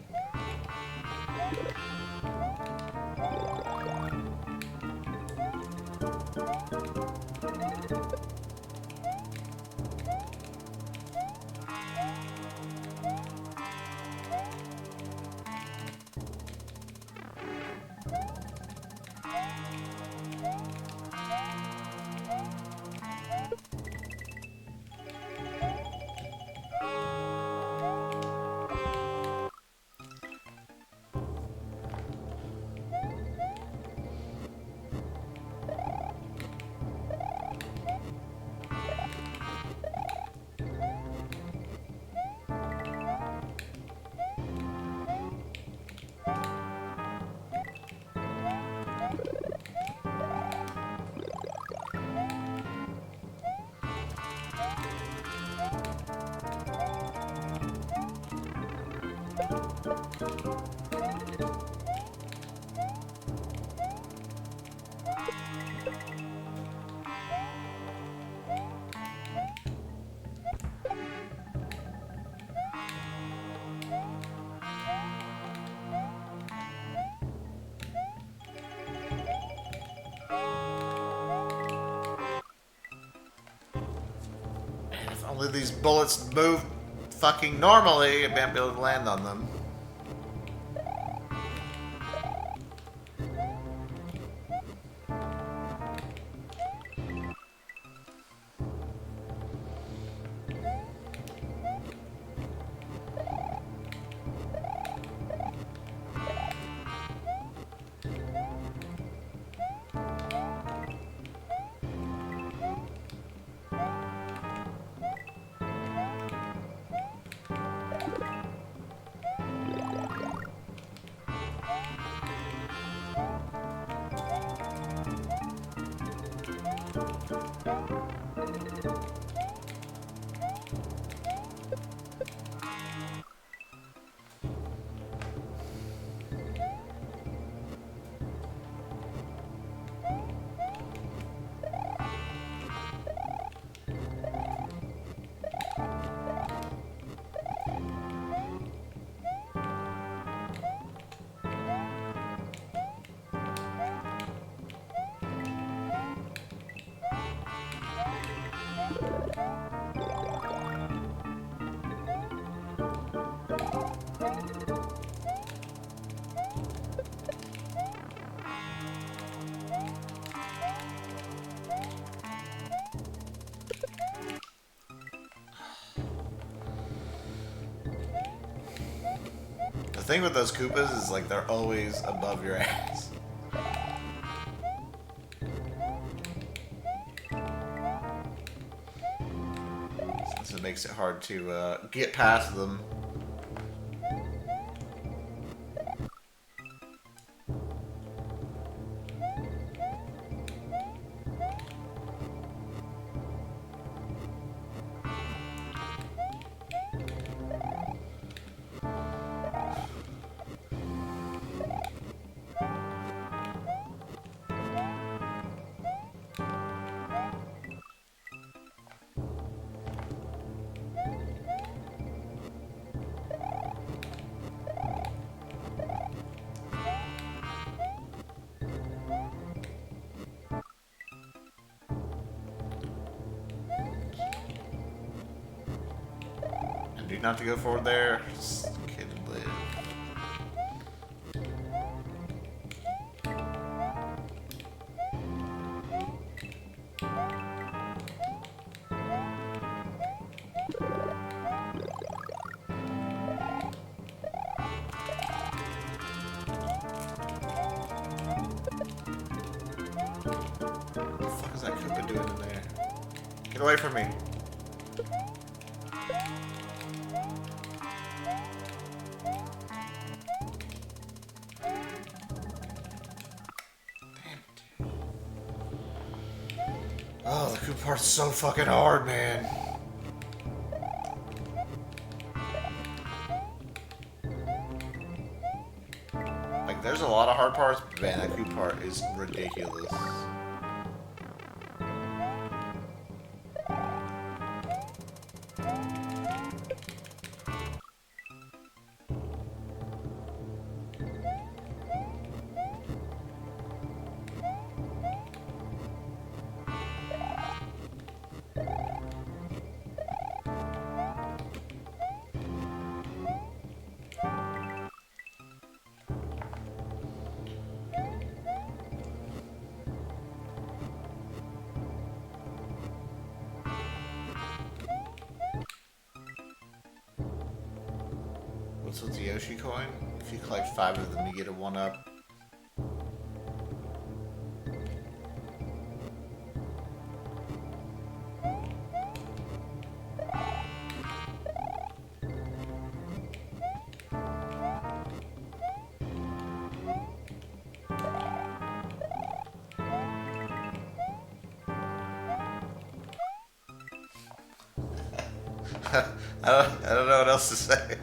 Only these bullets move fucking normally, I might be able to land on them. The thing with those Koopas is like they're always above your ass. So it makes it hard to get past them. Do not to go forward there. Just kid live. What the fuck is that Koopa doing in there? Get away from me. Oh, the Koopa part's so fucking hard, man. Like, there's a lot of hard parts, but man, that Koopa part is ridiculous. What's with the Yoshi coin? If you collect 5 of them, you get a 1-up. I don't know what else to say.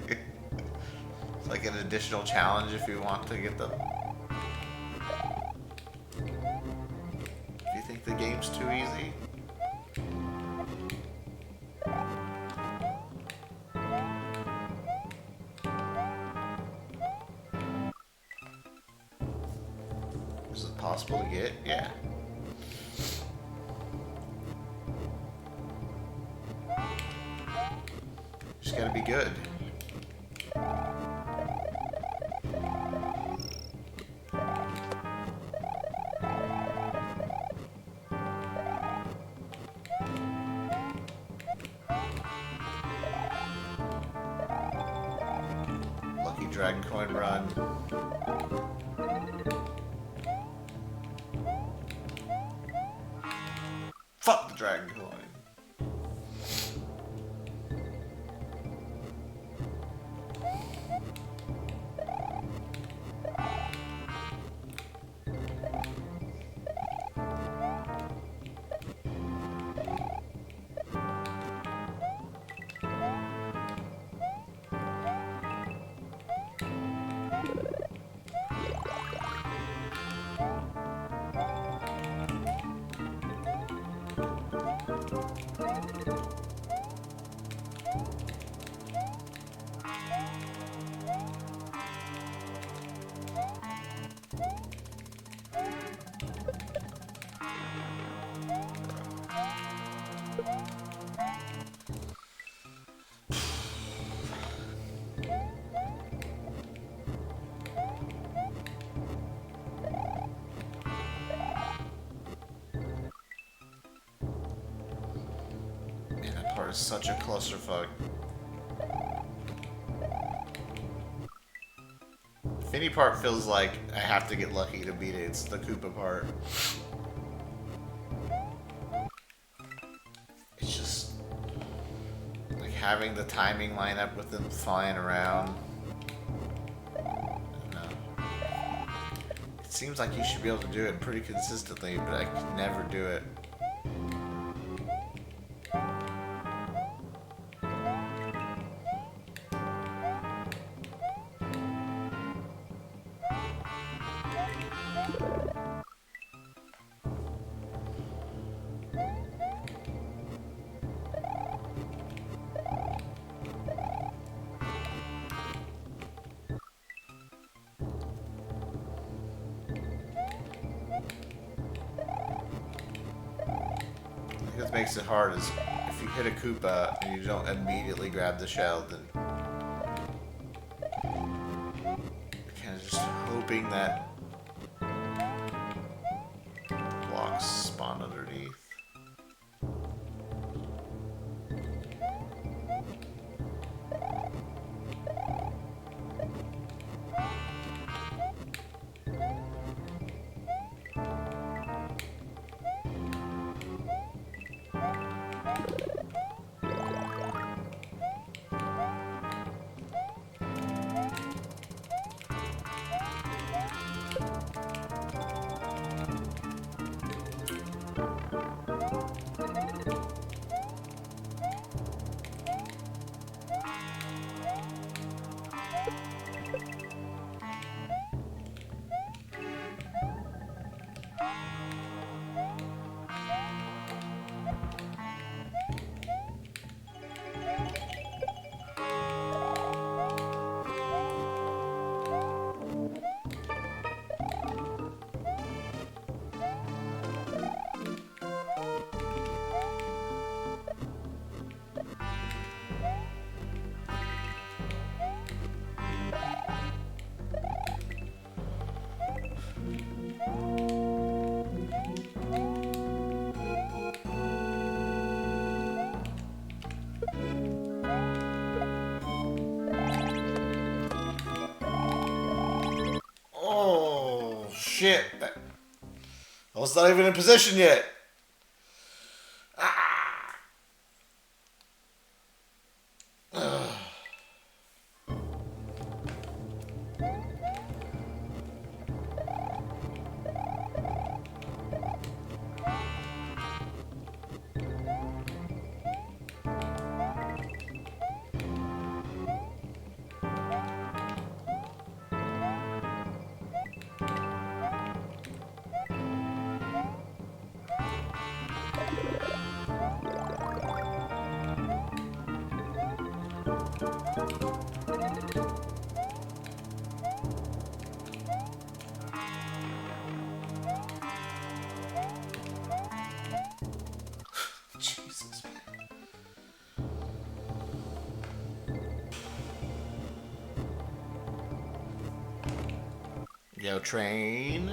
It's like an additional challenge if you want to get them. Do you think the game's too easy? Is it possible to get? Yeah. Just gotta be good. Lucky Dragon Coin run. Fuck the Dragon Coin. Man, that part is such a clusterfuck. If any part feels like I have to get lucky to beat it, it's the Koopa part. It's just like having the timing line up with them flying around. I don't know. It seems like you should be able to do it pretty consistently, but I can never do it. What makes it hard is if you hit a Koopa and you don't immediately grab the shell, then kind of just hoping that blocks spawn underneath. Oh, shit. I was not even in position yet. Ah. Ugh. Yo, train.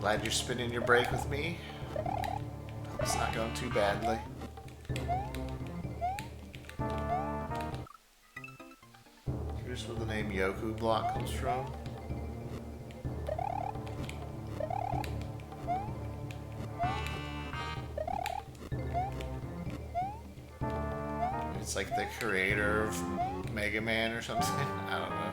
Glad you're spinning your brake with me. Hope it's not going too badly. Here's where the name Yoku block comes from. It's like the creator of Mega Man or something. I don't know.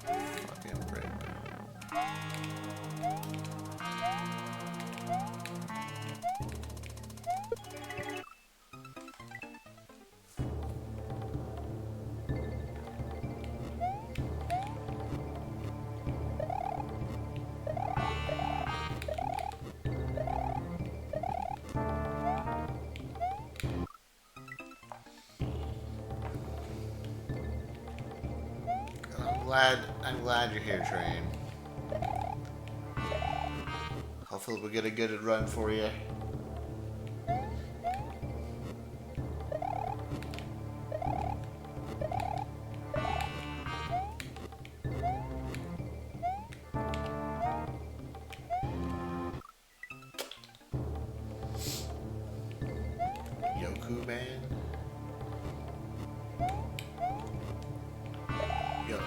Might be on the brain. I'm glad you're here, Train. Hopefully we'll get a good run for you. Yoku Man. Yo.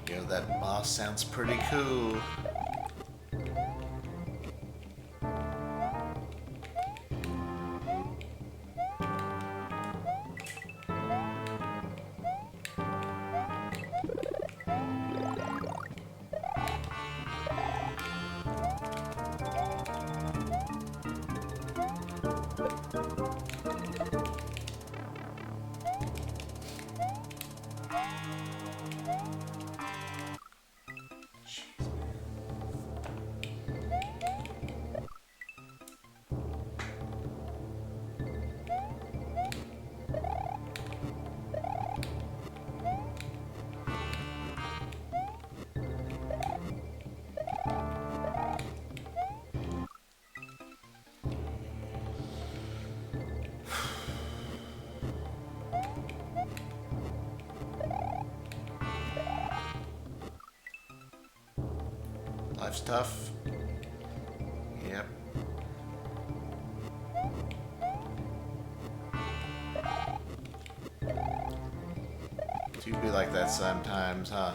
Yo, that boss sounds pretty cool. Life's tough. Yep. Do be like that sometimes, huh?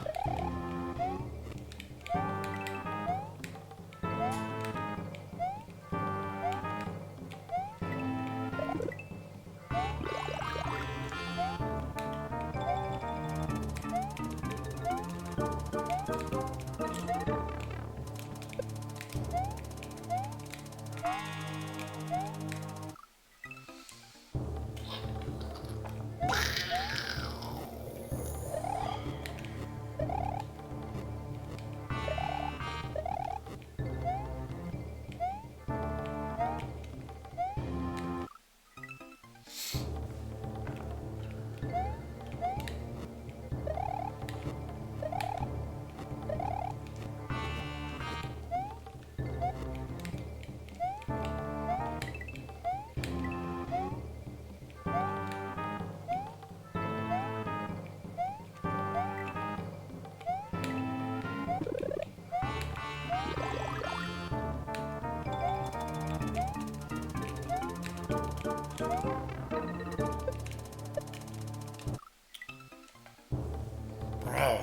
Bro.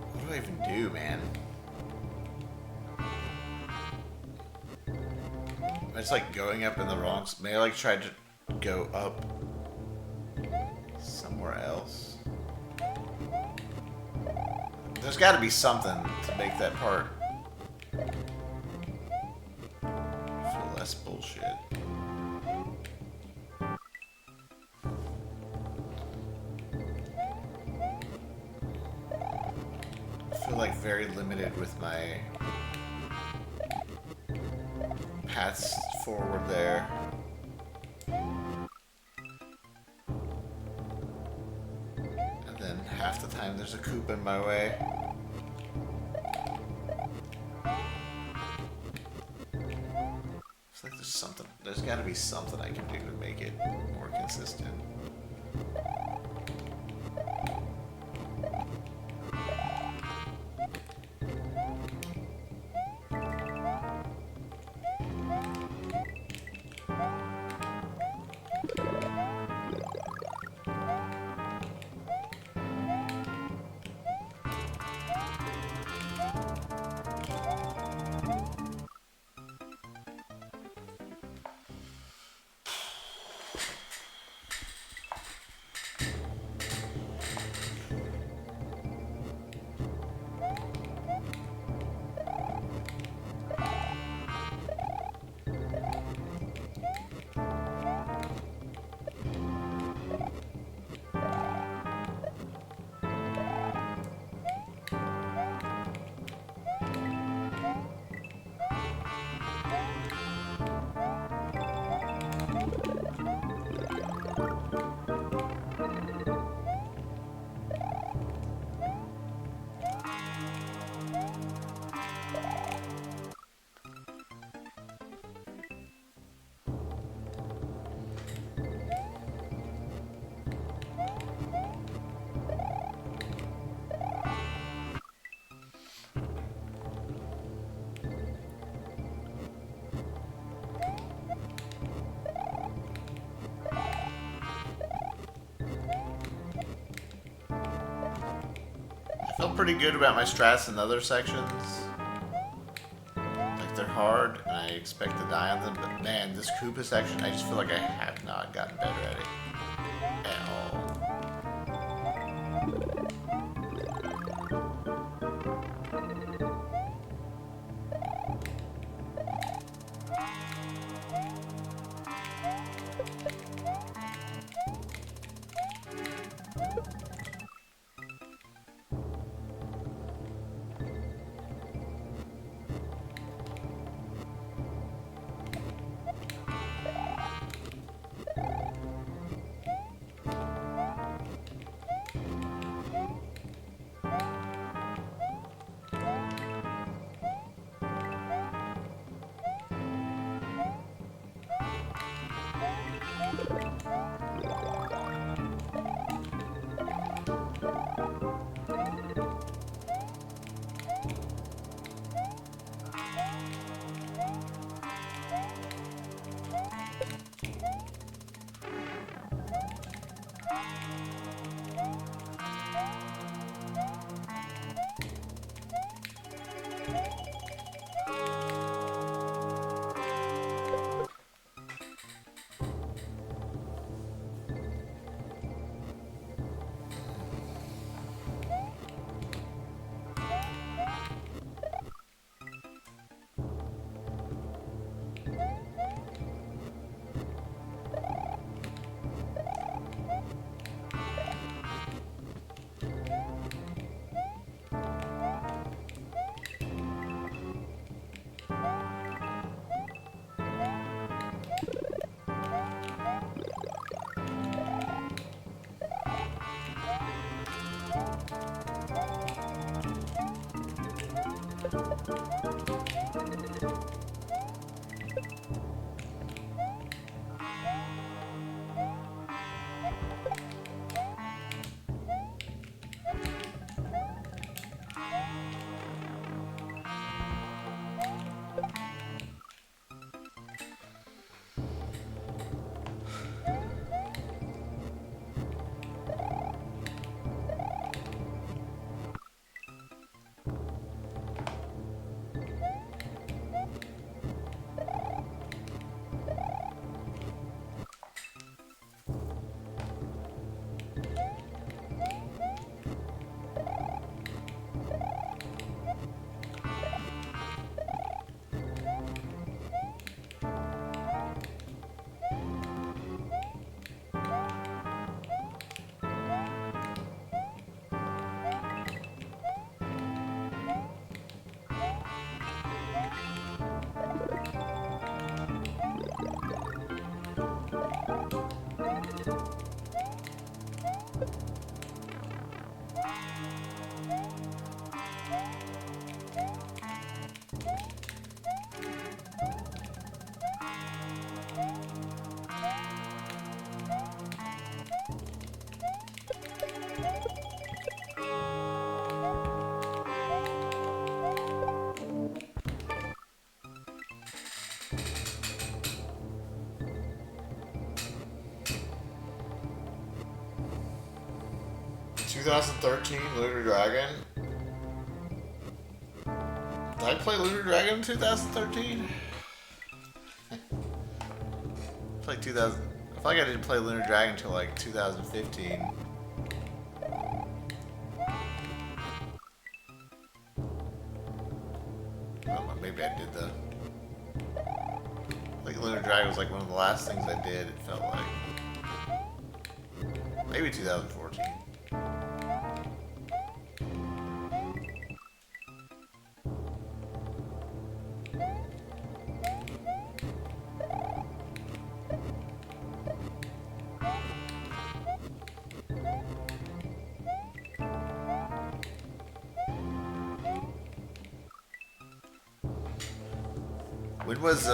What do I even do, man? Am I just like going up in the wrong... Maybe I like tried to go up somewhere else? There's got to be something to make that part feel less bullshit. I feel like very limited with my paths forward there. And then half the time there's a Koopa in my way. It's like there's gotta be something I can do to make it more consistent. I feel pretty good about my strats in other sections. Like, they're hard, and I expect to die on them, but man, this Koopa section, I just feel like I have not gotten better at it at all. 2013 Lunar Dragon. Did I play Lunar Dragon in 2013? Like 2000. I feel like I didn't play Lunar Dragon until like 2015. Oh, maybe I did though. I think Lunar Dragon was like one of the last things I did. It felt like maybe 2014. When was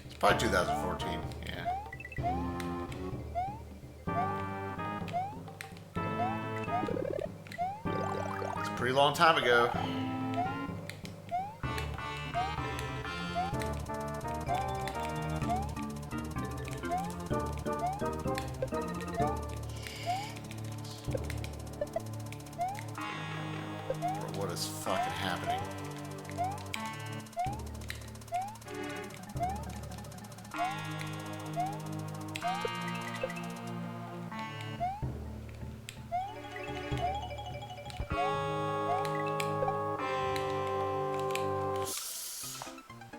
it's probably 2014, yeah. It's a pretty long time ago. What is fucking happening?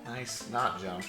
Nice knot jump.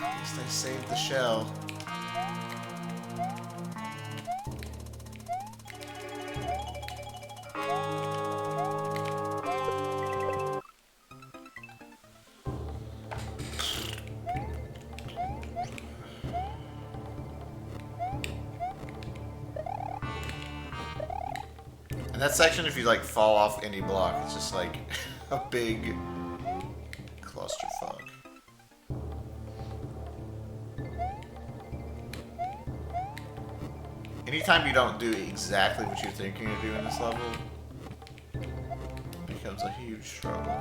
At least I saved the shell. And that section, if you like fall off any block, it's just like a big clusterfuck. Anytime you don't do exactly what you're thinking of doing in this level, it becomes a huge struggle.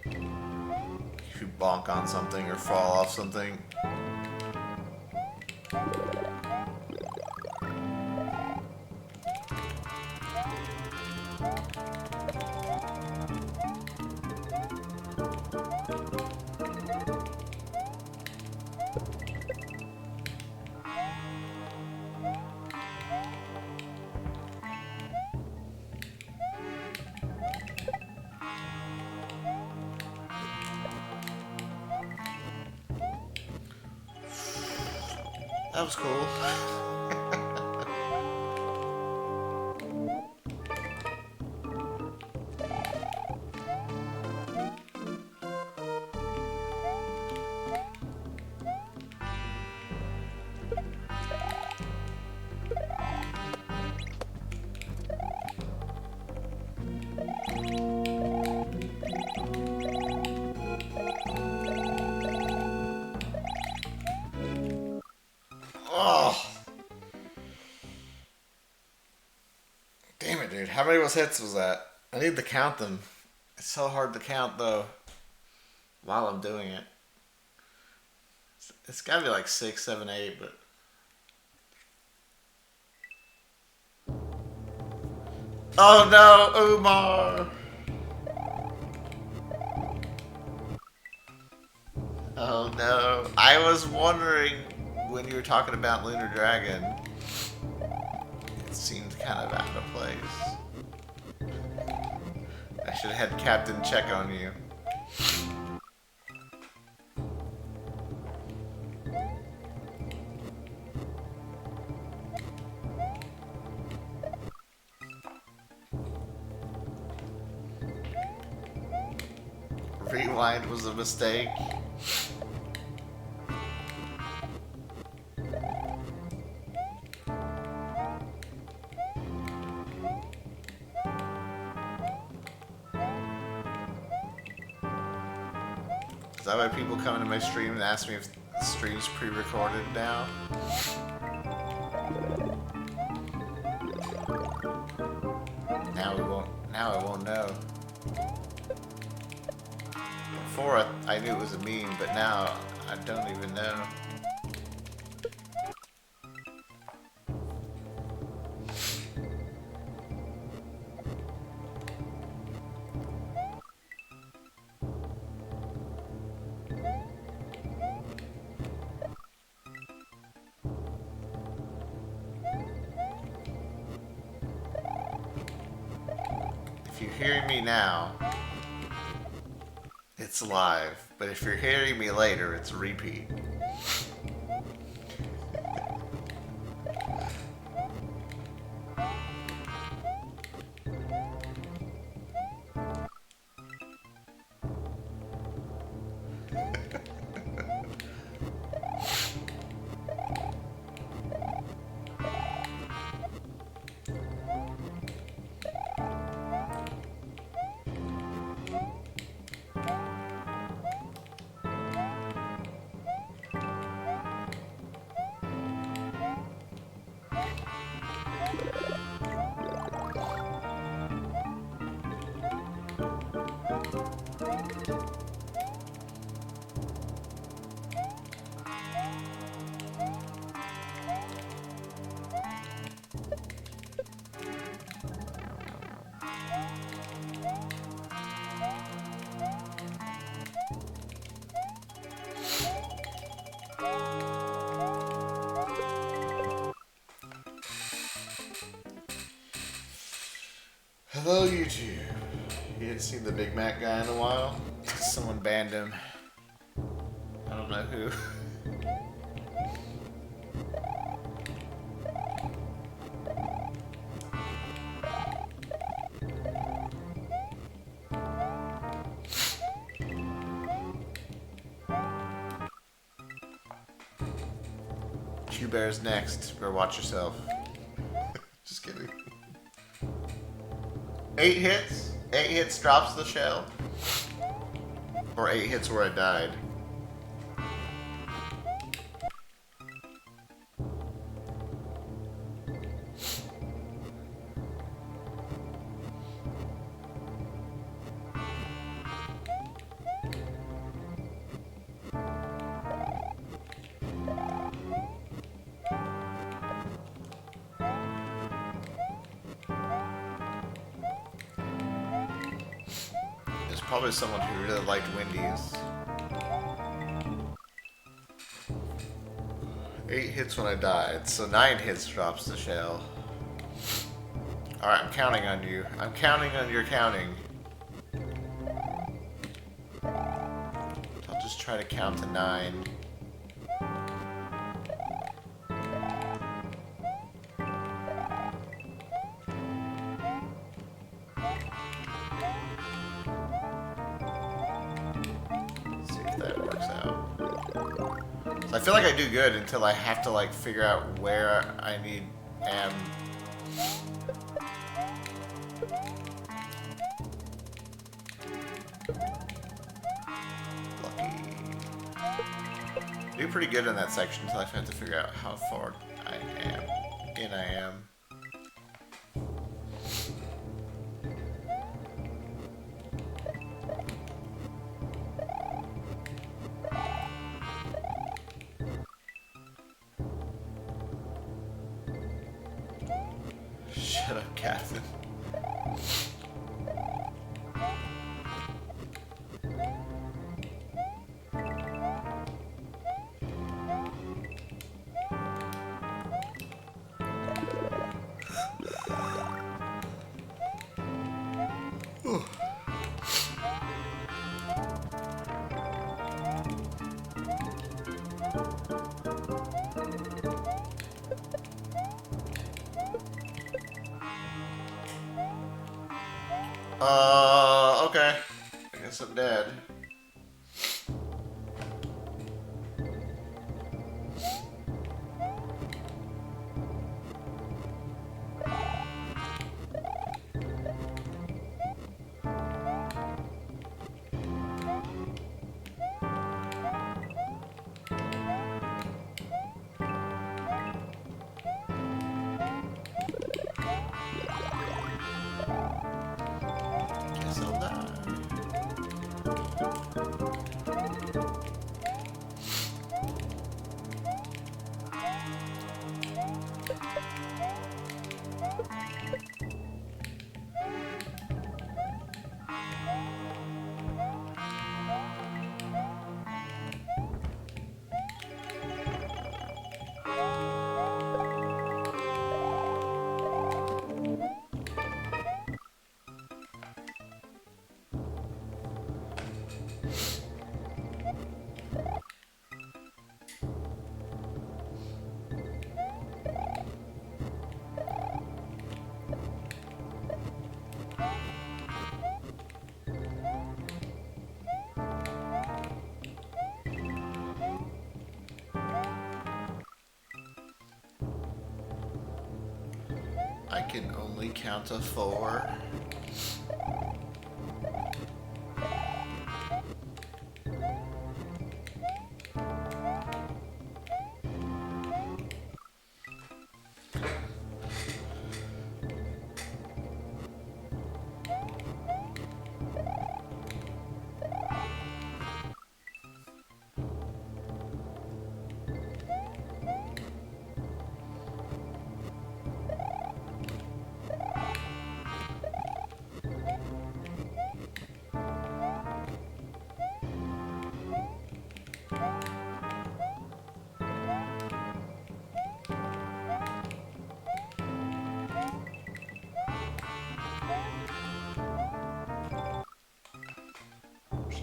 If you bonk on something or fall off something. That was cool. Oh. Damn it, dude. How many of those hits was that? I need to count them. It's so hard to count though while I'm doing it. It's gotta be like 6, 7, 8, but. Oh no, Umar! Oh no. I was wondering when you were talking about Lunar Dragon. It seemed kind of out of place. I should have had Captain check on you. Rewind was a mistake. Is that why people come into my stream and ask me if the stream's pre-recorded now? Now I won't know. Before I knew it was a meme, but now I don't even know. If you're hearing me now, it's live, but if you're hearing me later, it's repeat. Hello, YouTube. You hadn't seen the Big Mac guy in a while? Someone banned him. I don't know who. Q-Bear's next. Better watch yourself. Just kidding. 8 hits? 8 hits drops the shell? Or 8 hits where I died? Probably someone who really liked Wendy's. 8 hits when I died, so 9 hits drops the shell. Alright, I'm counting on you. I'm counting on your counting. I'll just try to count to 9. I feel like I do good until I have to like figure out where I need am. Lucky. Do pretty good in that section until I have to figure out how far I am. I am. Okay. I guess I'm dead. Guess I'll die. I can only count to 4.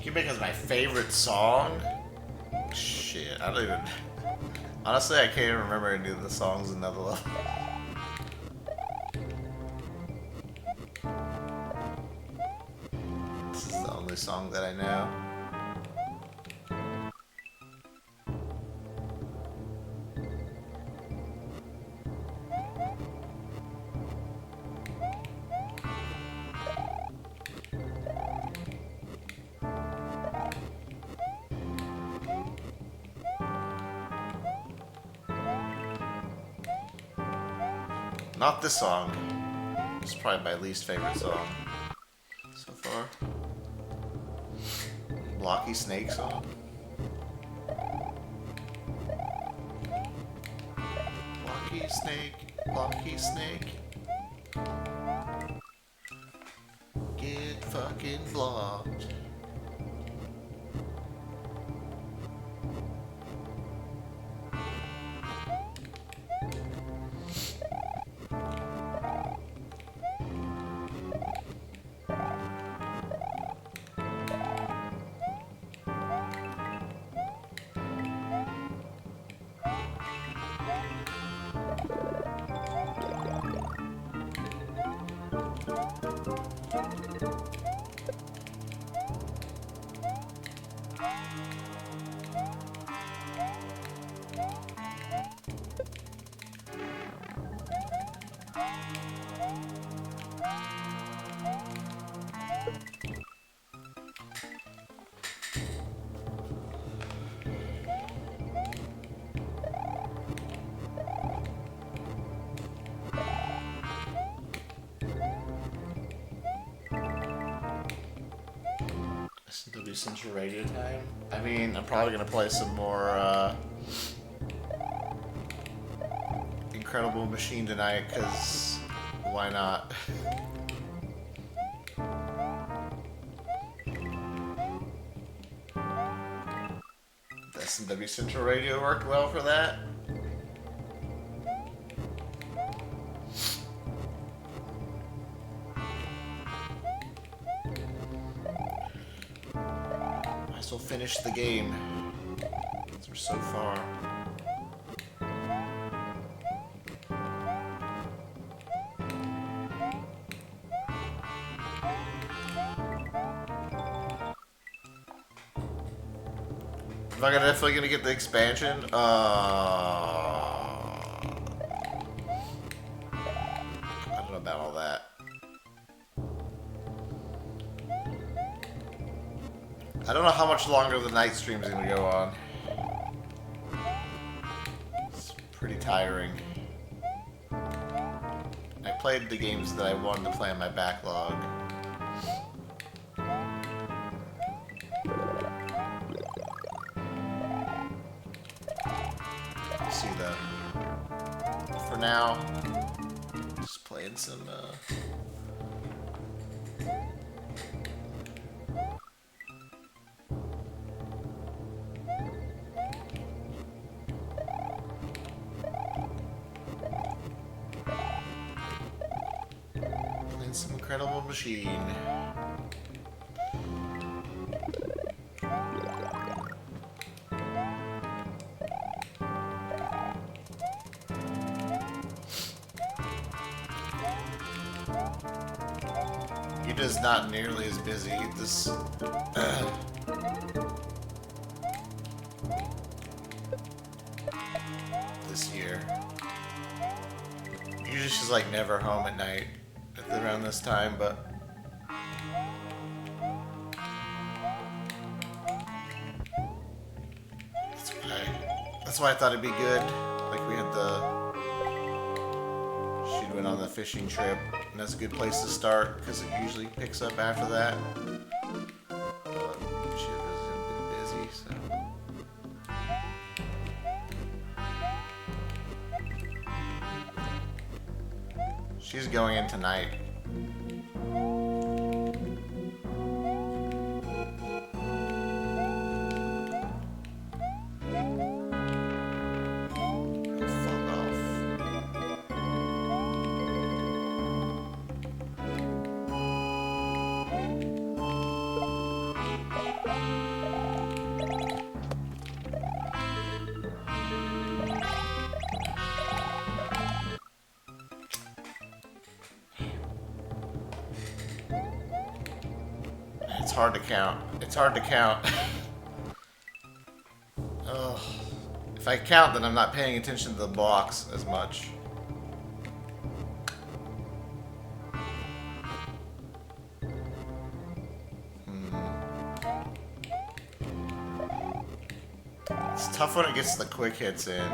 Gimmicks is my favorite song. Shit, I don't even. Honestly, I can't even remember any of the songs in another level. This is the only song that I know. Not this song. It's probably my least favorite song so far. Blocky Snake song. Blocky Snake, Blocky Snake. Get fucking blocked. SNW Central Radio time. I mean, I'm probably gonna play some more Incredible Machine tonight, because why not? The SNW Central Radio worked well for that. This will finish the game. We're so far. Am I definitely gonna get the expansion? I don't know about all that. I don't know how much longer the night stream is gonna go on. It's pretty tiring. I played the games that I wanted to play on my backlog. See that. For now, just playing some incredible machine. It is not nearly as busy this this year. Usually she's like never home at night around this time, but that's why I thought it'd be good. Like we had she went on the fishing trip, and that's a good place to start because it usually picks up after that. But she hasn't been busy, so. She's going in tonight. It's hard to count. It's hard to count. Ugh. If I count, then I'm not paying attention to the blocks as much. It's tough when it gets the quick hits in.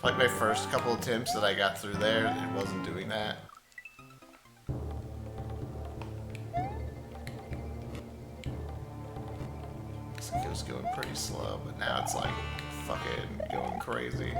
Like my first couple attempts that I got through there, it wasn't doing that. It was going pretty slow, but now it's like fucking going crazy.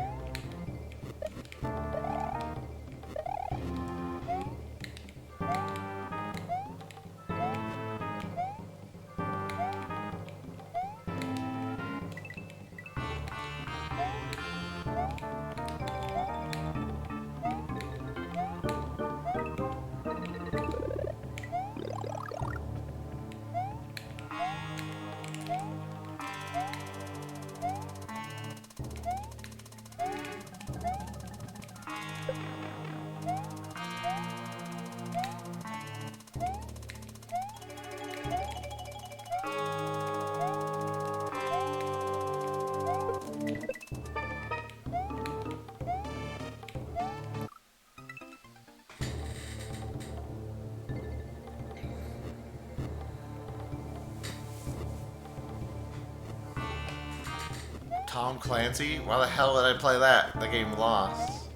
Tom Clancy? Why the hell did I play that? The game lost.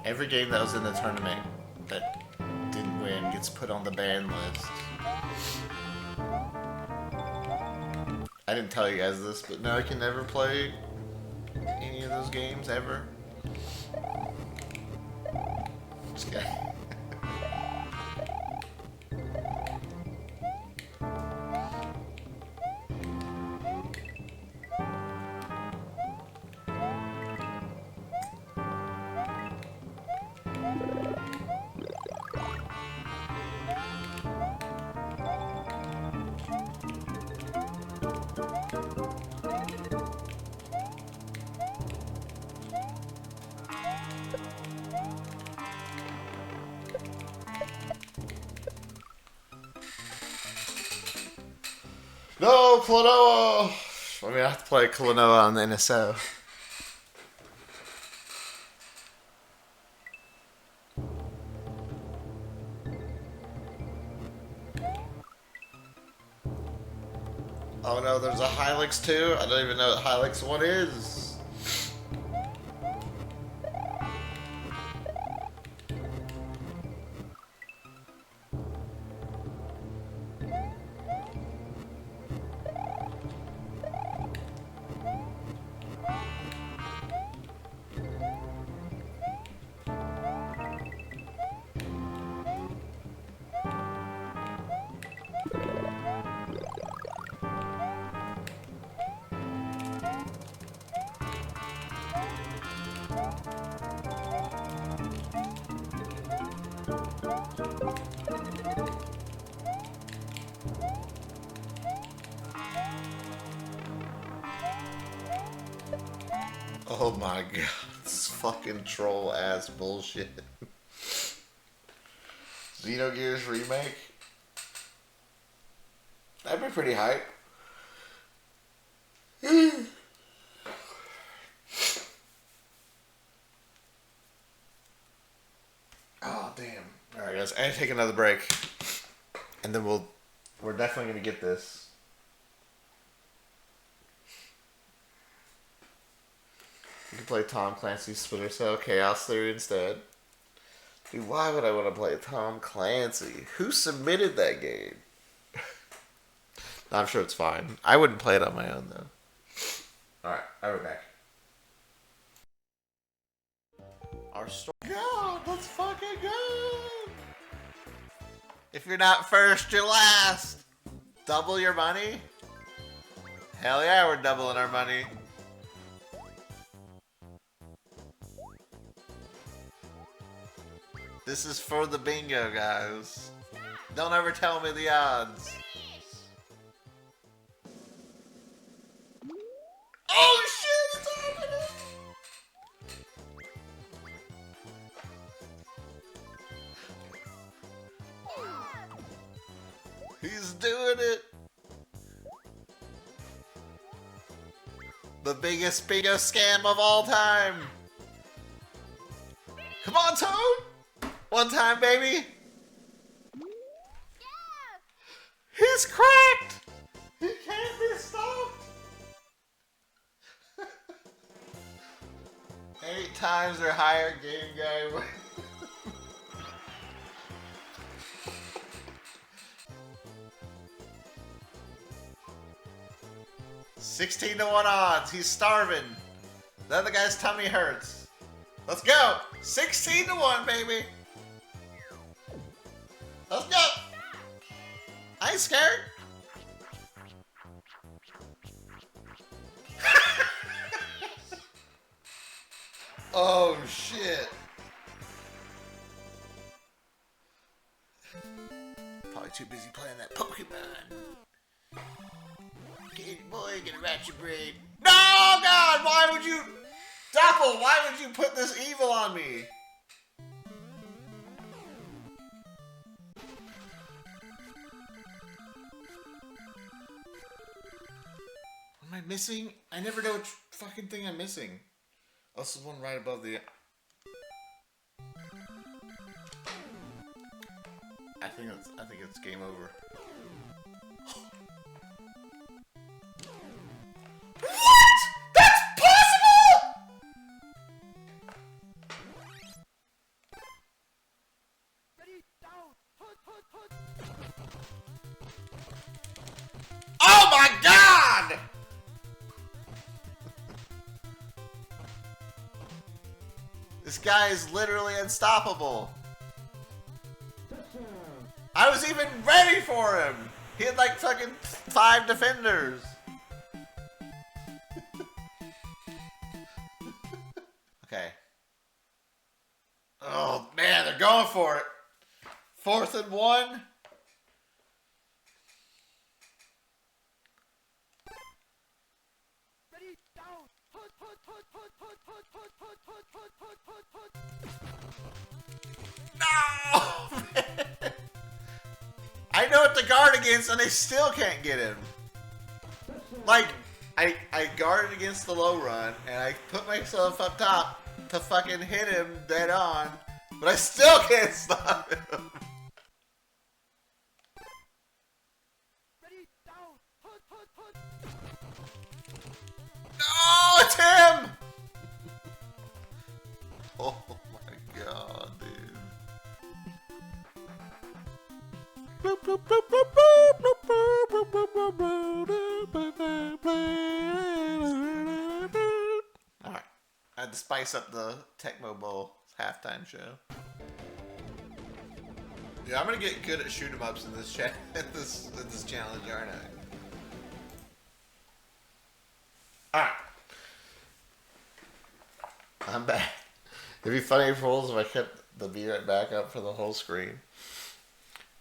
Every game that was in the tournament that didn't win gets put on the ban list. I didn't tell you guys this, but now I can never play any of those games ever. Just kidding. No, Klonoa! I mean, I have to play Klonoa on the NSO. Oh no, there's a Hylix too? I don't even know what Hylix 1 is. Oh my god, this fucking troll ass bullshit. Xenogears remake? That'd be pretty hype. Oh damn. Alright guys, I gotta take another break. And then we're definitely gonna get this. You can play Tom Clancy's Splinter Cell Chaos Theory instead. Dude, why would I want to play Tom Clancy? Who submitted that game? I'm sure it's fine. I wouldn't play it on my own, though. Alright, I'll be back. Our story. Go! Let's fucking go! If you're not first, you're last! Double your money? Hell yeah, we're doubling our money. This is for the bingo, guys. Don't ever tell me the odds. Oh shit, it's happening! He's doing it! The biggest bingo scam of all time! Come on, Toad! One time, baby! He's cracked! He can't be stopped! 8 times or higher, game guy. 16 to 1 odds. He's starving. The other guy's tummy hurts. Let's go. 16 to 1, baby. Let's go. I ain't scared. Oh, shit. Probably too busy playing that Pokemon. Get it, boy, get a ratchet brain. No, God, why would you... Doppel, why would you put this evil on me? What am I missing? I never know which fucking thing I'm missing. Oh, this is one right above the... I think it's game over. What? That's possible? Oh my God! This guy is literally unstoppable. I was even ready for him. He had like fucking 5 defenders. Okay. Oh man, they're going for it. 4th and 1. No! I know what to guard against and they still can't get him. Like, I guarded against the low run, and I put myself up top to fucking hit him dead on, but I still can't stop him. No, it's him! Oh my god, dude. Alright. I had to spice up the Tecmo Bowl halftime show. Yeah, I'm gonna get good at shoot 'em ups in this in this challenge, aren't I? Alright. I'm back. It'd be funny if I kept the Be Right Back up for the whole screen.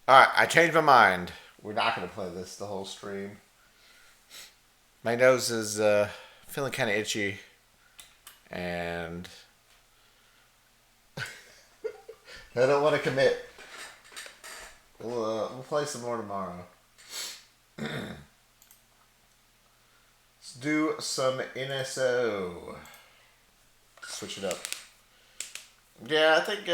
Alright, I changed my mind. We're not going to play this the whole stream. My nose is feeling kind of itchy. And I don't want to commit. We'll play some more tomorrow. Let's do some NSO. Switch it up. Yeah, I think